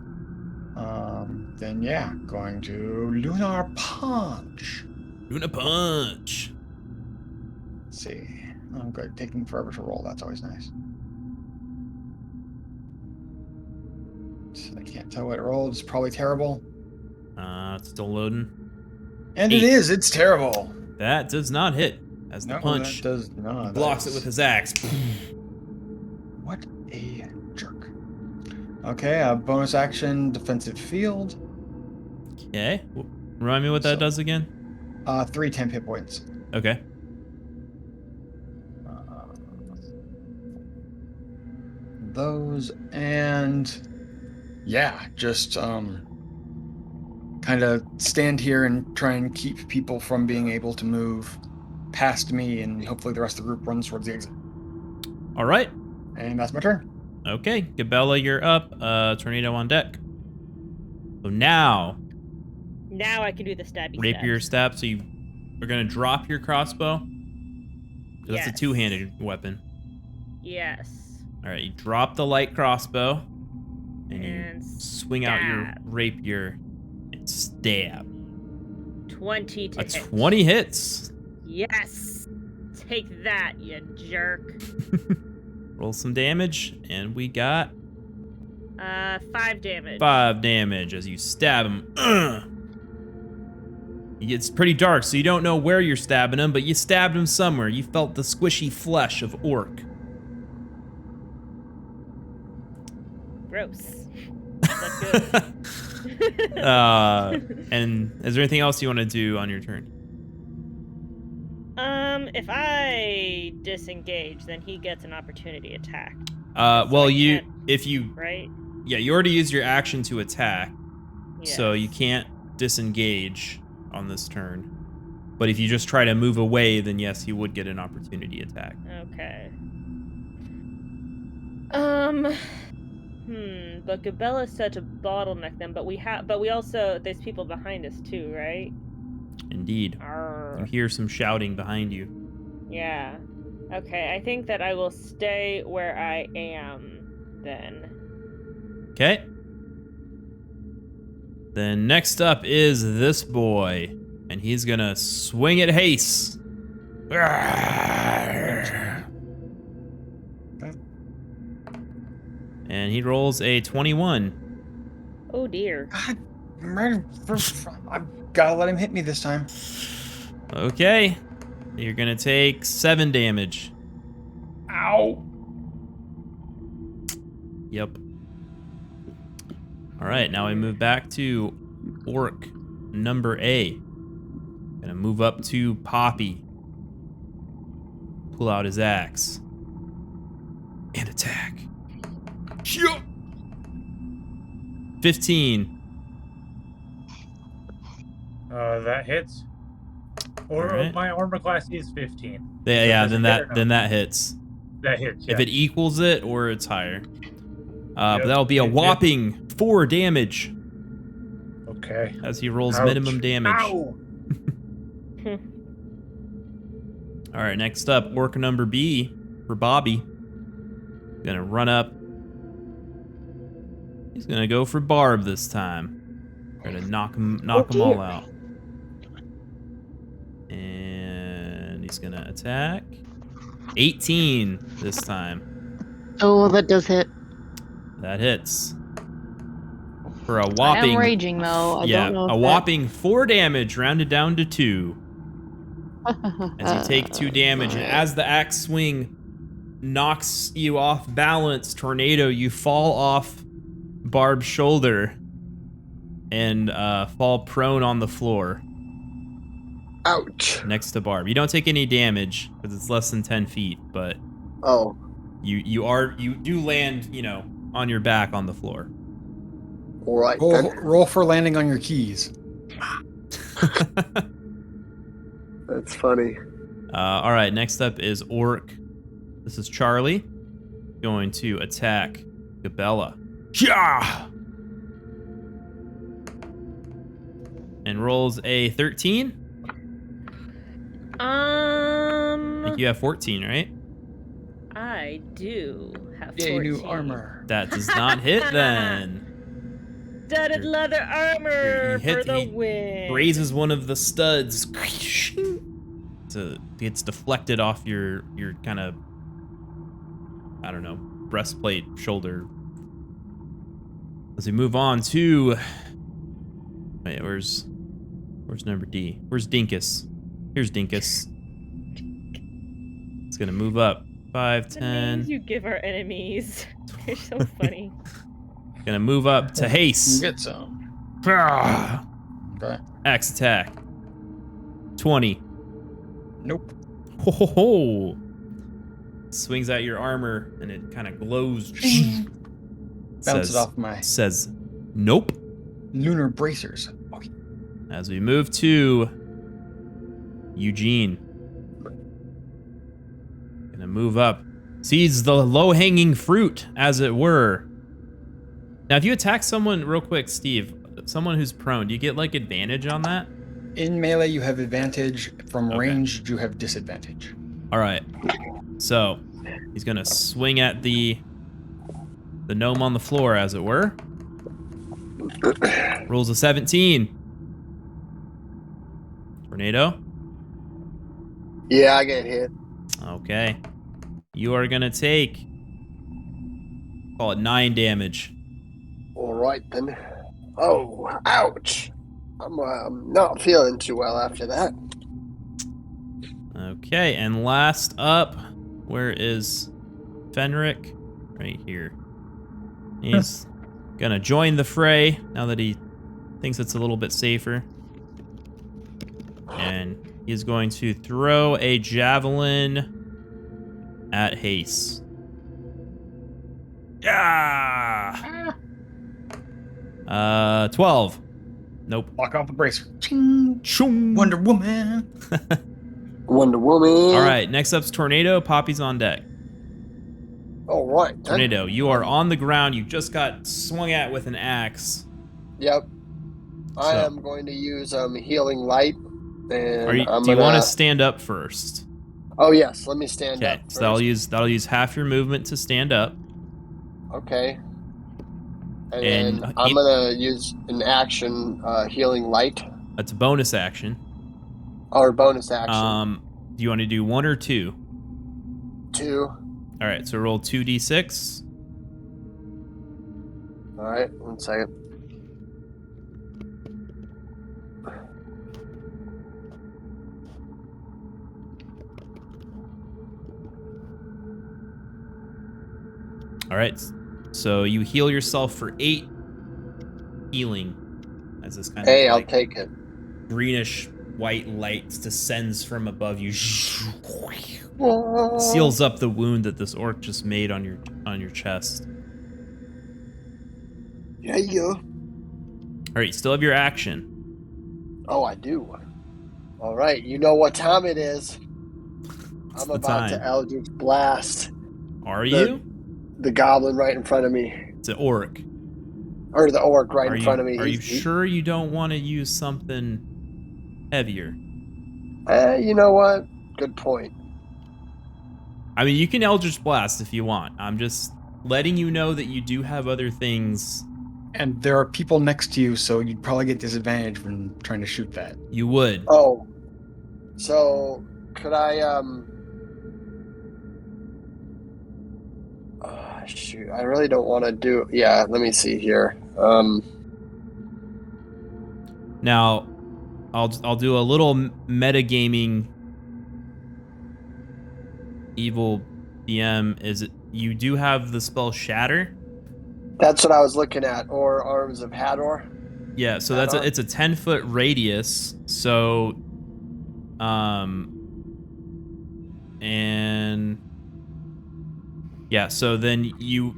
Then yeah, going to Lunar Punch. Doing a punch. Let's see. Oh, good. Taking forever to roll. That's always nice. I can't tell what it rolled. It's probably terrible. It's still loading. And 8. it is. It's terrible. That does not hit. As the punch that does not. blocks it with his axe. What a jerk. Okay, a bonus action, defensive field. Okay. Remind me what that does again? 3 temp hit points. Okay. Those and yeah, just kind of stand here and try and keep people from being able to move past me, and hopefully the rest of the group runs towards the exit. All right. And that's my turn. Okay, Gabella, you're up. Tornado on deck. So now Now I can do the stabby rapier stabs. stab. So you are gonna drop your crossbow. 'Cause Yes. It's a two-handed weapon. Yes. All right, you drop the light crossbow, and you And swing out your stab. rapier and stab. 20 to A hit. 20 hits. Yes. Take that, you jerk. Roll some damage, and we got 5 damage. 5 damage as you stab him. It's pretty dark, so you don't know where you're stabbing him, but you stabbed him somewhere. You felt the squishy flesh of orc. Gross. That's good. And is there anything else you want to do on your turn? If I disengage, then he gets an opportunity attack. Well, I you, can't- if you, Right? yeah, you already used your action to attack, so you Yes. can't disengage on this turn. But if you just try to move away, then yes, you would get an opportunity attack. Okay. But Gabella said to bottleneck them, but we also, there's people behind us too, right? Indeed. Arr. You hear some shouting behind you. Yeah. Okay, I think that I will stay where I am then. Okay. Then next up is this boy, and he's gonna swing at Hase. And he rolls a 21. Oh dear. God, I've gotta let him hit me this time. Okay. You're gonna take 7 damage. Ow. Yep. All right, now we move back to orc number A. Gonna move up to Poppy. Pull out his axe. And attack. 15. That hits. Or Alright. my armor class is 15. Yeah, does then it hit or no? then that hits. That hits. If Yeah. it equals it or it's higher. But Yep, that'll be a it hit. whopping 4 damage Okay. as he rolls Ouch. minimum damage. Ow! All right, next up, orc number B for Bobby. Gonna run up. He's gonna go for Barb this time. Gonna knock them all out. And he's gonna attack. 18 this time. Oh, that does hit. That hits. For a I whopping, am raging though. I yeah, don't know. a whopping 4 damage, rounded down to 2. As you take 2 damage, and as the axe swing knocks you off balance, Tornado, you fall off Barb's shoulder and fall prone on the floor. Ouch. Next to Barb. You don't take any damage because it's less than 10 feet, but Oh. you do land, you know, on your back on the floor. All right. Then. Roll for landing on your keys. That's funny. All right, next up is Orc. This is Charlie. Going to attack Gabella. Yeah! And rolls a 13. I think you have 14, right? I do have 14. Yay, new armor. That does not hit then. Studded leather armor for the win. Grazes one of the studs. So it gets deflected off your kind of, I don't know, breastplate, shoulder. As we move on to, wait, where's number D? Where's Dinkus? Here's Dinkus. It's gonna move up 5, The 10. names you give our enemies. They're so funny. Gonna move up to Hase. Get some. Okay. Axe attack. 20. Nope. Ho ho ho. Swings at your armor and it kind of glows. Bounces off my Says, nope. lunar bracers. Okay. As we move to Eugene. Gonna move up. Sees the low-hanging fruit, as it were. Now, if you attack someone real quick, Steve, someone who's prone, do you get like advantage on that? In melee, you have advantage. From Okay. range, you have disadvantage. All right. So he's gonna swing at the gnome on the floor, as it were. Rolls a 17. Tornado. Yeah, I get hit. Okay. You are gonna take, call it 9 damage. All right then. Oh, ouch. I'm not feeling too well after that. Okay, and last up, where is Fenric? Right here. He's gonna join the fray now that he thinks it's a little bit safer. And he's going to throw a javelin at Hase. Yeah! 12. Nope. Lock off the bracer. Ching. Choom. Wonder Woman. Wonder Woman. All right, next up's Tornado. Poppy's on deck. All right. Then. Tornado, you are on the ground. You just got swung at with an axe. Yep. I So- am going to use healing light. And Do you want to stand up first? Oh yes, let me stand Okay, up. so that'll use half your movement to stand up. Okay. And And then I'm gonna use an action, healing light, That's a bonus action. or bonus action. Do you want to do 1 or 2? 2. All right, so roll 2d6. All right, 1 second. All right, so you heal yourself for 8 healing as this kind Hey, of I'll like take it. greenish white light descends from above you, Oh. seals up the wound that this orc just made on your chest. Yeah, yeah. All right, you still have your action. Oh, I do. All right, you know what time it is. What's I'm the about time? to Eldritch Blast Are you? the goblin right in front of me, It's an orc. or the orc right Are in you, front of me. are you sure you don't want to use something heavier? You know what? Good point. I mean, you can Eldritch Blast if you want. I'm just letting you know that you do have other things. And there are people next to you, so you'd probably get disadvantage when trying to shoot that. You would. Oh, so could I shoot, I really don't want to do. Yeah, let me see here. Now, I'll do a little metagaming. Evil DM is it? You do have the spell Shatter. That's what I was looking at. Or Arms of Hador. Yeah, so Hador? it's a 10-foot radius. So, and yeah, so then you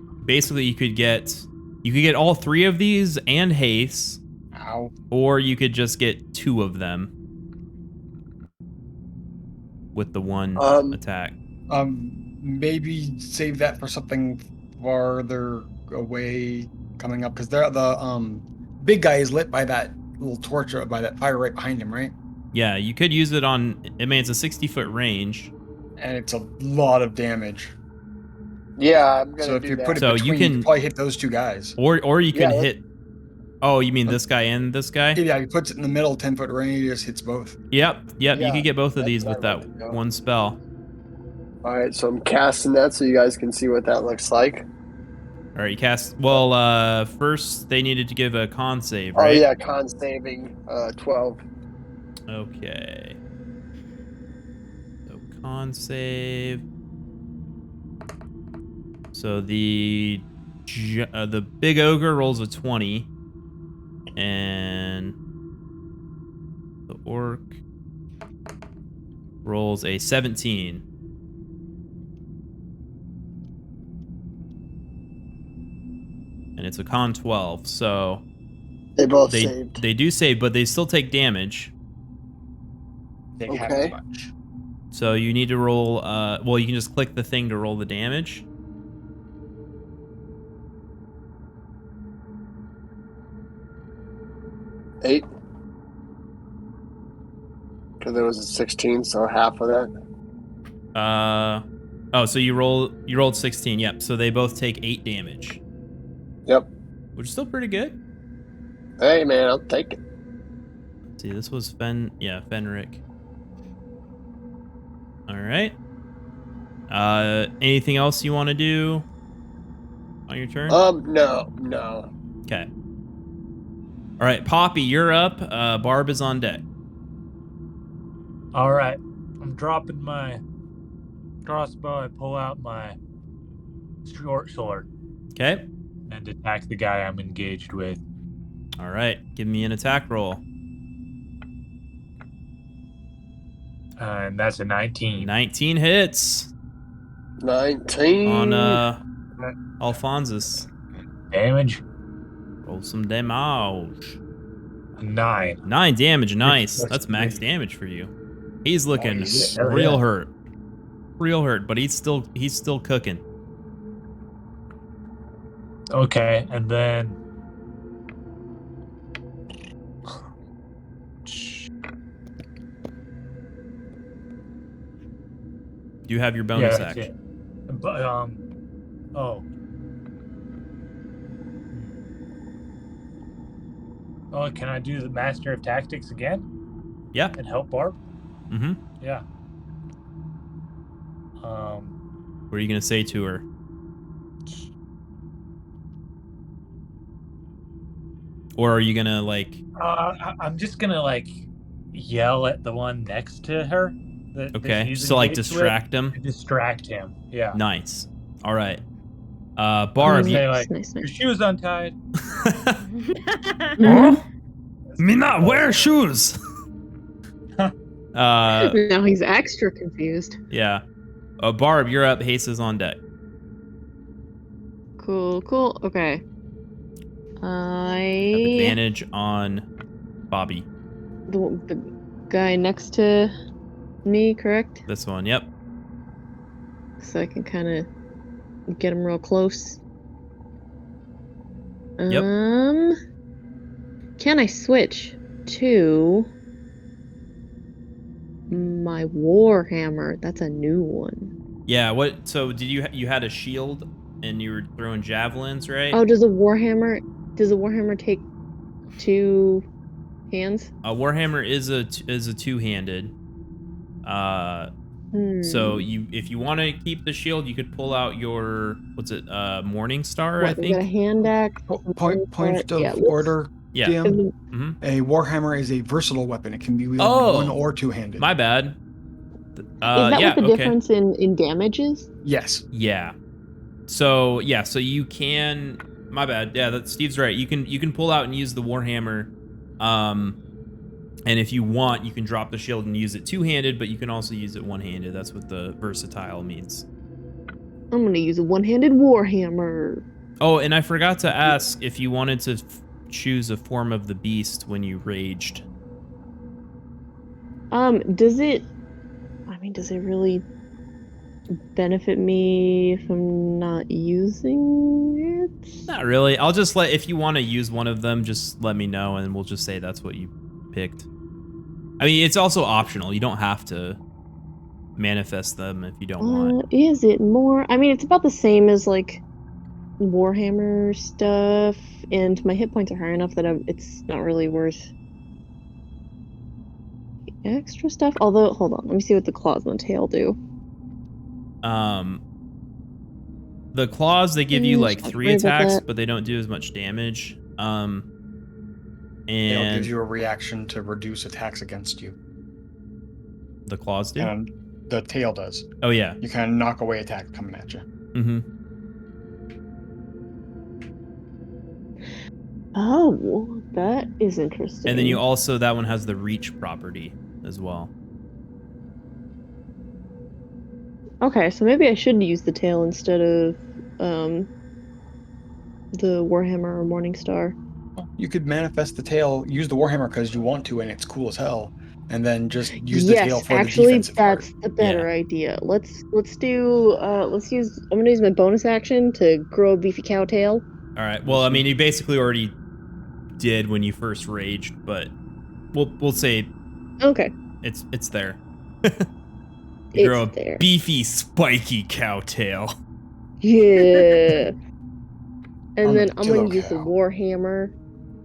could get all 3 of these and Hase. Ow. Or you could just get 2 of them with the one attack. Maybe save that for something farther away coming up, because the big guy is lit by that little torch by that fire right behind him, right? Yeah, you could use it on. I mean, it's a 60-foot range, and it's a lot of damage. Yeah, I'm gonna. So if do you that. put it So between, you can probably hit those 2 guys. or you can Yeah, hit. Oh, you mean this guy and this guy? Yeah, he puts it in the middle, 10-foot radius, hits both. Yep. You Yeah, could get both of that's these what with I that wanted to know. one spell. All right, so I'm casting that so you guys can see what that looks like. All right, you cast. Well, first they needed to give a con save, right? Oh yeah, con saving 12. Okay. So con save. So the big ogre rolls a 20, and the orc rolls a 17. And it's a con 12, so They both saved. They do save, but they still take damage. Take half Okay. as much. So you need to roll. Well, you can just click the thing to roll the damage. Eight. Because there was a 16, so half of that. Oh, so you rolled 16. Yep. So they both take 8 damage. Yep. Which is still pretty good. Hey man, I'll take it. Let's see, this was Fenric. All right. Anything else you want to do on your turn? No. Okay. All right, Poppy, you're up. Barb is on deck. All right, I'm dropping my crossbow. I pull out my short sword Okay. and attack the guy I'm engaged with. All right, give me an attack roll. And that's a 19. 19 hits 19. on Alphonsus. Damage? Roll some damage. 9. 9 damage, nice. That's That's max great. damage for you. He's looking yeah. real Yeah. hurt. Real hurt, but he's still cooking. Okay, and then Do you have your bonus that's action? it. But oh. Oh, can I do the Master of Tactics again Yeah. and help Barb? Mm-hmm. Yeah. What are you gonna say to her? Or are you gonna like? I'm just gonna like yell at the one next to her. That Okay, she's so like engaged distract with, him. and distract him. Yeah. Nice. All right. Barb. Say Nice, like, nice. your shoes untied. Me not wear shoes. Now he's extra confused. Yeah. Barb, you're up. Hase is on deck. Cool. Okay. Have advantage on Bobby. The guy next to me, correct? This one. Yep. So I can kind of get him real close. Yep. Can I switch to my Warhammer? That's a new one. Yeah. What? So did you had a shield and you were throwing javelins, right? Oh, does a Warhammer take 2 hands? A Warhammer is a two-handed. So if you want to keep the shield, you could pull out your Morning Star, I What, we think. got a hand axe. Point of Yeah, order. Yeah. DM, Mhm. a warhammer is a versatile weapon. It can be wielded Oh. one or two-handed. My bad. Is that yeah, what the okay. difference in damage is? Yes. Yeah. So yeah, so you can. My bad. Yeah, Steve's right. You can pull out and use the warhammer, and if you want, you can drop the shield and use it two-handed, but you can also use it one-handed. That's what the versatile means. I'm gonna use a one-handed warhammer. Oh, and I forgot to ask if you wanted to choose a form of the beast when you raged. Does it? I mean, does it really benefit me if I'm not using it? Not really. I'll just if you want to use one of them, just let me know, and we'll just say that's what you picked. I mean, it's also optional. You don't have to manifest them if you don't want. Is it more? I mean, it's about the same as like Warhammer stuff, and my hit points are high enough that it's not really worth the extra stuff. Although, hold on, let me see what the claws and the tail do. The claws, they give you like I'll 3 worry about attacks, that. but they don't do as much damage. It'll And give you a reaction to reduce attacks against you. the claws do. And the tail does. Oh yeah. You kind of knock away attacks coming at you. Mm-hmm. Oh, that is interesting. And then you also, that one has the reach property as well. Okay, so maybe I should use the tail instead of the Warhammer or Morningstar. You could manifest the tail, use the warhammer because you want to, and it's cool as hell, and then just use the tail for actually, the defensive part. that's the better idea. Let's use. I'm gonna use my bonus action to grow a beefy cow tail. All right. Well, I mean, you basically already did when you first raged, but we'll say Okay. it's there. You It's grow a there. beefy, spiky cow tail. Yeah. And then I'm Armadillo gonna use the cow. warhammer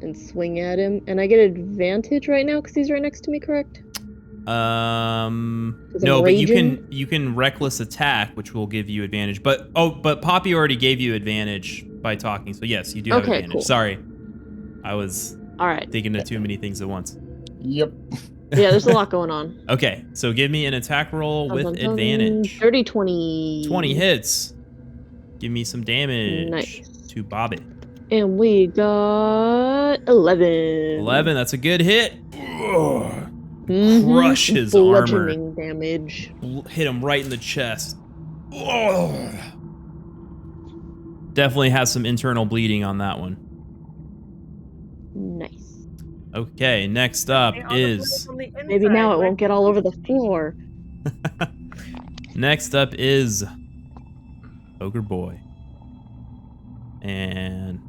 and swing at him, and I get advantage right now because he's right next to me, correct? No, I'm but raging? you can reckless attack, which will give you advantage. But Poppy already gave you advantage by talking, so yes, you do have Okay, advantage. cool. Sorry, I was All right. thinking of too many things at once. Yep. Yeah, there's a lot going on. Okay, so give me an attack roll with Dun, dun, dun. advantage. 30, 20. 20 hits. Give me some damage Nice. to Bobby. And we got 11. 11, that's a good hit. Ugh. Mhm. Crush his armor. Bludgeoning damage. Hit him right in the chest. Ugh. Definitely has some internal bleeding on that one. Nice. Okay, next up is... Maybe now it won't get all over the floor. Next up is Ogre Boy. And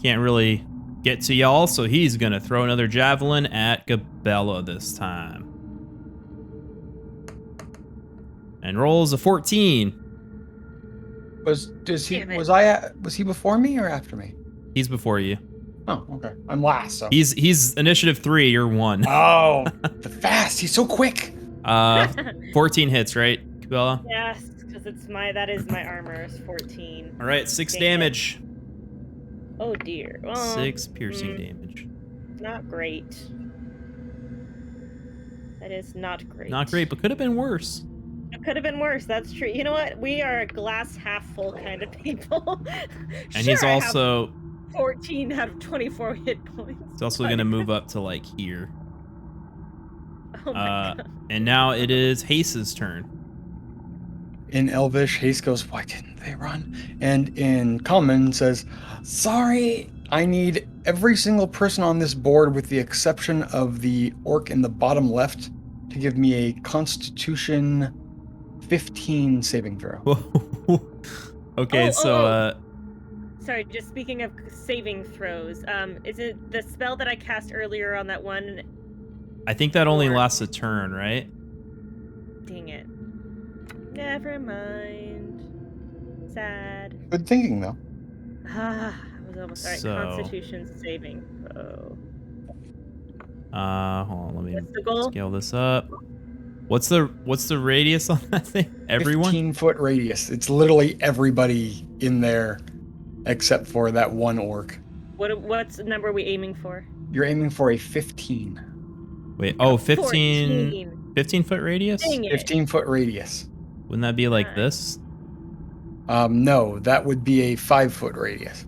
can't really get to y'all, so he's gonna throw another javelin at Gabella this time. And rolls a 14. Was he Damn it. was he before me or after me? He's before you. Oh, okay. I'm last, so. He's initiative 3, you're 1. Oh, the fast. He's so quick. 14 hits, right, Cabela? Yes, because that is my armor is 14. All right, 6 Dang damage. Oh dear. Well, 6 piercing damage. Not great. That is not great. Not great, but could have been worse. It could have been worse. That's true. You know what? We are a glass half full kind of people. And he's I have also 14 out of 24 hit points. he's also gonna move up to like here. Oh my god. And now it is Hase's turn. In Elvish, Hase goes, "Why didn't they run?" And in Common says, "Sorry, I need every single person on this board with the exception of the orc in the bottom left to give me a Constitution 15 saving throw." Okay, Sorry, just speaking of saving throws, is it the spell that I cast earlier on that one? I think that only Or- lasts a turn, right? Dang it. Never mind. Sad. Good thinking, though. I was almost alright. So- Constitution saving throw. Hold on, let me What's the goal? scale this up. What's the radius on that thing? Everyone? 15-foot radius. It's literally everybody in there except for that one orc. What's the number are we aiming for? You're aiming for a 15. Wait, Oh, 15 foot radius? Dang it. 15-foot radius. Wouldn't that be like this? No, that would be a 5-foot radius.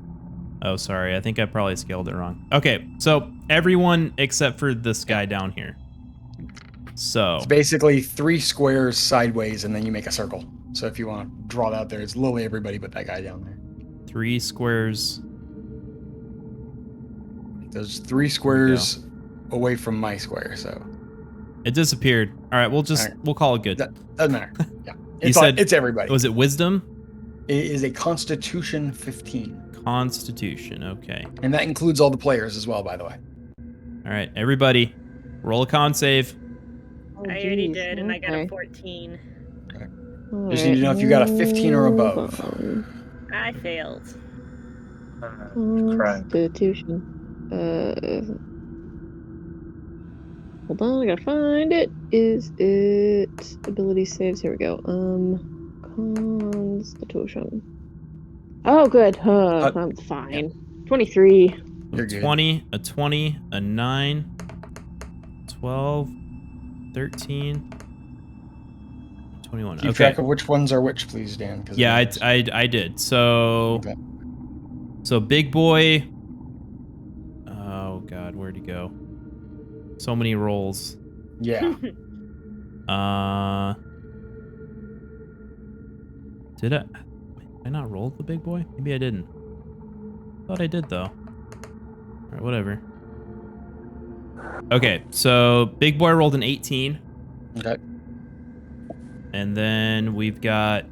Oh, sorry. I think I probably scaled it wrong. Okay, so everyone except for this guy down here. So It's basically 3 squares sideways, and then you make a circle. So if you want to draw that out there, it's literally everybody but that guy down there. 3 squares. There's 3 squares away from my square, so It disappeared. All right, we'll call it good. that doesn't matter. Yeah, You said it's everybody. Was it wisdom? It is a Constitution 15, Constitution. Okay. and that includes all the players as well, by the way. All right, everybody, roll a con save. Oh, I already geez, did, and I got a okay. 14. Just need to know if you got a 15 or above. I failed. Crap. Constitution. Hold on, I gotta find it. Is it ability saves? Here we go. Constitution. Oh, good. I'm fine. 23. You're good. 20, a 20, a 9, 12, 13, 21. Keep Okay. track of which ones are which, please, Dan. 'cause Yeah, it matters. I did. So Okay. so big boy. Oh God, where'd he go? So many rolls. Yeah. Did I not roll the big boy? Maybe I didn't. Thought I did though. All right, whatever. Okay, so big boy rolled an 18, Okay. and then we've got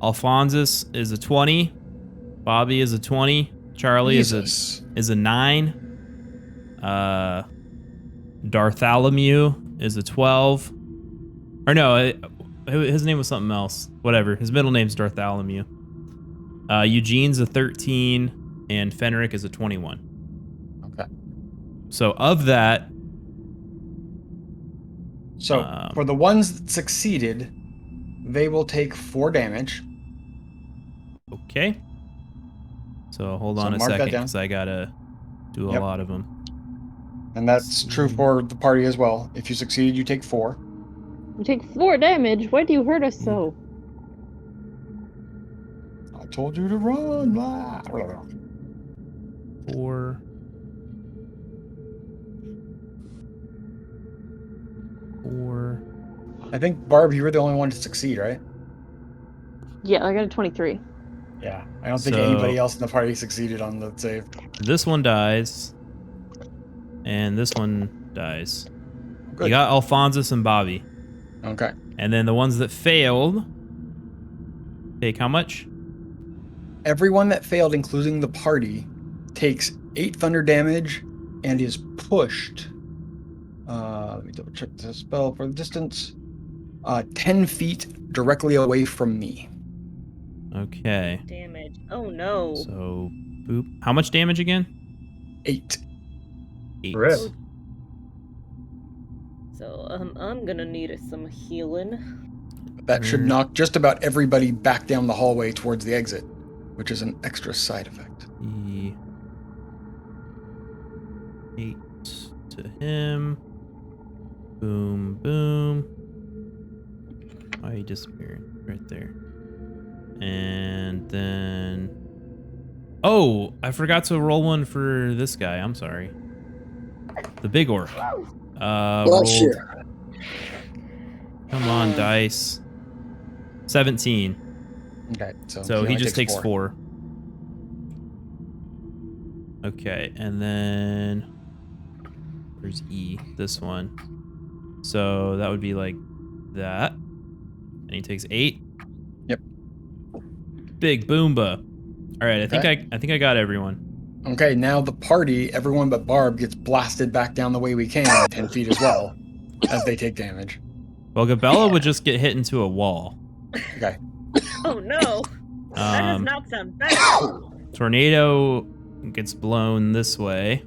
Alphonsus is a 20, Bobby is a 20, Charlie Jesus. is a 9, Dartholomew is a 12, or no, his name was something else. Whatever, his middle name's Dartholomew. Eugene's a 13, and Fenric is a 21. Okay. So of that, So for the ones that succeeded, they will take 4 damage. okay. So hold So on a mark that second, down. because I gotta do a Yep. lot of them. And that's true for the party as well. If you succeed, you take 4. You take 4 damage. Why do you hurt us so? I told you to run. Blah. 4. 4. I think, Barb, you were the only one to succeed, right? Yeah, I got a 23. Yeah. I don't think So- anybody else in the party succeeded on the save. This one dies, and this one dies. Good. You got Alphonsus and Bobby, Okay. and then the ones that failed take how much? Everyone that failed, including the party, takes 8 thunder damage and is pushed. Let me double check the spell for the distance. 10 feet directly away from me. Okay. Damage. Oh no. So, boop. How much damage again? 8. 8. Rip. So I'm gonna need some healing. That should knock just about everybody back down the hallway towards the exit, which is an extra side effect. 8 to him. Boom, boom. Why he disappeared? Right there. And then... Oh, I forgot to roll one for this guy. I'm sorry. The big orc. Bless Rolled... you. Come on, dice. 17. Okay, so So he only just takes 4. 4. Okay, and then where's E? This one. So that would be like that. And he takes 8. Yep. Big Boomba. All right, I think I got everyone. Okay, now the party, everyone but Barb, gets blasted back down the way we came, 10 feet as well, as they take damage. Well, Gabella would just get hit into a wall. Okay. Oh no. That does not sound better. Tornado gets blown this way.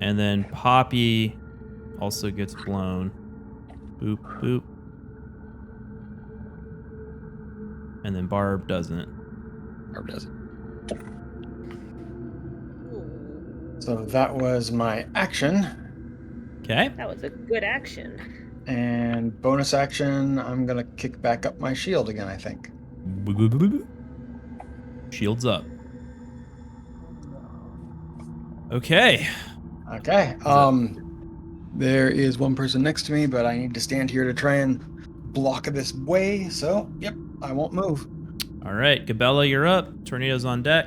And then Poppy also gets blown. Boop, boop. And then Barb doesn't. Barb doesn't. So that was my action. Okay. That was a good action. And bonus action, I'm going to kick back up my shield again, I think. Shields up. Okay. Okay. There is one person next to me, but I need to stand here to try and block this way. So, yep, I won't move. All right, Gabella, you're up. Tornado's on deck.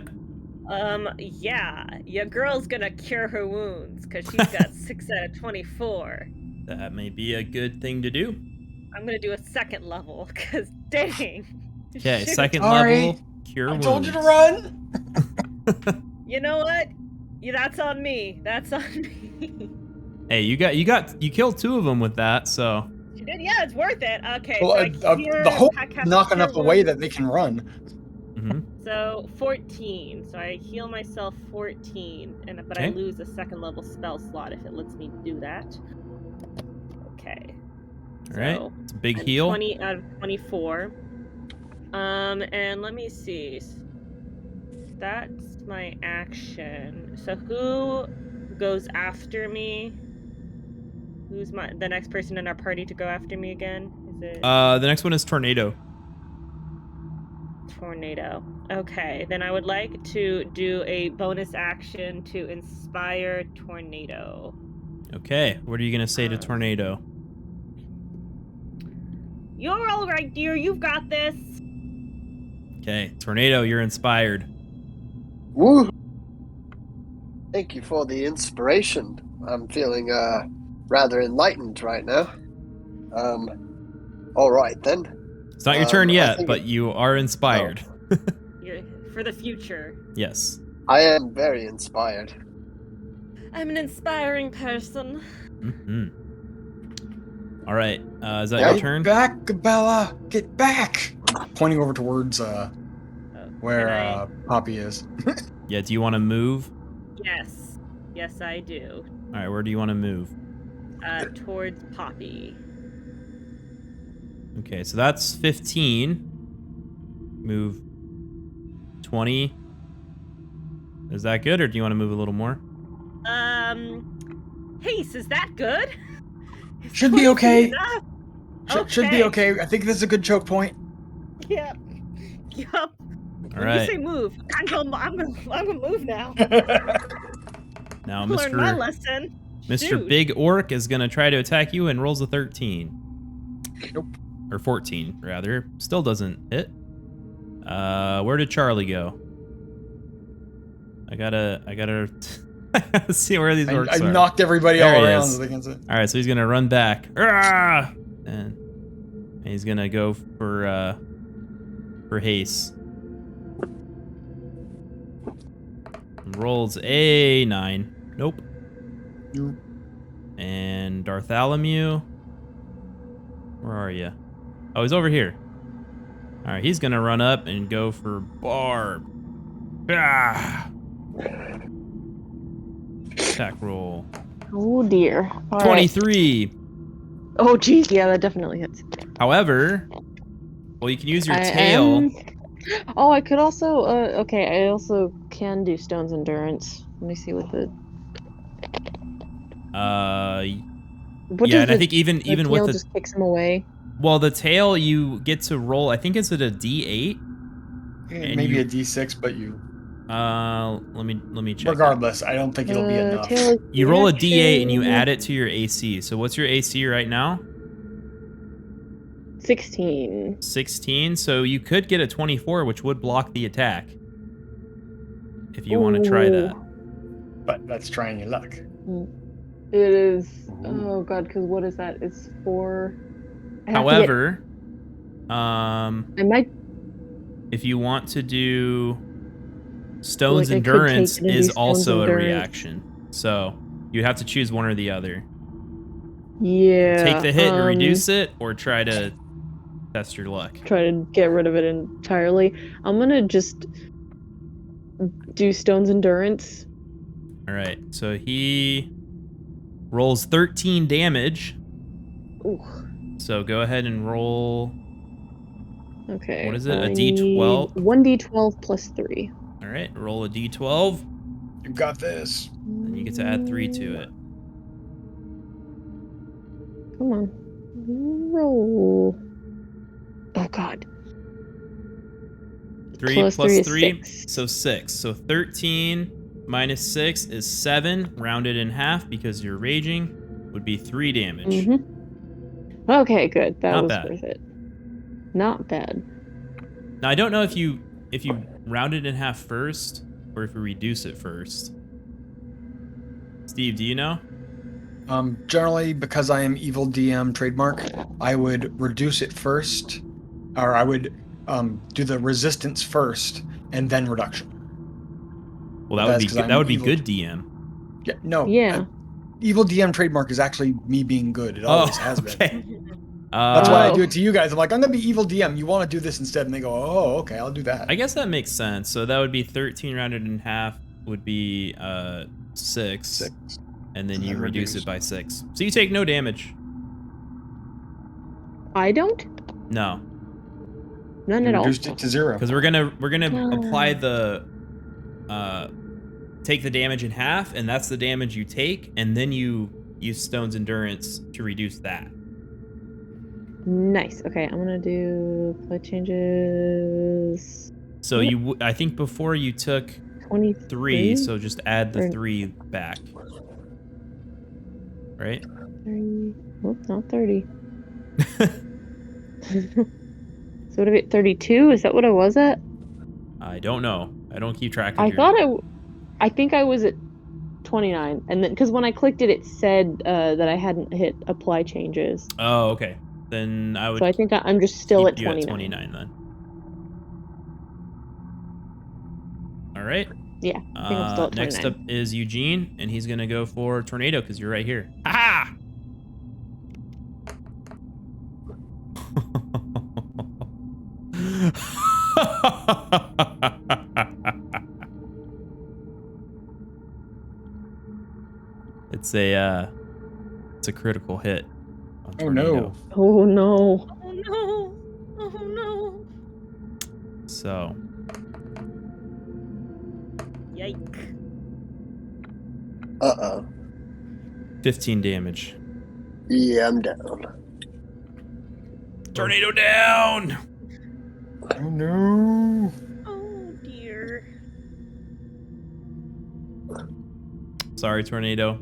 Yeah, your girl's gonna cure her wounds because she's got 6 out of 24. That may be a good thing to do. I'm gonna do a second level because dang. Okay, Shoot. second Sorry. level cure I wounds. told you to run. You know what? Yeah, that's on me. That's on me. Hey, you killed 2 of them with that, so. You did? Yeah, it's worth it. Okay, Well, so I cure, the hope I is cast knocking cure up the way wounds. that they can run. Mm-hmm. So 14. So I heal myself 14, but I Okay. lose a second level spell slot if it lets me do that. Okay. All right, So it's a big I'm heal. 20 out of 24. And let me see. That's my action. So who goes after me? Who's the next person in our party to go after me again? Is it The next one is Tornado. Tornado? Okay, then I would like to do a bonus action to inspire Tornado. Okay, what are you gonna say to Tornado? You're all right, dear. You've got this. Okay, Tornado, you're inspired. Woo! Thank you for the inspiration. I'm feeling rather enlightened right now. All right then. It's not your turn I yet, think but you are inspired. You're, for the future. Yes. I am very inspired. I'm an inspiring person. Mm-hmm. All right, is that Yeah, your turn? Get back, Gabella! Get back! Pointing over towards where Poppy is. Yeah, do you want to move? Yes. Yes, I do. All right, where do you want to move? Towards Poppy. Okay, so that's 15. Move 20. Is that good, or do you want to move a little more? Hase, is that good? Is Should be 20 okay. enough? Should be okay. I think this is a good choke point. Yep. All When right. you say move, I'm gonna move now. Now, Learn my lesson. Mr. Shoot. Big Orc is going to try to attack you and rolls a 13. Nope. Or 14, rather. Still doesn't hit. Where did Charlie go? I gotta see where these orcs I are. knocked everybody There all he around is. so they can see. All right, so he's gonna run back. Ah! And he's gonna go for Hase. Rolls a 9. Nope. And Bartholomew. Where are you? Oh, he's over here. All right, he's gonna run up and go for Barb. Ah! Attack roll. Oh dear. All right. 23. Oh geez, yeah, that definitely hits. However, well, you can use your I tail. am- Oh, I could also. Okay, I also can do Stone's Endurance. Let me see what the. What Yeah, does and I the- think even the with tail the just kicks him away. well, the tail you get to roll. I think it's at a D8. And Maybe you- a D6, but you. Let me check. Regardless, I don't think it'll be enough. Tail is You roll a D8 and you reaction. add it to your AC. So what's your AC right now? 16. 16. So you could get a 24, which would block the attack. If you want to try that. But that's trying your luck. It is. Oh god, because what is that? It's 4. I have to get- However, I might. if you want to do Stone's Like, I could Endurance take it and do is Stone's also a Endurance. reaction. So you have to choose one or the other. Yeah. Take the hit and reduce it, or try to test your luck. Try to get rid of it entirely. I'm gonna just do Stone's Endurance. All right, so he rolls 13 damage. Ooh. So go ahead and roll. Okay. What is it, a I D12? need 1d12 plus 3. All right, roll a D12. You got this. And and you get to add 3 to it. Come on. Roll. Oh, God. 3 plus plus 3 is 3, 6. so 6. So 13 minus 6 is 7, rounded in half because you're raging, would be 3 damage. Okay, good. That Not was bad. worth it. Not bad. Now I don't know if you round it in half first or if you reduce it first. Steve, do you know? Generally, because I am evil DM trademark, I would reduce it first, or I would do the resistance first and then reduction. Well, that would be good. That would be good DM. Yeah, no. Yeah. Evil DM trademark is actually me being good. It always has been. That's why I do it to you guys. I'm like, I'm gonna be evil DM. You want to do this instead? And they go, oh, okay, I'll do that. I guess that makes sense. So that would be 13 rounded in half would be 6. And then you reduce it by 6. So you take no damage. I don't? No. None at all. Reduced it to 0. Because we're gonna apply the take the damage in half, and that's the damage you take, and then you use Stone's Endurance to reduce that. Nice. Okay, I'm gonna do play changes. So I think before you took 23, so just add the 3 back. Right? 30. Oh, not 30. So what are we at, 32? Is that what I was at? I don't know. I don't keep track of I think I was at 29, and then because when I clicked it, it said that I hadn't hit apply changes. Oh, okay. Then I would. So I think I'm just still at 29. At 29 then. All right. Yeah, I think I'm still at 29. Next up is Eugene, and he's gonna go for Tornado because you're right here. Ha! It's a critical hit. Oh no! Oh no! Oh no! Oh no! So. Yike. 15 damage. Yeah, I'm down. Tornado down! Oh no! Oh dear. Sorry, Tornado.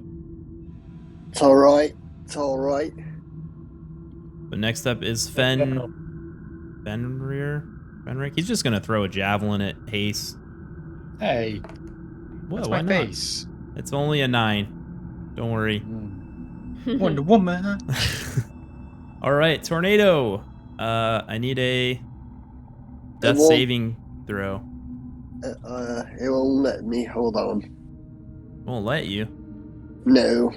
It's alright. It's alright. But next up is Fenrir. He's just gonna throw a javelin at Hase. Hey. What's my face? It's only a 9. Don't worry. Wonder Woman. All right, Tornado. I need a death saving throw. It won't let me. Hold on. Won't let you. No.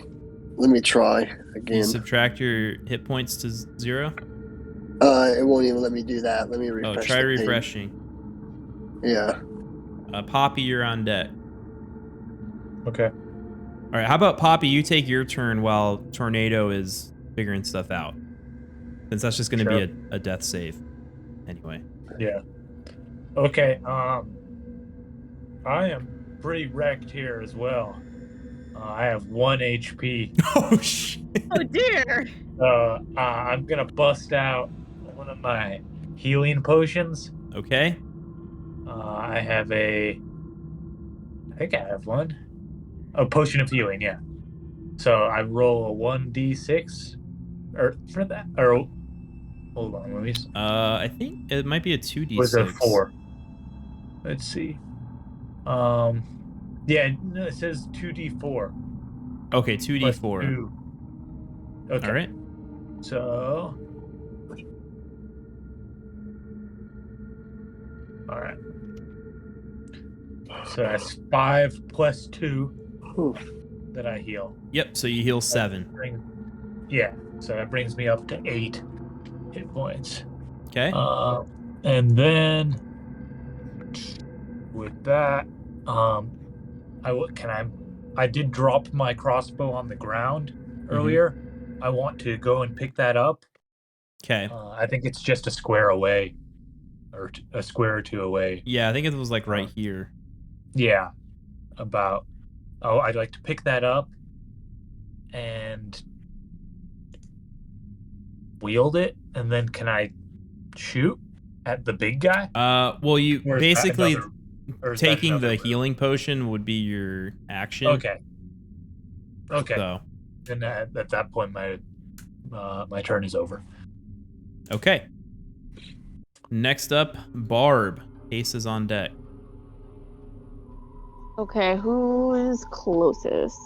Let me try You again. subtract your hit points to 0. It won't even let me do that. Let me refresh. Oh, try the page. refreshing. Yeah. Poppy, you're on deck. Okay. All right, how about Poppy? You take your turn while Tornado is figuring stuff out, since that's just going to be a death save, anyway. Yeah. Okay. I am pretty wrecked here as well. I have 1 HP. Oh shit! Oh dear! I'm gonna bust out one of my healing potions. Okay. I think I have one. A potion of healing, yeah. So I roll a 1d6, or for that, or hold on, let me. I think it might be a 2d6. Was it 4? Let's see. Yeah, no, it says 2d4. Okay, 2d4. 2. Okay. All right. So. All right. So that's 5 plus 2 that I heal. Yep. So you heal 7. Yeah. So that brings me up to 8 hit points. Okay. And then with that, I did drop my crossbow on the ground earlier. I want to go and pick that up. Okay. I think it's just a square away, or a square or 2 away. Yeah, I think it was like right here. Yeah, about Oh, I'd like to pick that up and wield it, and then can I shoot at the big guy? Well, you Or is that basically another- or is that taking another the move? healing potion would be your action. Okay. Okay. So, Then at that point, my my turn is over. okay. Next up, Barb. Hase is on deck. Okay, who is closest?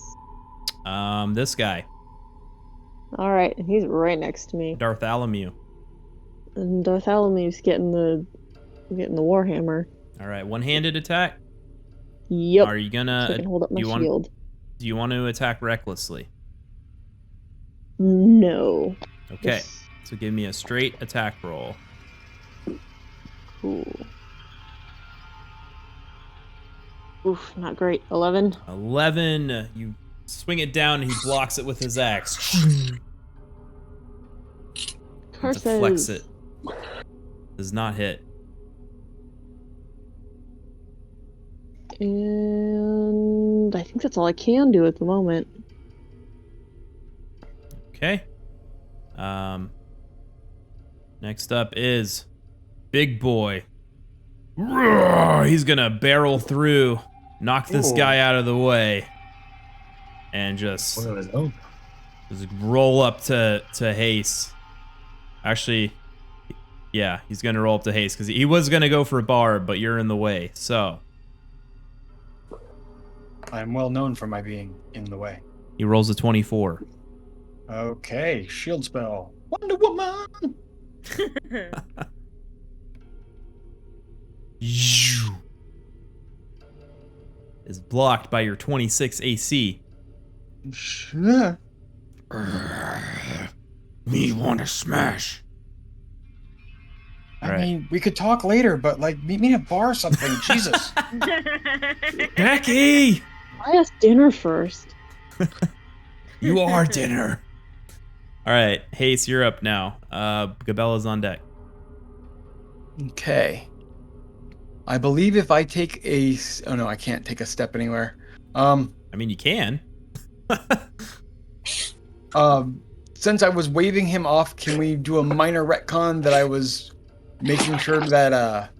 This guy, All right, he's right next to me. Bartholomew. And Bartholomew's getting the warhammer. All right, one-handed attack. Yep. Are you So I gonna? can hold up my you shield. Do you want to attack recklessly? No. Okay. Yes. So give me a straight attack roll. Cool. Oof, not great. 11. 11. You swing it down, and he blocks it with his axe. Curses. Deflects it. Does not hit. And I think that's all I can do at the moment. Okay. Next up is Big Boy. Roar! He's gonna barrel through, knock this Ooh. guy out of the way, and just One of his own. roll up to Hase. Actually, yeah, he's gonna roll up to Hase because he was gonna go for Barb, but you're in the way. So I'm well known for my being in the way. he rolls a 24. Okay, shield spell. Wonder Woman! Is blocked by your 26 AC. Sure. Me wanna smash. I Right. mean, we could talk later, but like, meet me at a bar or something. Jesus. Becky, Buy us dinner first. you are dinner. All right, Hase, you're up now. Gabella's on deck. Okay. I believe if I take a... Oh no, I can't take a step anywhere. I mean, you can. Since I was waving him off, can we do a minor retcon that I was making sure that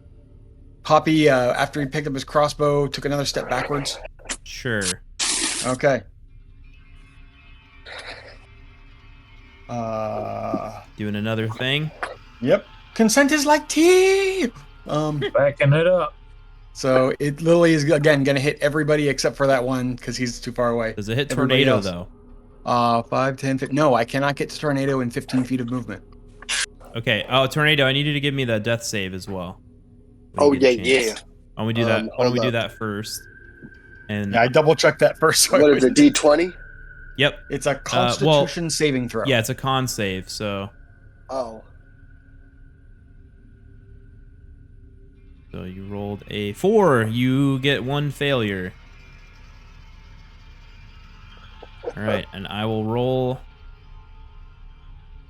Poppy, after he picked up his crossbow, took another step backwards? Sure. Okay. Doing another thing. Yep. Consent is like tea! Backing it up. So it literally is, again, going to hit everybody except for that one, because he's too far away. Does it hit Everybody tornado, else. though? 5, 10, 15. No, I cannot get to tornado in 15 feet of movement. Okay. Oh, tornado, I need you to give me the death save as well. when Oh, you get a yeah, chance. Why don't we do that? Why don't hold we do up. that first? And Yeah, I double checked that first. So I What is always it, do. D20? yep. It's a Constitution saving throw. Yeah, it's a con save, so Oh. you rolled a 4. You get 1 failure. All right, and I will roll.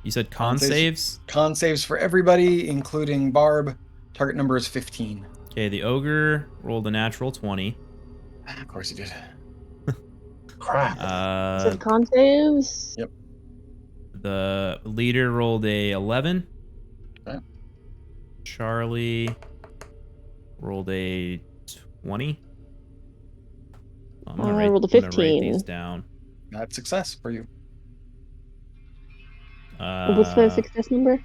You said con saves? Con saves for everybody, including Barb. Target number is 15. Okay, the ogre rolled a natural 20. Of course he did. Crap. Is it con saves? Yep. The leader rolled a 11. Okay. Charlie rolled a 20. I'm gonna I rolled a I'm gonna write 15. these down. That's success for you. What's the success number?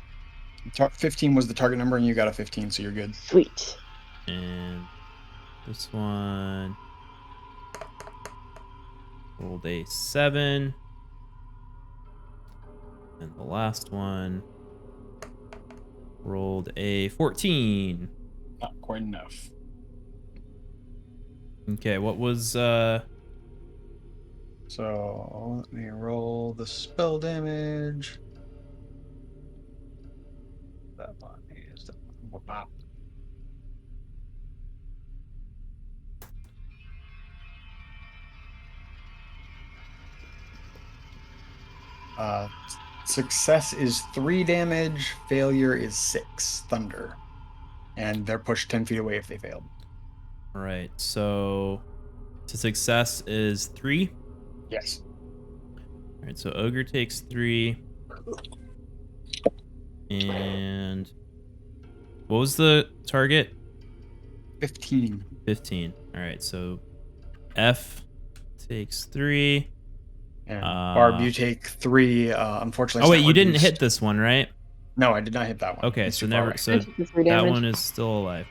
15 was the target number, and you got a 15, so you're good. Sweet. And this one rolled a 7. And the last one rolled a 14. Not quite enough. Okay, what was So let me roll the spell damage. That one is the pop. Success is 3 damage, failure is 6 thunder. And they're pushed 10 feet away if they failed. all right, so to success is 3. Yes. All right, so ogre takes 3. And what was the target? 15. 15. All right, so F takes 3. And Barb, you take 3. Unfortunately. Oh wait, it's not you didn't reduced. hit this one, right? No, I did not hit that one. Okay, It's so too far never. away. So I took the 3 that damage. one is still alive.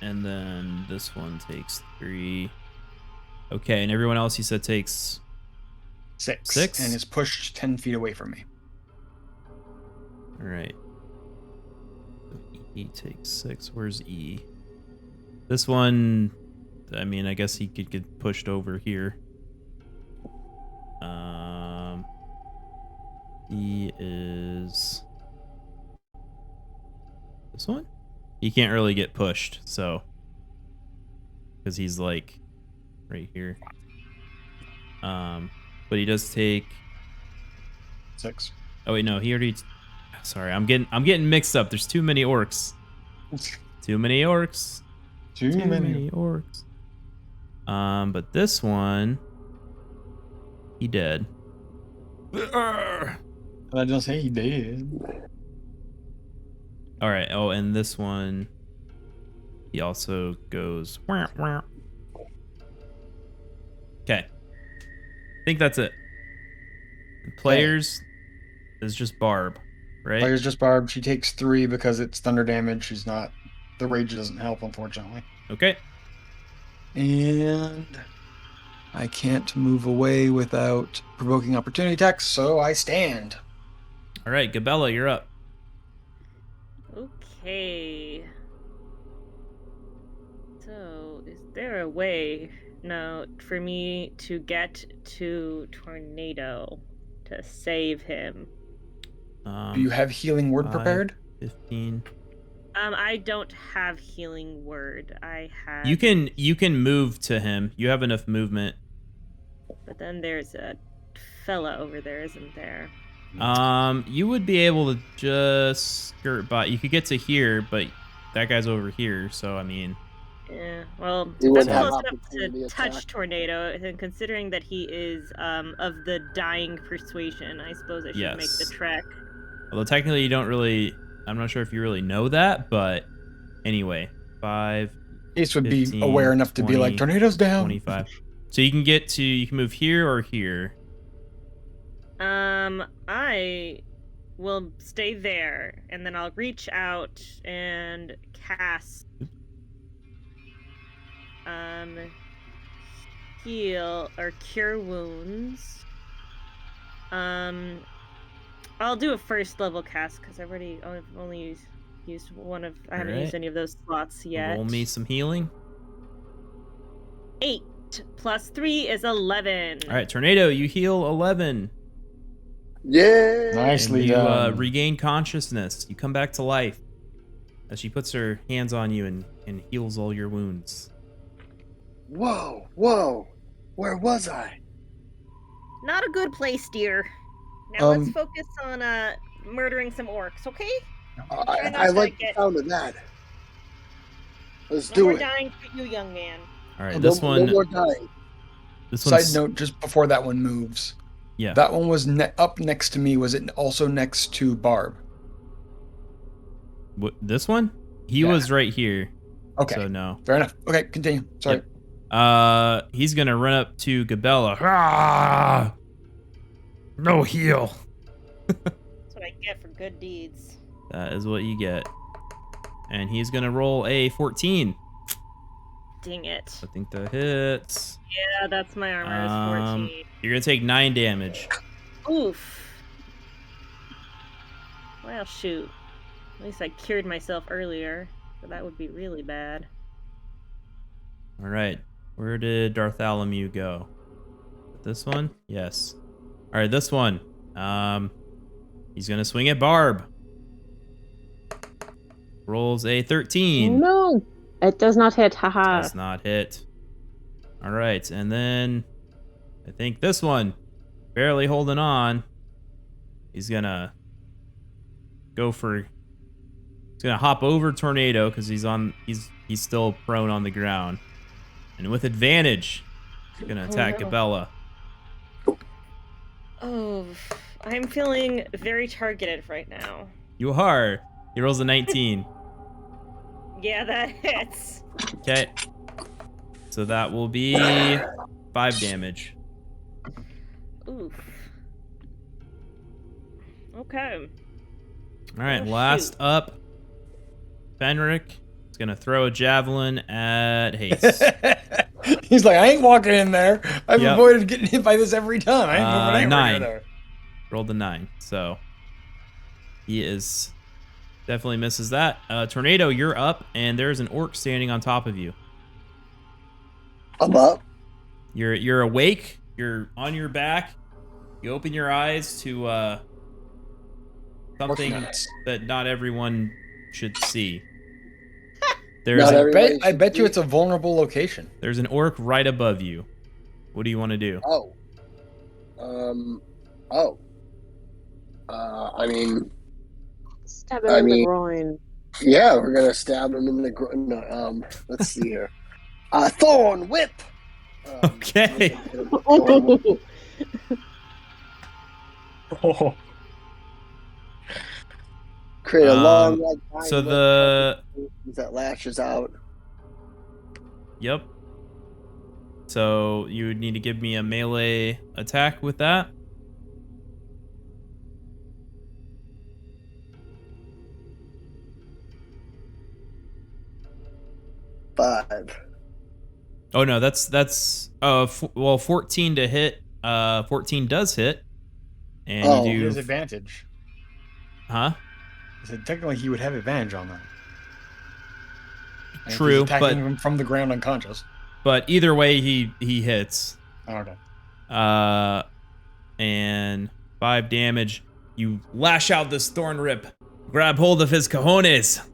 And then this one takes 3. Okay, and everyone else you said takes 6. 6? And is pushed 10 feet away from me. All right. So E takes 6. Where's E? This one, I mean, I guess he could get pushed over here. E is this one? He can't really get pushed, so because he's like right here. But he does take 6. Oh wait, no, he already. Sorry, I'm getting mixed up. There's too many orcs. Too many orcs. Too many. orcs. But this one, he dead. I don't say he did. All right. Oh, and this one, he also goes. Okay. I think that's it. Players is just Barb, right? Player's just Barb. She takes 3 because it's thunder damage. She's not. The rage doesn't help, unfortunately. Okay. And I can't move away without provoking opportunity attacks, so I stand. All right, Gabella, you're up. Okay. So, is there a way now for me to get to Tornado to save him? Do you have healing word 5, prepared? 15. I don't have healing word. I have. You can move to him. You have enough movement. But then there's a fella over there, isn't there? You would be able to just skirt by. You could get to here, but that guy's over here. So I mean, Yeah. Well, You that's would have close enough opportunity to touch attack. Tornado, and considering that he is of the dying persuasion, I suppose I should make the Yes. trek. although technically you don't really. I'm not sure if you really know that, but anyway, 5, Ace would 15, be aware enough to be like, 20, tornado's down. 25. So you can move here or here. I will stay there, and then I'll reach out and cast heal or cure wounds. I'll do a first level cast because I've only used one of. I haven't used Alright. any of those slots yet. Roll me some healing. 8 plus 3 is 11. All right, Tornado, you heal 11. Yeah. Nicely And you done. regain consciousness. You come back to life as she puts her hands on you and heals all your wounds. Whoa, whoa. Where was I? Not a good place, dear. Now let's Um, focus on murdering some orcs, okay? I like the sound of that. Let's No do more it. dying for you, young man. All right, No- this no one. more dying. This Side one's note, just before that one moves. yeah. That one was up next to me. Was it also next to Barb? This one? He Yeah. was right here. Okay. So no. Fair enough. Okay, continue. Sorry. Yep. He's gonna run up to Gabella. Ah! No heal. That's what I get for good deeds. That is what you get. And he's gonna roll a 14. Dang it. I think that hits. Yeah, that's my armor is 14. You're gonna take 9 damage. Oof. Well, shoot. At least I cured myself earlier, so that would be really bad. All right. Where did Bartholomew go? This one? Yes. All right, this one. He's gonna swing at Barb. Rolls a 13. No, it does not hit. Haha. Does not hit. All right, and then I think this one, barely holding on. He's gonna go for. He's gonna hop over Tornado because he's still prone on the ground. And with advantage, he's gonna attack no. Gabella. Oh, I'm feeling very targeted right now. You are. He rolls a 19. Yeah, that hits. Okay. So that will be 5 damage. Oof. Okay. All right, Oh, last shoot. up, Fenric is gonna throw a javelin at Hase. He's like, I ain't walking in there. I've Yep. avoided getting hit by this every time. I ain't moving anywhere 9. near there. Rolled a 9, so he is definitely misses that. Tornado, you're up, and there's an orc standing on top of you. I'm up. You're awake. You're on your back. You open your eyes to something nuts. that not everyone should see. There's Not a, every- I bet you it's a vulnerable location. there's an orc right above you. What do you want to do? Oh. Oh. I mean, Stab him in the groin. yeah, we're gonna stab him in the groin. No, let's see here. Thorn whip. Okay. Oh, Create a long, like, So vine the whip that lashes out. Yep. So you would need to give me a melee attack with that. Five. Oh no, that's 14 to hit. 14 does hit. And Oh. you He do has advantage. Huh? I said technically he would have advantage on that. And if True, he's attacking but him from the ground unconscious. either way he hits. Okay. And 5 damage. You lash out this thorn rip, grab hold of his cojones,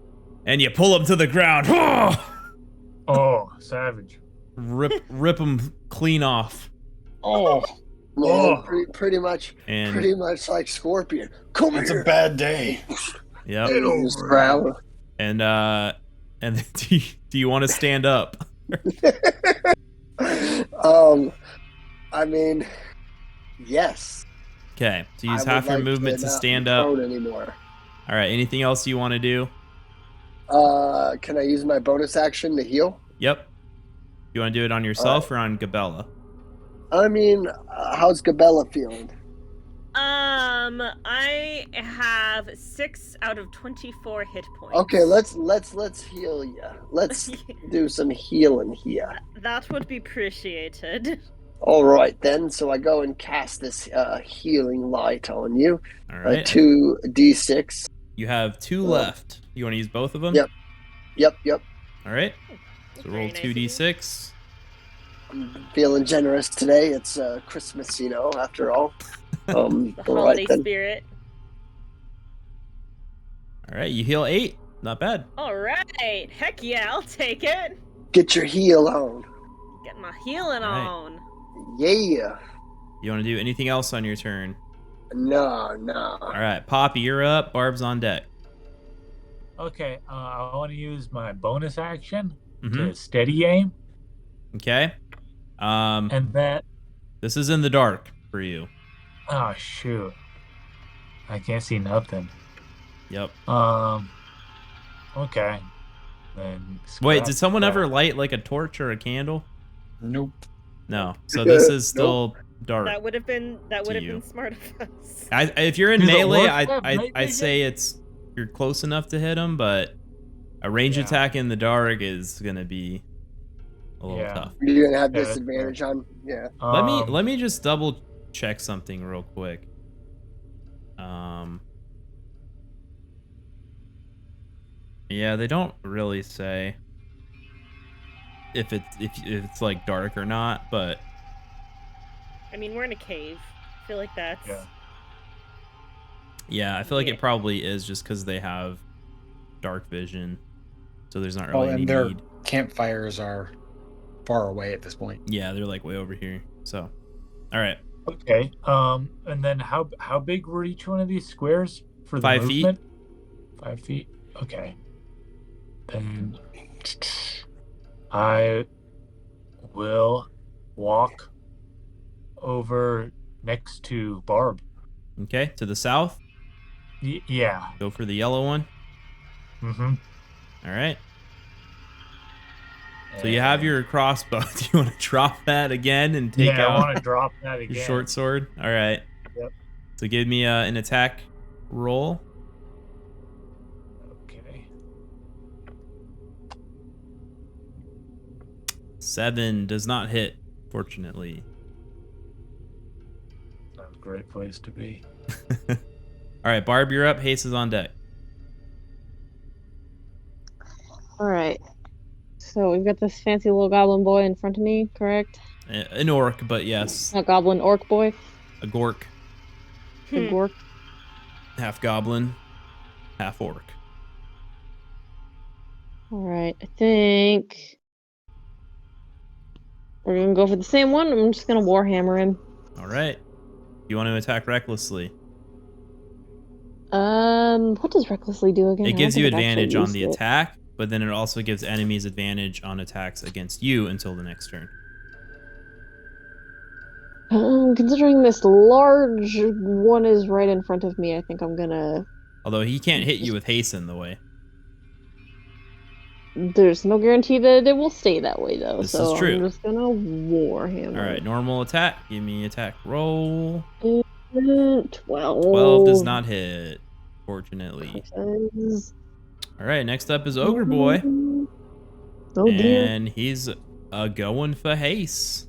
and you pull him to the ground. oh, savage. Rip him clean off. Oh, Man, Oh. pretty much And like Scorpion. Come that's here. a bad day. yep. Get over Just it. grab And do you want to stand up? I mean, yes. Okay, so I use would half your like movement to not stand be up. prone anymore. All right, anything else you want to do? Can I use my bonus action to heal? Yep. You want to do it on yourself or on Gabella? I mean, how's Gabella feeling? I have 6 out of 24 hit points. Okay, let's heal ya. Let's do some healing here. That would be appreciated. All right then. So I go and cast this healing light on you. All right. 2d6. You have 2 left. You want to use both of them? Yep. Yep. All right. So Very roll nice of you. 2d6. I'm feeling generous today. It's Christmas, after all. The All holiday right then. spirit. All right, you heal 8. Not bad. All right. Heck yeah, I'll take it. Get your heal on. Get my healing All right. on. Yeah. You want to do anything else on your turn? No. All right, Poppy, you're up. Barb's on deck. Okay, I want to use my bonus action Mhm. to steady aim, Okay. and then This is in the dark for you. oh shoot, I can't see nothing. Yep. Okay, then. Wait, scrap did someone that. ever light like a torch or a candle? Nope. No. So this is still dark. That would have been you. smart of us. If you're in Does it melee, work I that night I vision? say you're close enough to hit him, but a range Yeah. attack in the dark is gonna be a little Yeah. tough. You're gonna have Yeah, that's disadvantage on. Yeah. Let me just double check something real quick. Yeah, they don't really say if it's like dark or not, but I mean, we're in a cave. I feel like that's. Yeah. yeah, I feel like Yeah. it probably is just because they have dark vision, so there's not Oh, really any and their need. campfires are far away at this point. Yeah, they're like way over here. So, all right, Okay. And then how big were each one of these squares for the 5 feet. movement? 5 feet. Okay. Then I will walk over next to Barb. Okay, to the south. Yeah. Go for the yellow one. Mm-hmm. All right. So you have your crossbow. Do you want to drop that again and take I out want to drop that again. your short sword? All right. Yep. So give me an attack roll. Okay. 7 does not hit, fortunately. That's a great place to be. All right, Barb, you're up. Hase is on deck. All right. So we've got this fancy little goblin boy in front of me, correct? An orc, but yes. A goblin orc boy? A gork. A gork? Half goblin, half orc. Alright, I think we're gonna go for the same one. I'm just gonna warhammer him. All right. You want to attack recklessly? What does recklessly do again? It gives you advantage on the it. attack, but then it also gives enemies advantage on attacks against you until the next turn. Considering this large one is right in front of me, I think I'm gonna... Although he can't hit you with haste in the way. There's no guarantee that it will stay that way, though. This so is true. I'm just gonna warhammer. All right, normal attack. Give me attack roll. 12. 12 does not hit, fortunately. Says... All right, next up is Ogre Boy. Oh dear. And he's going for haste.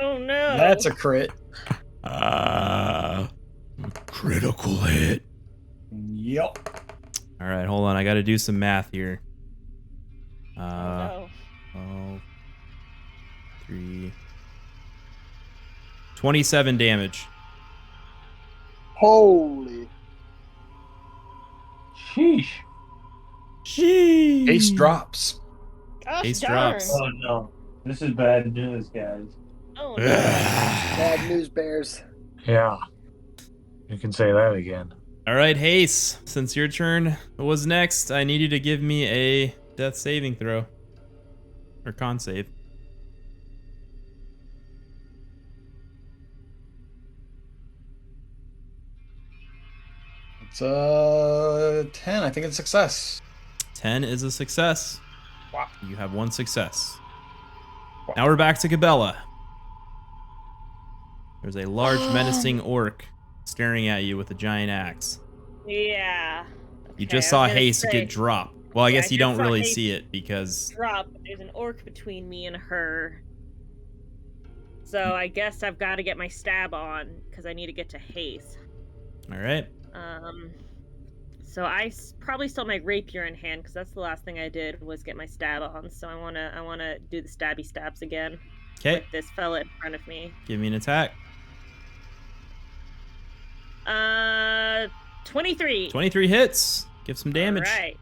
Oh no. That's a crit. Critical hit. Yep. All right, hold on. I got to do some math here. No. 3. 27 damage. Holy. Sheesh. Sheesh. Ace drops. Gosh Ace darn. drops. Oh no. This is bad news, guys. Oh no. Bad news bears. Yeah. You can say that again. All right, Hase, since your turn was next, I need you to give me a death saving throw. Or con save. It's 10. I think it's success. 10 is a success. Wow. You have 1 success. Now we're back to Gabella. There's a large menacing orc staring at you with a giant axe. Yeah. You Okay, just I saw was gonna Hase say, get dropped. Well, I Yeah, guess I you just don't saw really Hase see it because... Drop. There's an orc between me and her. So I guess I've got to get my stab on because I need to get to Hase. All right. So I probably still have my rapier in hand because that's the last thing I did was get my stab on. So I wanna do the stabby stabs again. Okay. With this fella in front of me. Give me an attack. 23. 23 hits. Give some damage. All right.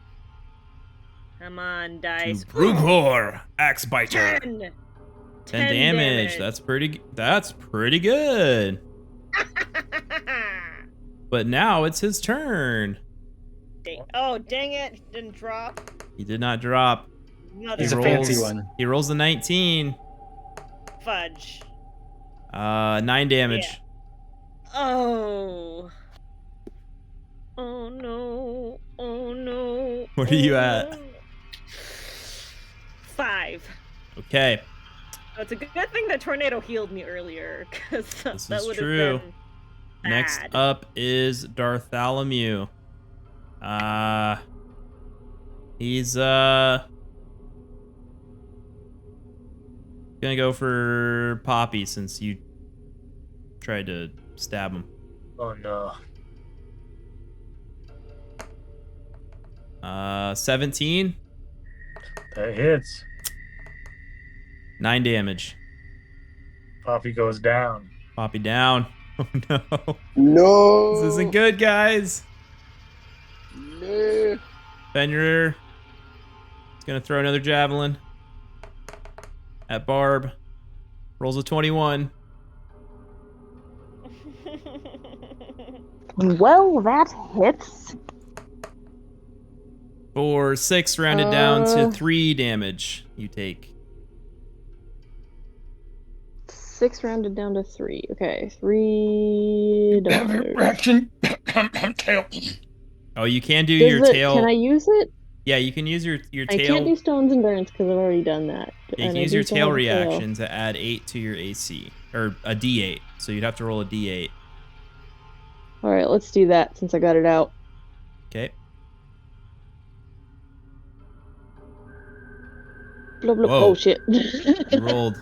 Come on, dice. Brughor, axe biter. 10. 10 damage. That's pretty good. But now it's his turn. Oh, dang it. Didn't drop. He did not drop. He's a rolls- fancy one. He rolls a 19. Fudge. 9 damage. Yeah. Oh. Oh no. Oh no. What are you at? 5. Okay. Oh, it's a good thing that tornado healed me earlier, because This that is would true. have been bad. Next up is Dartholomew. He's gonna go for Poppy since you tried to stab him. Oh no. 17. That hits. 9 damage. Poppy goes down. Poppy down. Oh no. No. This isn't good, guys. No. Fenrir is gonna throw another javelin at Barb. Rolls a 21. Well, that hits. For 6, rounded down to 3 damage you take. 6 rounded down to 3. Okay, 3 damage. Reaction. Tail. Oh, you can do your tail. Can I use it? Yeah, you can use your tail. I can't do Stone's Endurance because I've already done that. You can use your tail reaction to add 8 to your AC. Or a D8. So you'd have to roll a D8. Alright, let's do that since I got it out. Okay. Blah, blah. Whoa. Oh shit. You rolled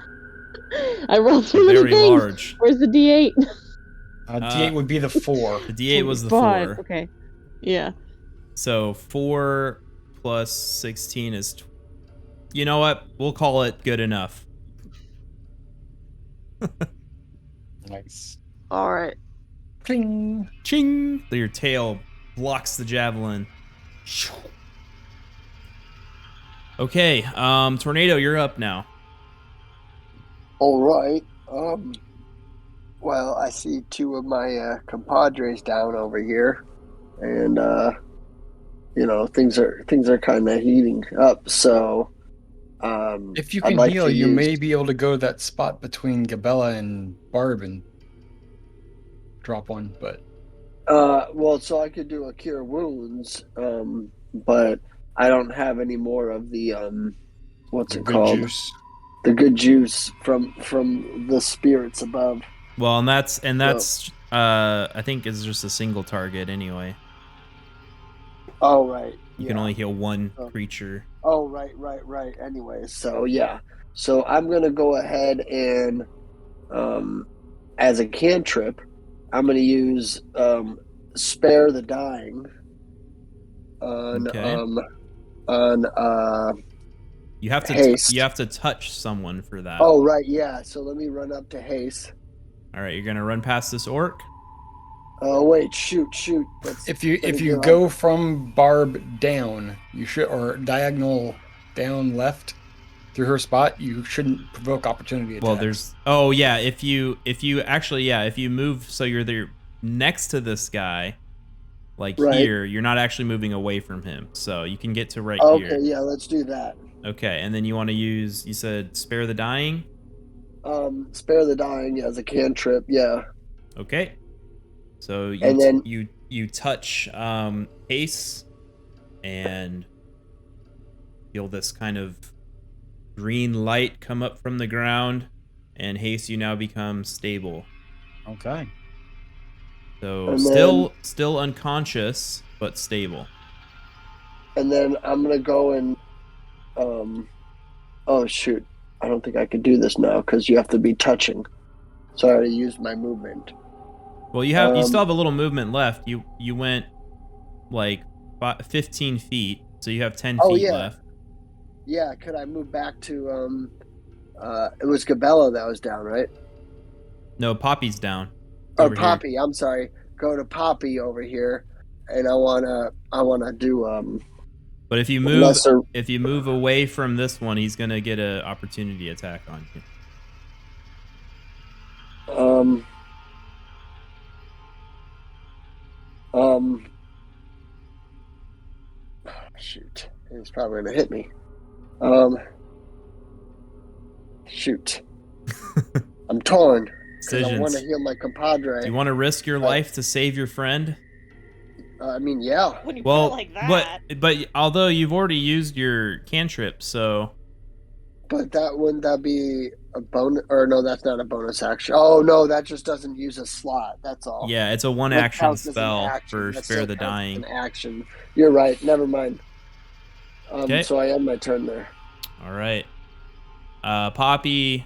I rolled too many very things. large. Where's the D8? D8 would be the 4. The D8 was the 5. 4. Okay. Yeah. So 4 plus 16 is... You know what? We'll call it good enough. Nice. Alright. Cling. Ching! Your tail blocks the javelin. Okay, Tornado, you're up now. All right. Well, I see 2 of my compadres down over here, and you know, things are kind of heating up. So, If you I'd can like heal, to you use- may be able to go to that spot between Gabella and Barb and drop one. But well, so I could do a cure wounds, but I don't have any more of the what's the it good called? juice. The good juice from the spirits above. Well, and that's I think is just a single target anyway. Oh right. You can only heal one Oh. creature. Oh right. Anyway, so yeah. So I'm gonna go ahead and as a cantrip, I'm gonna use spare the dying on Okay. You have to Haste. you have to touch someone for that. Oh right, yeah. So let me run up to Hase. All right, you're gonna run past this orc. Oh wait, shoot. That's If you gonna go from Barb down, you should, or diagonal down left through her spot, you shouldn't provoke opportunity attacks. Well, there's if you actually if you move so you're there next to this guy, like Right. here, you're not actually moving away from him, so you can get to right Okay, here. yeah, let's do that. Okay, and then you want to use, you said spare the dying. Spare the dying as a cantrip, yeah. Okay, so you And then- you touch Hase and feel this kind of green light come up from the ground, and Hase, you now become stable. Okay. So And still unconscious, but stable. And then I'm gonna go and oh shoot, I don't think I could do this now because you have to be touching. So I already used my movement. Well, you still have a little movement left. You went like 15 feet, so you have 10 Oh, feet yeah. left. Yeah, could I move back to it was Gabella that was down, right? No, Poppy's down. Or Over here. Poppy, I'm sorry. Go to Poppy over here, and I wanna do But if you move lesser. away from this one, he's gonna get an opportunity attack on you. Shoot, he's probably gonna hit me. Shoot, I'm torn. 'Cause I want to Decisions. heal my compadre. Do you want to risk your life to save your friend? I mean, yeah. When you Well, put it like that. but although you've already used your cantrip, so But wouldn't that be a bonus? Or no, that's not a bonus action. Oh no, that just doesn't use a slot. That's all. yeah, it's a one That action counts as an spell action. for That spare still the counts as dying. An action. You're right. Never mind. Okay. So I end my turn there. All right. Poppy,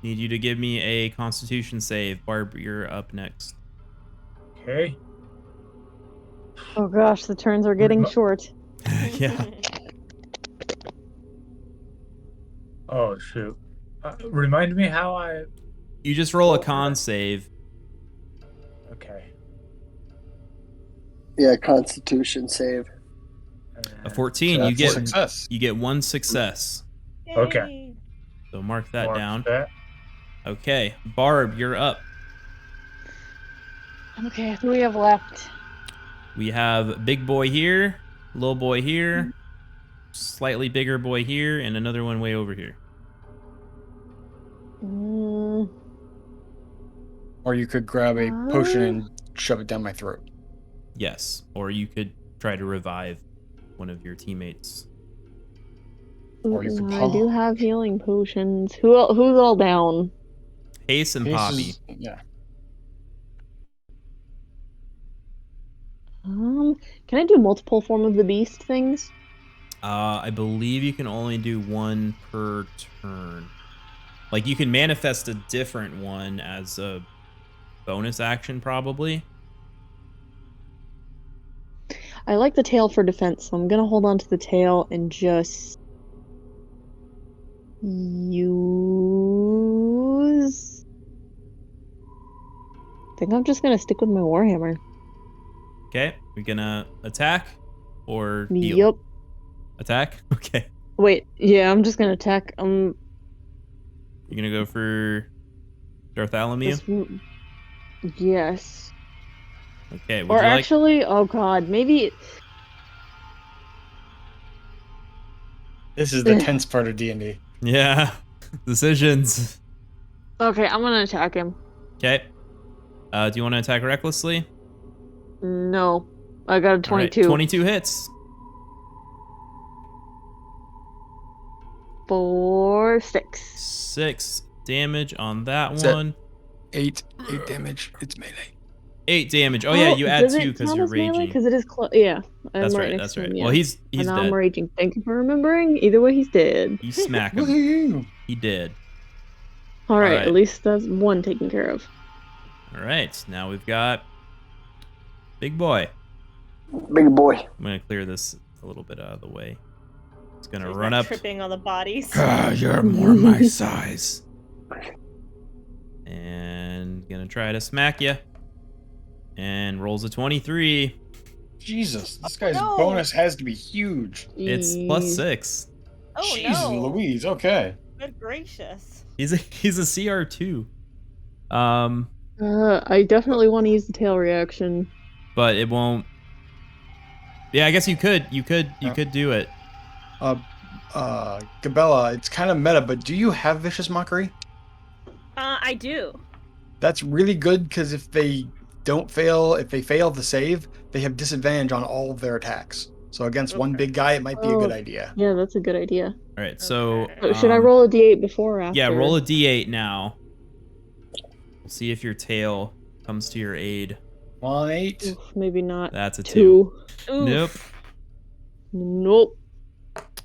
need you to give me a Constitution save. Barb, you're up next. Okay. Oh gosh, the turns are getting short. Yeah. Oh shoot. Remind me how I. You just roll a con save. Okay. Yeah, Constitution save. A 14. So You that's a get success. you get one success. Okay. So mark that Mark down. that. Okay, Barb, you're up. Okay, who do we have left? We have big boy here, little boy here, slightly bigger boy here, and another one way over here. Or you could grab a potion and shove it down my throat. Yes, or you could try to revive one of your teammates. Or you could I do have healing potions. Who's all down? Hase and Poppy. Yeah. Can I do multiple form of the beast things? I believe you can only do one per turn. Like, you can manifest a different one as a bonus action, probably. I like the tail for defense, so I'm gonna hold on to the tail and just use... I think I'm just gonna stick with my warhammer. Okay, we're gonna attack or heal? Yep. Attack? Okay. Wait, yeah, I'm just gonna attack. You're gonna go for Bartholomew? Yes. Okay, Or actually, oh god, maybe... This is the tense part of D&D. Yeah. Decisions. Okay, I'm gonna attack him. Okay. Do you want to attack recklessly? No. I got a 22. Right, 22 hits. 4, 6. 6 damage on that Is that one. 8 damage. It's melee. 8 damage. Oh yeah, you add 2 because you're raging. Because it is yeah. That's right. That's right. Well, he's and dead. I'm raging. Thank you for remembering. Either way, he's dead. You smack him. He did. All right. At least that's one taken care of. All right. Now we've got big boy. Big boy. I'm gonna clear this a little bit out of the way. It's gonna He's run not up. tripping on the bodies. You're more my size. And gonna try to smack you. And rolls a 23. Jesus, this guy's bonus has to be huge. It's +6. Oh Jesus no. Louise, okay. Good gracious. He's a CR2. I definitely want to use the tail reaction. But it won't. Yeah, I guess you could do it. Gabella, it's kind of meta, but do you have Vicious Mockery? I do. That's really good because if they fail the save, they have disadvantage on all of their attacks. So against one big guy, it might be a good idea. Yeah, that's a good idea. All right, so should I roll a d8 before or after? Yeah, roll a d8 now. We'll see if your tail comes to your aid. 1, 8. Oof, maybe not. That's a 2. Nope. Nope.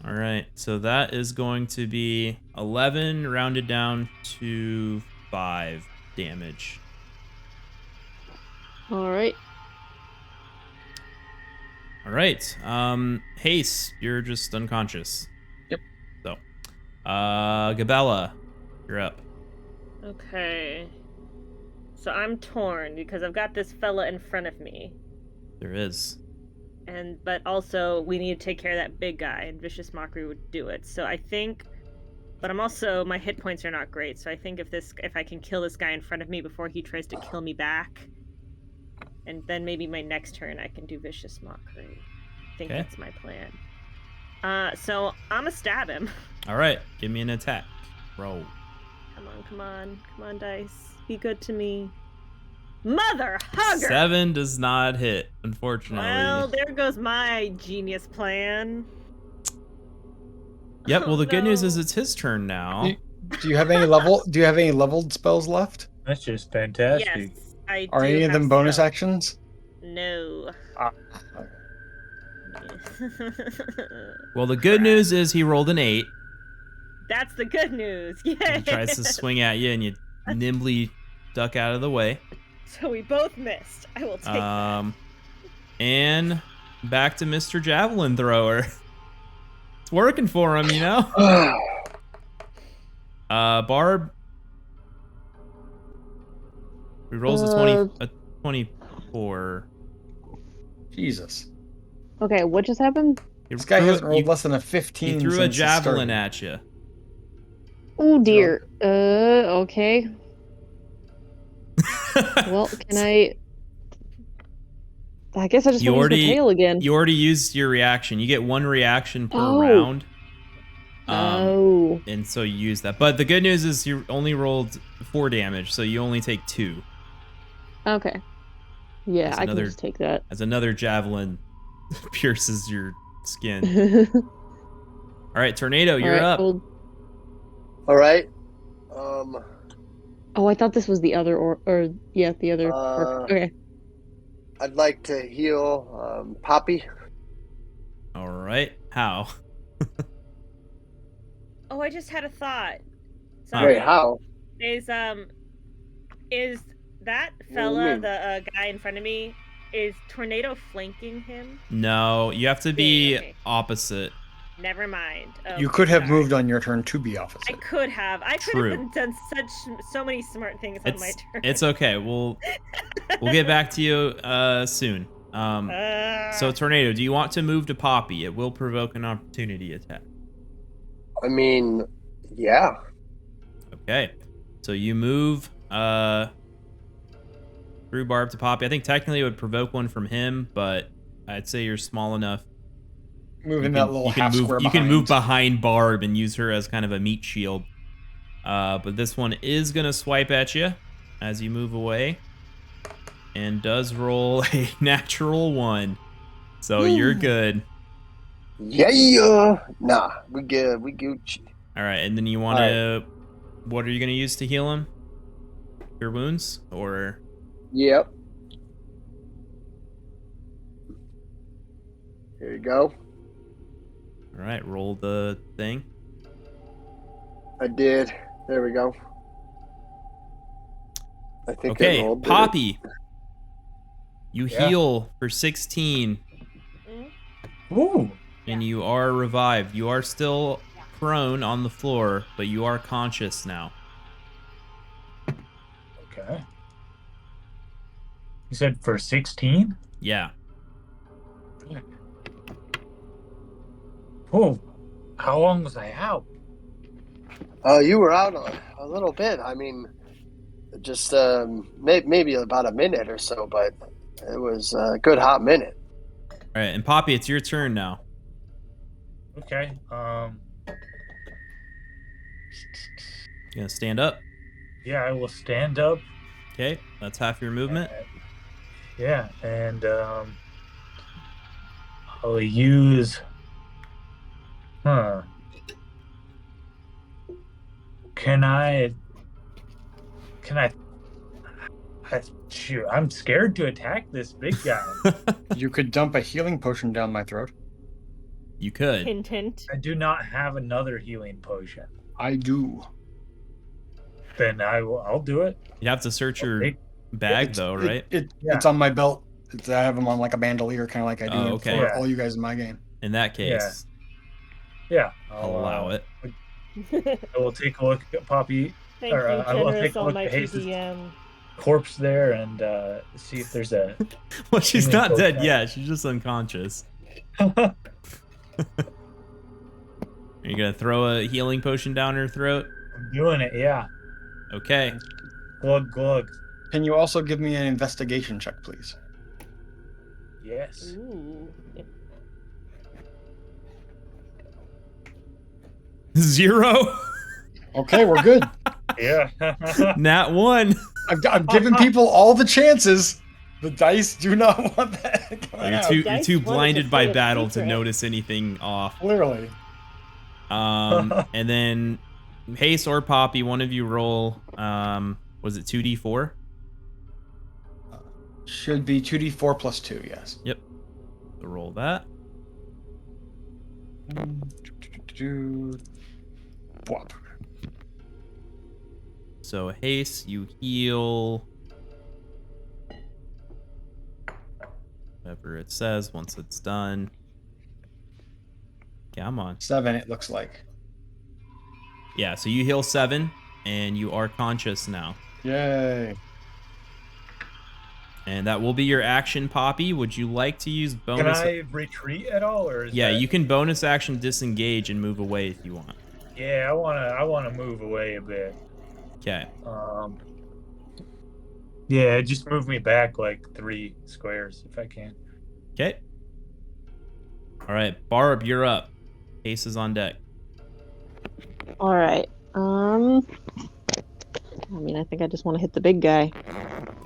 All right, so that is going to be 11 rounded down to 5 damage. All right. All right. Hase, you're just unconscious. Yep. So, Gabella, you're up. Okay. So I'm torn because I've got this fella in front of me. There is. But also we need to take care of that big guy, and Vicious Mockery would do it. So I think, but I'm also, my hit points are not great. So I think if I can kill this guy in front of me before he tries to kill me back, and then maybe my next turn I can do Vicious Mockery. I think that's my plan. So I'm gonna stab him. All right, give me an attack. Roll. Come on, dice. Be good to me. Mother hugger! 7 does not hit, unfortunately. Well, there goes my genius plan. Yep. Well, the good news is it's his turn now. Do you have any leveled spells left? That's just fantastic. Yes, I Are do any of them have bonus spells. actions? No. Well, the good news is he rolled an 8. That's the good news. Yay! He tries to swing at you, and you nimbly duck out of the way. So we both missed. I will take that. And back to Mr. Javelin Thrower. It's working for him, you know? Barb. He rolls a 24. Jesus. Okay, what just happened? This guy hasn't rolled less than a 15. He threw a javelin at you. Oh dear. Okay. Well, can I I guess I just want to use my tail again. You already used your reaction. You get 1 reaction per Oh. round. Oh. And so you use that. But the good news is you only rolled 4 damage, so you only take 2. Okay. Yeah, As I can another- just take that. As another javelin pierces your skin. All right, Tornado, you're Alright, up. hold- All right. Oh, I thought this was the other the other. Okay. I'd like to heal Poppy. All right, how? Oh, I just had a thought. Wait, how? Is that What do you fella, mean? the guy in front of me, is Tornado flanking him? No, you have to be Okay. opposite. Never mind. Oh, You could have sorry. moved on your turn to be I opposite. could have. I could True. have done so many smart things on my turn. It's okay. We'll get back to you soon. So Tornado, do you want to move to Poppy? It will provoke an opportunity attack. I mean, yeah. Okay. So you move through Barb to Poppy. I think technically it would provoke one from him, but I'd say you're small enough. Moving that little half square You can behind. move behind Barb and use her as kind of a meat shield. But this one is going to swipe at you as you move away. And does roll a natural 1. So you're good. Yeah. Nah, we good. We Gucci. All right, and then you want to... What are you going to use to heal him? Your wounds? Or... Yep. Here you go. All right, roll the thing. I did. There we go. I think Okay, I rolled it. Poppy. You Yeah. heal for 16, Ooh. and you are revived. You are still prone on the floor, but you are conscious now. Okay. You said for 16? Yeah. Oh, how long was I out? You were out a little bit. I mean, just maybe about a minute or so, but it was a good hot minute. All right, and Poppy, it's your turn now. Okay. You gonna stand up? Yeah, I will stand up. Okay, that's half your movement. Yeah, and I'll use. Can I? Shoot, I'm scared to attack this big guy. You could dump a healing potion down my throat. You could. Hint, hint. I do not have another healing potion. I do. Then I'll do it. You'd have to search your Okay. bag, though, right? It's on my belt. I have them on like a bandolier, kind of like I do Oh, okay. for Yeah. all you guys in my game. In that case, Yeah, I'll allow it. I will take a look at Poppy Thank Or, you, I will generous take a look at almighty Hase's- DM. corpse there and see if there's a. Well, she's Healing not dead potion. yet. She's just unconscious. Are you gonna throw a healing potion down her throat? I'm doing it. Yeah. Okay. Glug glug. Can you also give me an investigation check, please? Yes. Ooh. 0. Okay, we're good. Yeah. Nat 1. I'm giving people all the chances. The dice do not want that coming You're out. too Dice wanted blinded to by say a battle to secret. notice anything off. Literally. And then Hase or Poppy, one of you roll. Was it 2d4? Should be 2d4 plus 2, yes. Yep. So roll that. Whop. So Hase, you heal. Whatever it says once it's done. Come on. 7, it looks like. Yeah, so you heal 7, and you are conscious now. Yay. And that will be your action, Poppy. Would you like to use Can bonus? I retreat at all, or is Yeah, that... you can bonus action disengage and move away if you want. Yeah, I wanna move away a bit. Okay. Yeah, just move me back like 3 squares if I can. Okay. All right, Barb, you're up. Hase is on deck. All right. I mean, I think I just want to hit the big guy.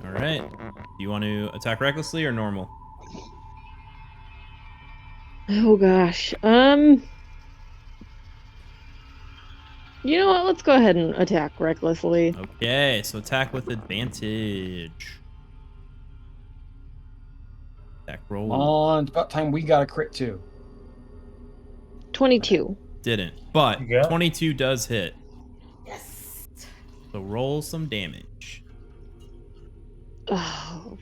All right. Do you want to attack recklessly or normal? Oh gosh. You know what? Let's go ahead and attack recklessly. Okay, so attack with advantage. Attack roll. On, it's about time we got a crit too. 22. Didn't, but You go. 22 does hit. Yes. So roll some damage. Oh,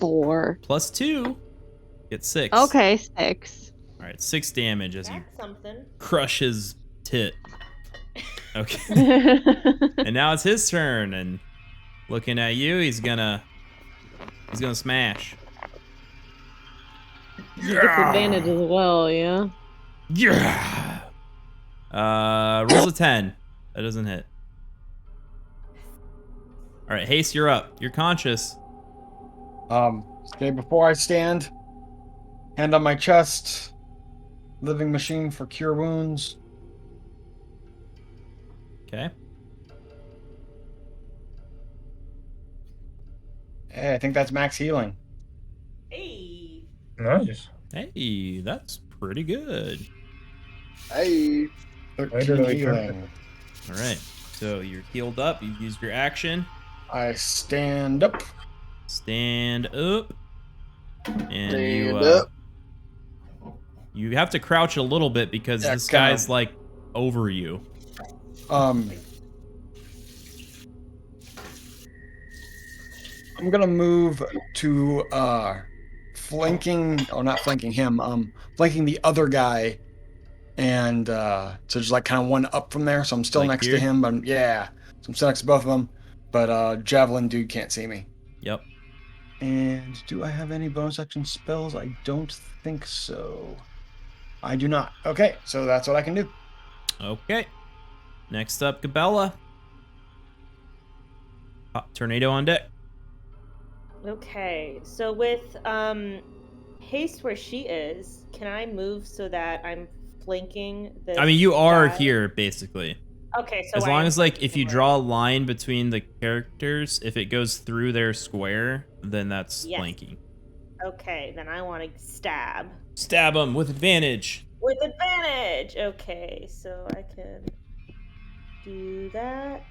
4. Plus 2. Get 6. Okay, 6. All right, 6 damage as you That's something. crush his tit. Okay. And now it's his turn, and looking at you, he's gonna smash. He gets advantage as well, yeah? Yeah. Rolls a 10. That doesn't hit. All right, Hase, you're up. You're conscious. Okay, before I stand, hand on my chest, living machine for cure wounds. Okay. Hey, I think that's max healing. Hey. Nice. Hey, that's pretty good. Hey, 13 Literally healing. All right. So you're healed up. You've used your action. I stand up. Stand up. And stand up. you have to crouch a little bit because Yeah, this kinda. guy's like over you. I'm gonna move to flanking, or not flanking him, flanking the other guy, and so just like kind of one up from there. So I'm still Like next here? to him, but yeah, so I'm still next to both of them. But javelin dude can't see me. Yep. And do I have any bonus action spells? I don't think so. I do not. Okay, so that's what I can do. Okay. Next up, Gabella. Tornado on deck. Okay, so with Haste where she is, can I move so that I'm flanking this I mean, you are guy? here basically. Okay, so As I long am as like flanking if you her. draw a line between the characters, if it goes through their square, then that's Yes. flanking. Okay, then I want to stab. Stab him with advantage. With advantage! Okay, so I can do that.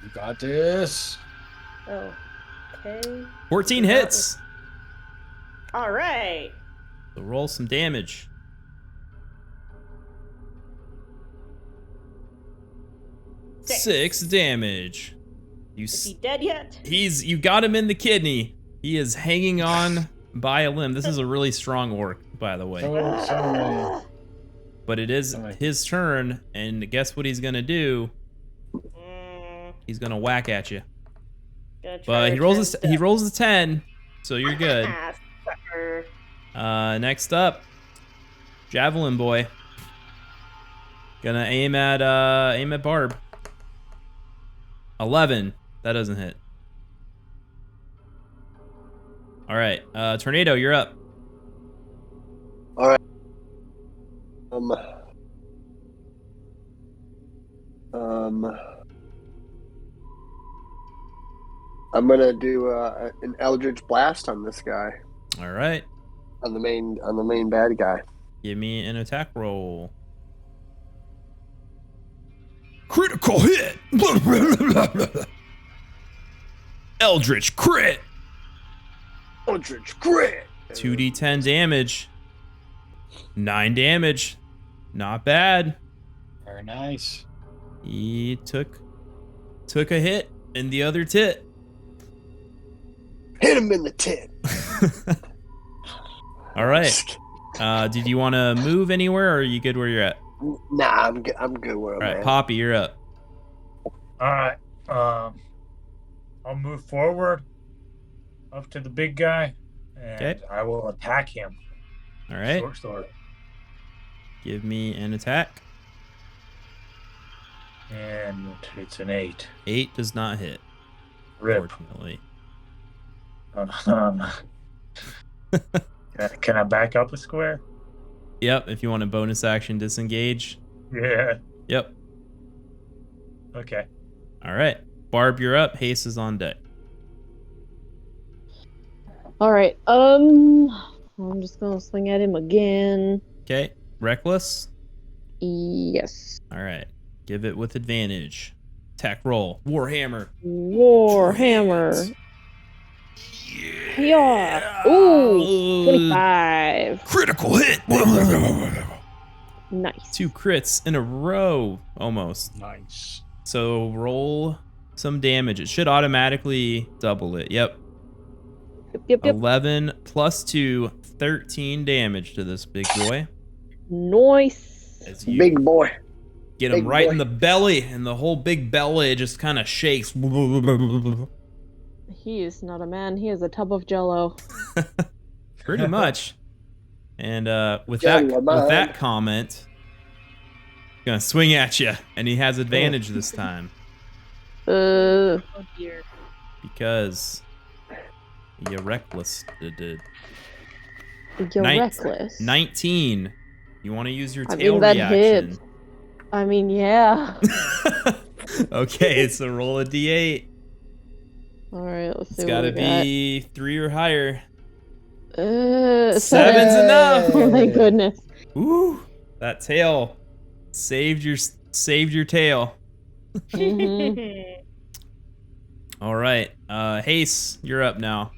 You got this. Oh, okay. 14 So that hits. Alright. So roll some damage. 6 damage. Is he dead yet? You got him in the kidney. He is hanging on by a limb. This is a really strong orc, by the way. So But it is his turn, and guess what he's gonna do? Mm, He's gonna whack at you. gonna try But to he rolls turn he rolls a 10, so you're good. Ah, sucker. Next up, Javelin Boy. Gonna aim at Barb. 11. That doesn't hit. All right, Tornado, you're up. All right. I'm gonna do an Eldritch Blast on this guy, All right, on the main bad guy. give me an attack roll. Critical hit. Eldritch crit. Eldritch crit. 2d10 damage. 9 damage. Not bad. very nice. He took a hit in the other tit. Hit him in the tit. All right. Did you want to move anywhere, or are you good where you're at? Nah, I'm good where All I'm right, at. Poppy, you're up. All right. I'll move forward up to the big guy, and Okay. I will attack him. All right. Short sword. Give me an attack. And it's an 8. 8 does not hit, Rip. unfortunately. Can I back up a square? Yep, if you want a bonus action disengage. Yeah. Yep. Okay. All right. Barb, you're up. Hase is on deck. All right. I'm just gonna swing at him again. Okay. Reckless. Yes. All right. Give it with advantage. Attack roll. Warhammer. Warhammer. Yeah. Ooh. 25. Critical hit. Nice. 2 crits in a row, almost. Nice. So roll some damage. It should automatically double it. Yep. Yep. 11 plus 2, 13 damage to this big boy. Nice. As you Big boy. get him big right boy. in the belly, and the whole big belly just kind of shakes. He is not a man. He is a tub of jello. Pretty much. And with Jello man. that comment, gonna swing at you, and he has advantage this time Oh dear. because you're reckless. You're Nine- reckless. 19. You want to use your I tail mean, that reaction? hit. I mean, yeah. Okay, so roll a d8. All right, let's see. It's got to be 3 or higher. Seven's Seven's enough. Oh my goodness. Ooh, that tail saved your tail. Mhm. All right, Hase, you're up now.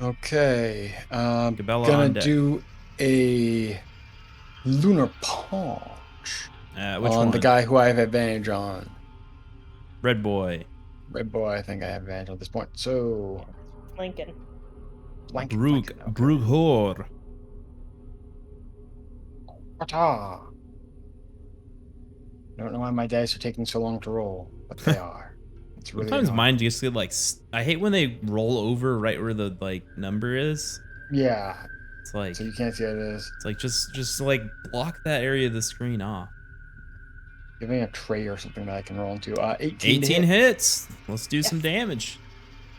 Okay. Gabella Gonna on deck. do a lunar punch Which on one? the guy who I have advantage on. Red boy. Red boy, I think I have advantage at this point. So Lincoln. Brug okay. Brughor. Ta-ta. Don't know why my dice are taking so long to roll, but they are. It's really Sometimes annoying. mine just get like I hate when they roll over right where the like number is. Yeah. It's like So you can't see what it is. it's like just like block that area of the screen off. Give me a tray or something that I can roll into. 18. to 18 hit. hits. Let's do some damage.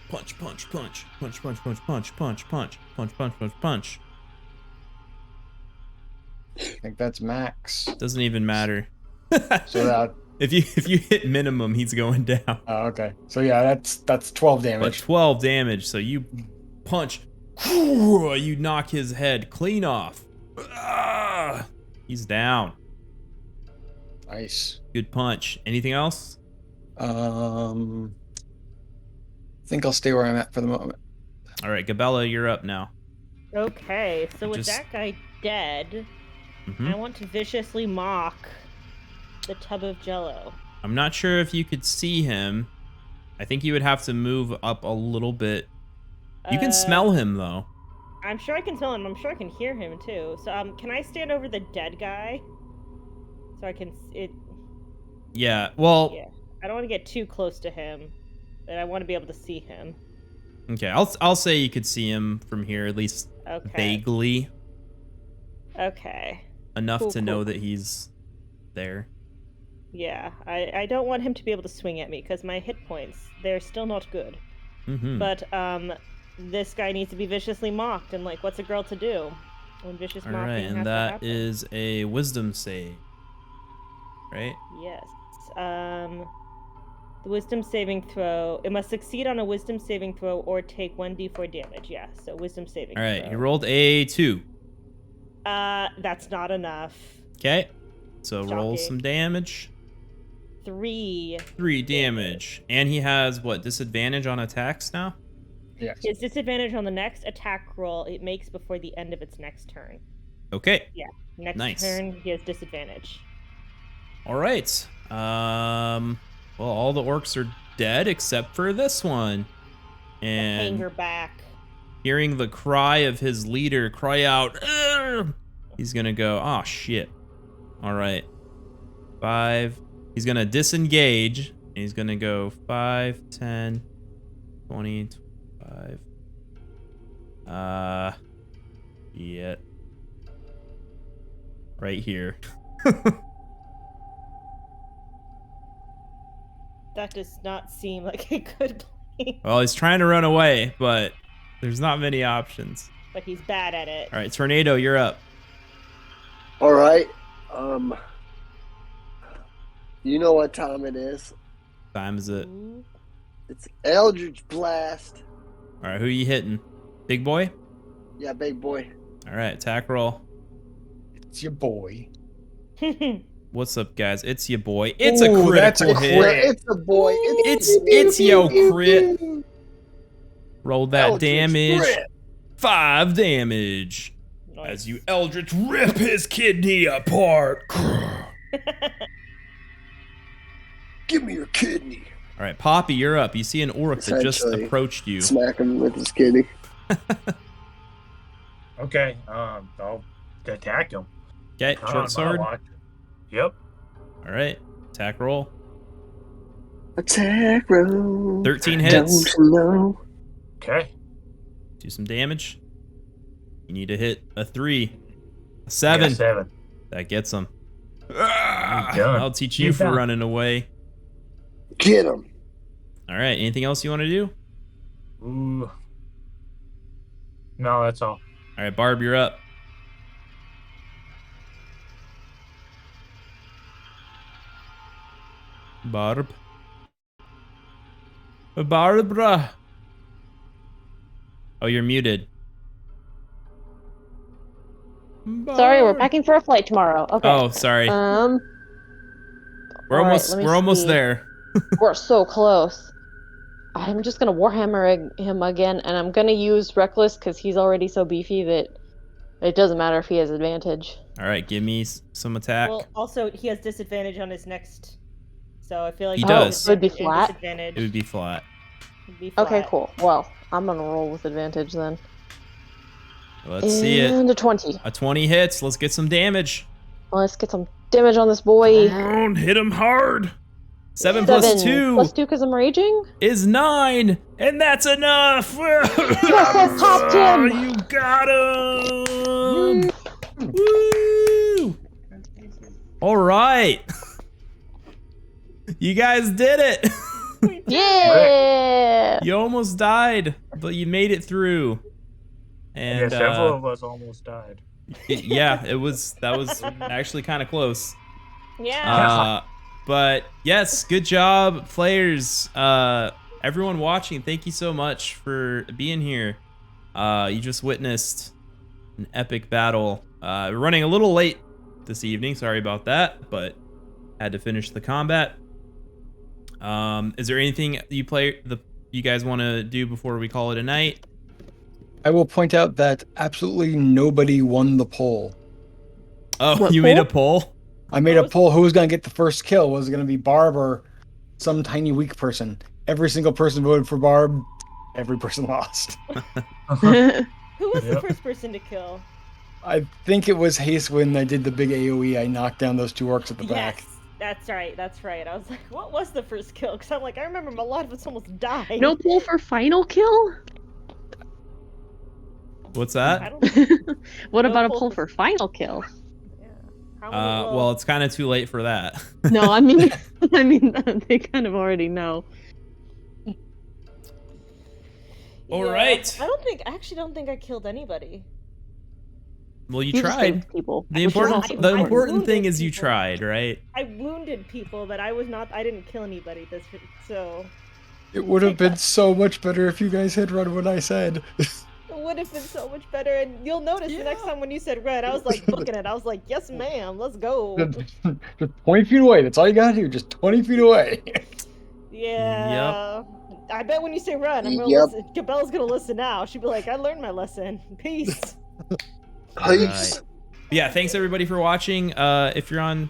Punch, punch, punch, punch, punch, punch, punch, punch, punch, punch, punch, punch, punch. I think that's max. Doesn't even matter. So that. if you hit minimum, he's going down. Oh, okay. So yeah, that's 12 But damage. 12 damage. So you punch, you knock his head clean off. Ah, he's down. Nice. Good punch. Anything else? I think I'll stay where I'm at for the moment. All right, Gabella, you're up now. Okay, so with Just- that guy dead, Mhm. I want to viciously mock the tub of jello. I'm not sure if you could see him. I think you would have to move up a little bit. You can smell him though. I'm sure I can smell him. I'm sure I can hear him too. So can I stand over the dead guy? So I can Yeah. Well, yeah. I don't want to get too close to him, but I want to be able to see him. okay. I'll say you could see him from here, at least Okay. vaguely Okay. enough Cool, to know cool. that he's there. Yeah, I don't want him to be able to swing at me because my hit points, they're still not good. Mm-hmm. But this guy needs to be viciously mocked, and like, what's a girl to do when vicious All mocking right, has and to that happen? is a wisdom save, right? Yes. The wisdom saving throw. It must succeed on a wisdom saving throw or take 1d4 damage. Yeah, so wisdom saving All right, throw. he rolled a 2. That's not enough. Okay, so roll Shocking. some damage. 3. 3 damage, and he has what, disadvantage on attacks now? Yes. His disadvantage on the next attack roll it makes before the end of its next turn. Okay. Next Nice. turn, he has disadvantage. All right. Well, all the orcs are dead except for this one. And Hanger back. hearing the cry of his leader cry out, "Arr!" He's gonna go, oh shit. All right. 5. He's gonna disengage. And he's gonna go 5, 10, 20, 25. Yeah. Right here. That does not seem like a good plan. Well, he's trying to run away, but there's not many options. But he's bad at it. All right, Tornado, you're up. All right. You know what time it is? Time is it? It's Eldritch Blast. All right, who are you hitting? Big boy? Yeah, big boy. All right, attack roll. It's your boy. What's up, guys? It's your boy. It's a critical that's a hit. crit. It's a boy. It's yo crit. Roll that Eldritch damage. crit. 5 damage. As you Eldritch rip his kidney apart. Give me your kidney. All right, Poppy, you're up. You see an orc that just Essentially, approached you. Smack him with his kidney. Okay, I'll attack him. Okay, Not on short my sword. watch. Yep. All right, attack roll. Attack roll. 13 hits. Don't you know? Okay. Do some damage. You need to hit a 3. A I 7. got 7. That gets him. I'm done. I'll teach you Get for down. running away. Get him. All right, anything else you want to do? Ooh. No, that's all. All right, Barb, you're up. Barb. Barbara. Oh, you're muted. Sorry, we're Barb. packing for a flight tomorrow. Okay. Oh, sorry. We're we're almost there. We're so close. I'm just gonna Warhammer him again, and I'm gonna use Reckless because he's already so beefy that it doesn't matter if he has advantage. All right, give me some attack. Well, also he has disadvantage on his next, so I feel like He has does. It would be disadvantage and flat? disadvantage. It would be flat. It'd be flat. Okay, cool. Well, I'm gonna roll with advantage then. Let's see it. And a 20. A 20 hits. Let's get some damage. Let's get some damage on this boy. Hit him hard. 7 plus 2 plus 2 because I'm raging. is 9, and that's enough. I popped him. You got him. Woo! All right. You guys did it. Yeah. You almost died, but you made it through. And Yeah, several of us almost died. yeah, that was actually kind of close. Yeah. But yes, good job, players. Everyone watching, thank you so much for being here. You just witnessed an epic battle. We're running a little late this evening. Sorry about that, but had to finish the combat. Is there anything you guys want to do before we call it a night? I will point out that absolutely nobody won the poll. Oh, What you poll? made a poll? I made a poll who was going to get the first kill. Was it going to be Barb or some tiny weak person? Every single person voted for Barb. Every person lost. Who was the Yep. first person to kill? I think it was Hase when I did the big AoE. I knocked down those 2 orcs at the back. Yes, that's right. That's right. I was like, what was the first kill? Because I'm like, I remember a lot of us almost died. No poll for final kill? What's I that? don't. What No about a poll poll for- for final kill? Yeah. How many will- Well, it's kind of too late for that. No, I mean, they kind of already know. All Yeah, right. I actually don't think I killed anybody. Well, you You just tried. saved people. The which is important, also the I important thing wounded is you people. tried, right? I wounded people, but I didn't kill anybody. So It would have been so much better if you guys had run what I said. it would have been so much better. And you'll notice the next time when you said red, I was like looking at it. I was like, yes, ma'am, let's go. Just 20 feet away. That's all you gotta do. Just 20 feet away. Yeah. I bet when you say run, I'm gonna Yep. listen. Gabella's gonna listen now. She'll be like, I learned my lesson. Peace. Peace. Yeah, thanks everybody for watching. If you're on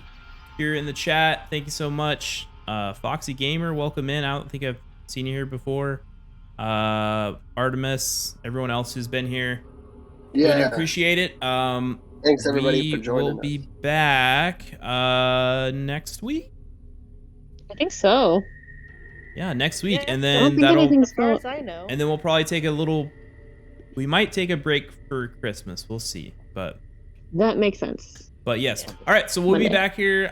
here in the chat, thank you so much. Foxy Gamer, welcome in. I don't think I've seen you here before. Artemis, everyone else who's been here. Really Yeah. appreciate it. Thanks everybody for joining We'll us. be back next week. I think so. Yeah, next week, Yeah. and I don't then think that'll anything's As far going. as I know. and then we'll probably take a little. We might take a break for Christmas. We'll see, but That makes sense. yes. All right, so we'll be Monday. back here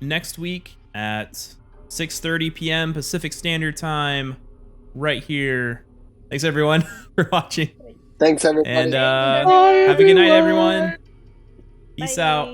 next week at 6:30 p.m. Pacific Standard Time, right here. Thanks everyone for watching. Thanks, everybody. And Bye, have a good night, everyone. everyone. Peace out.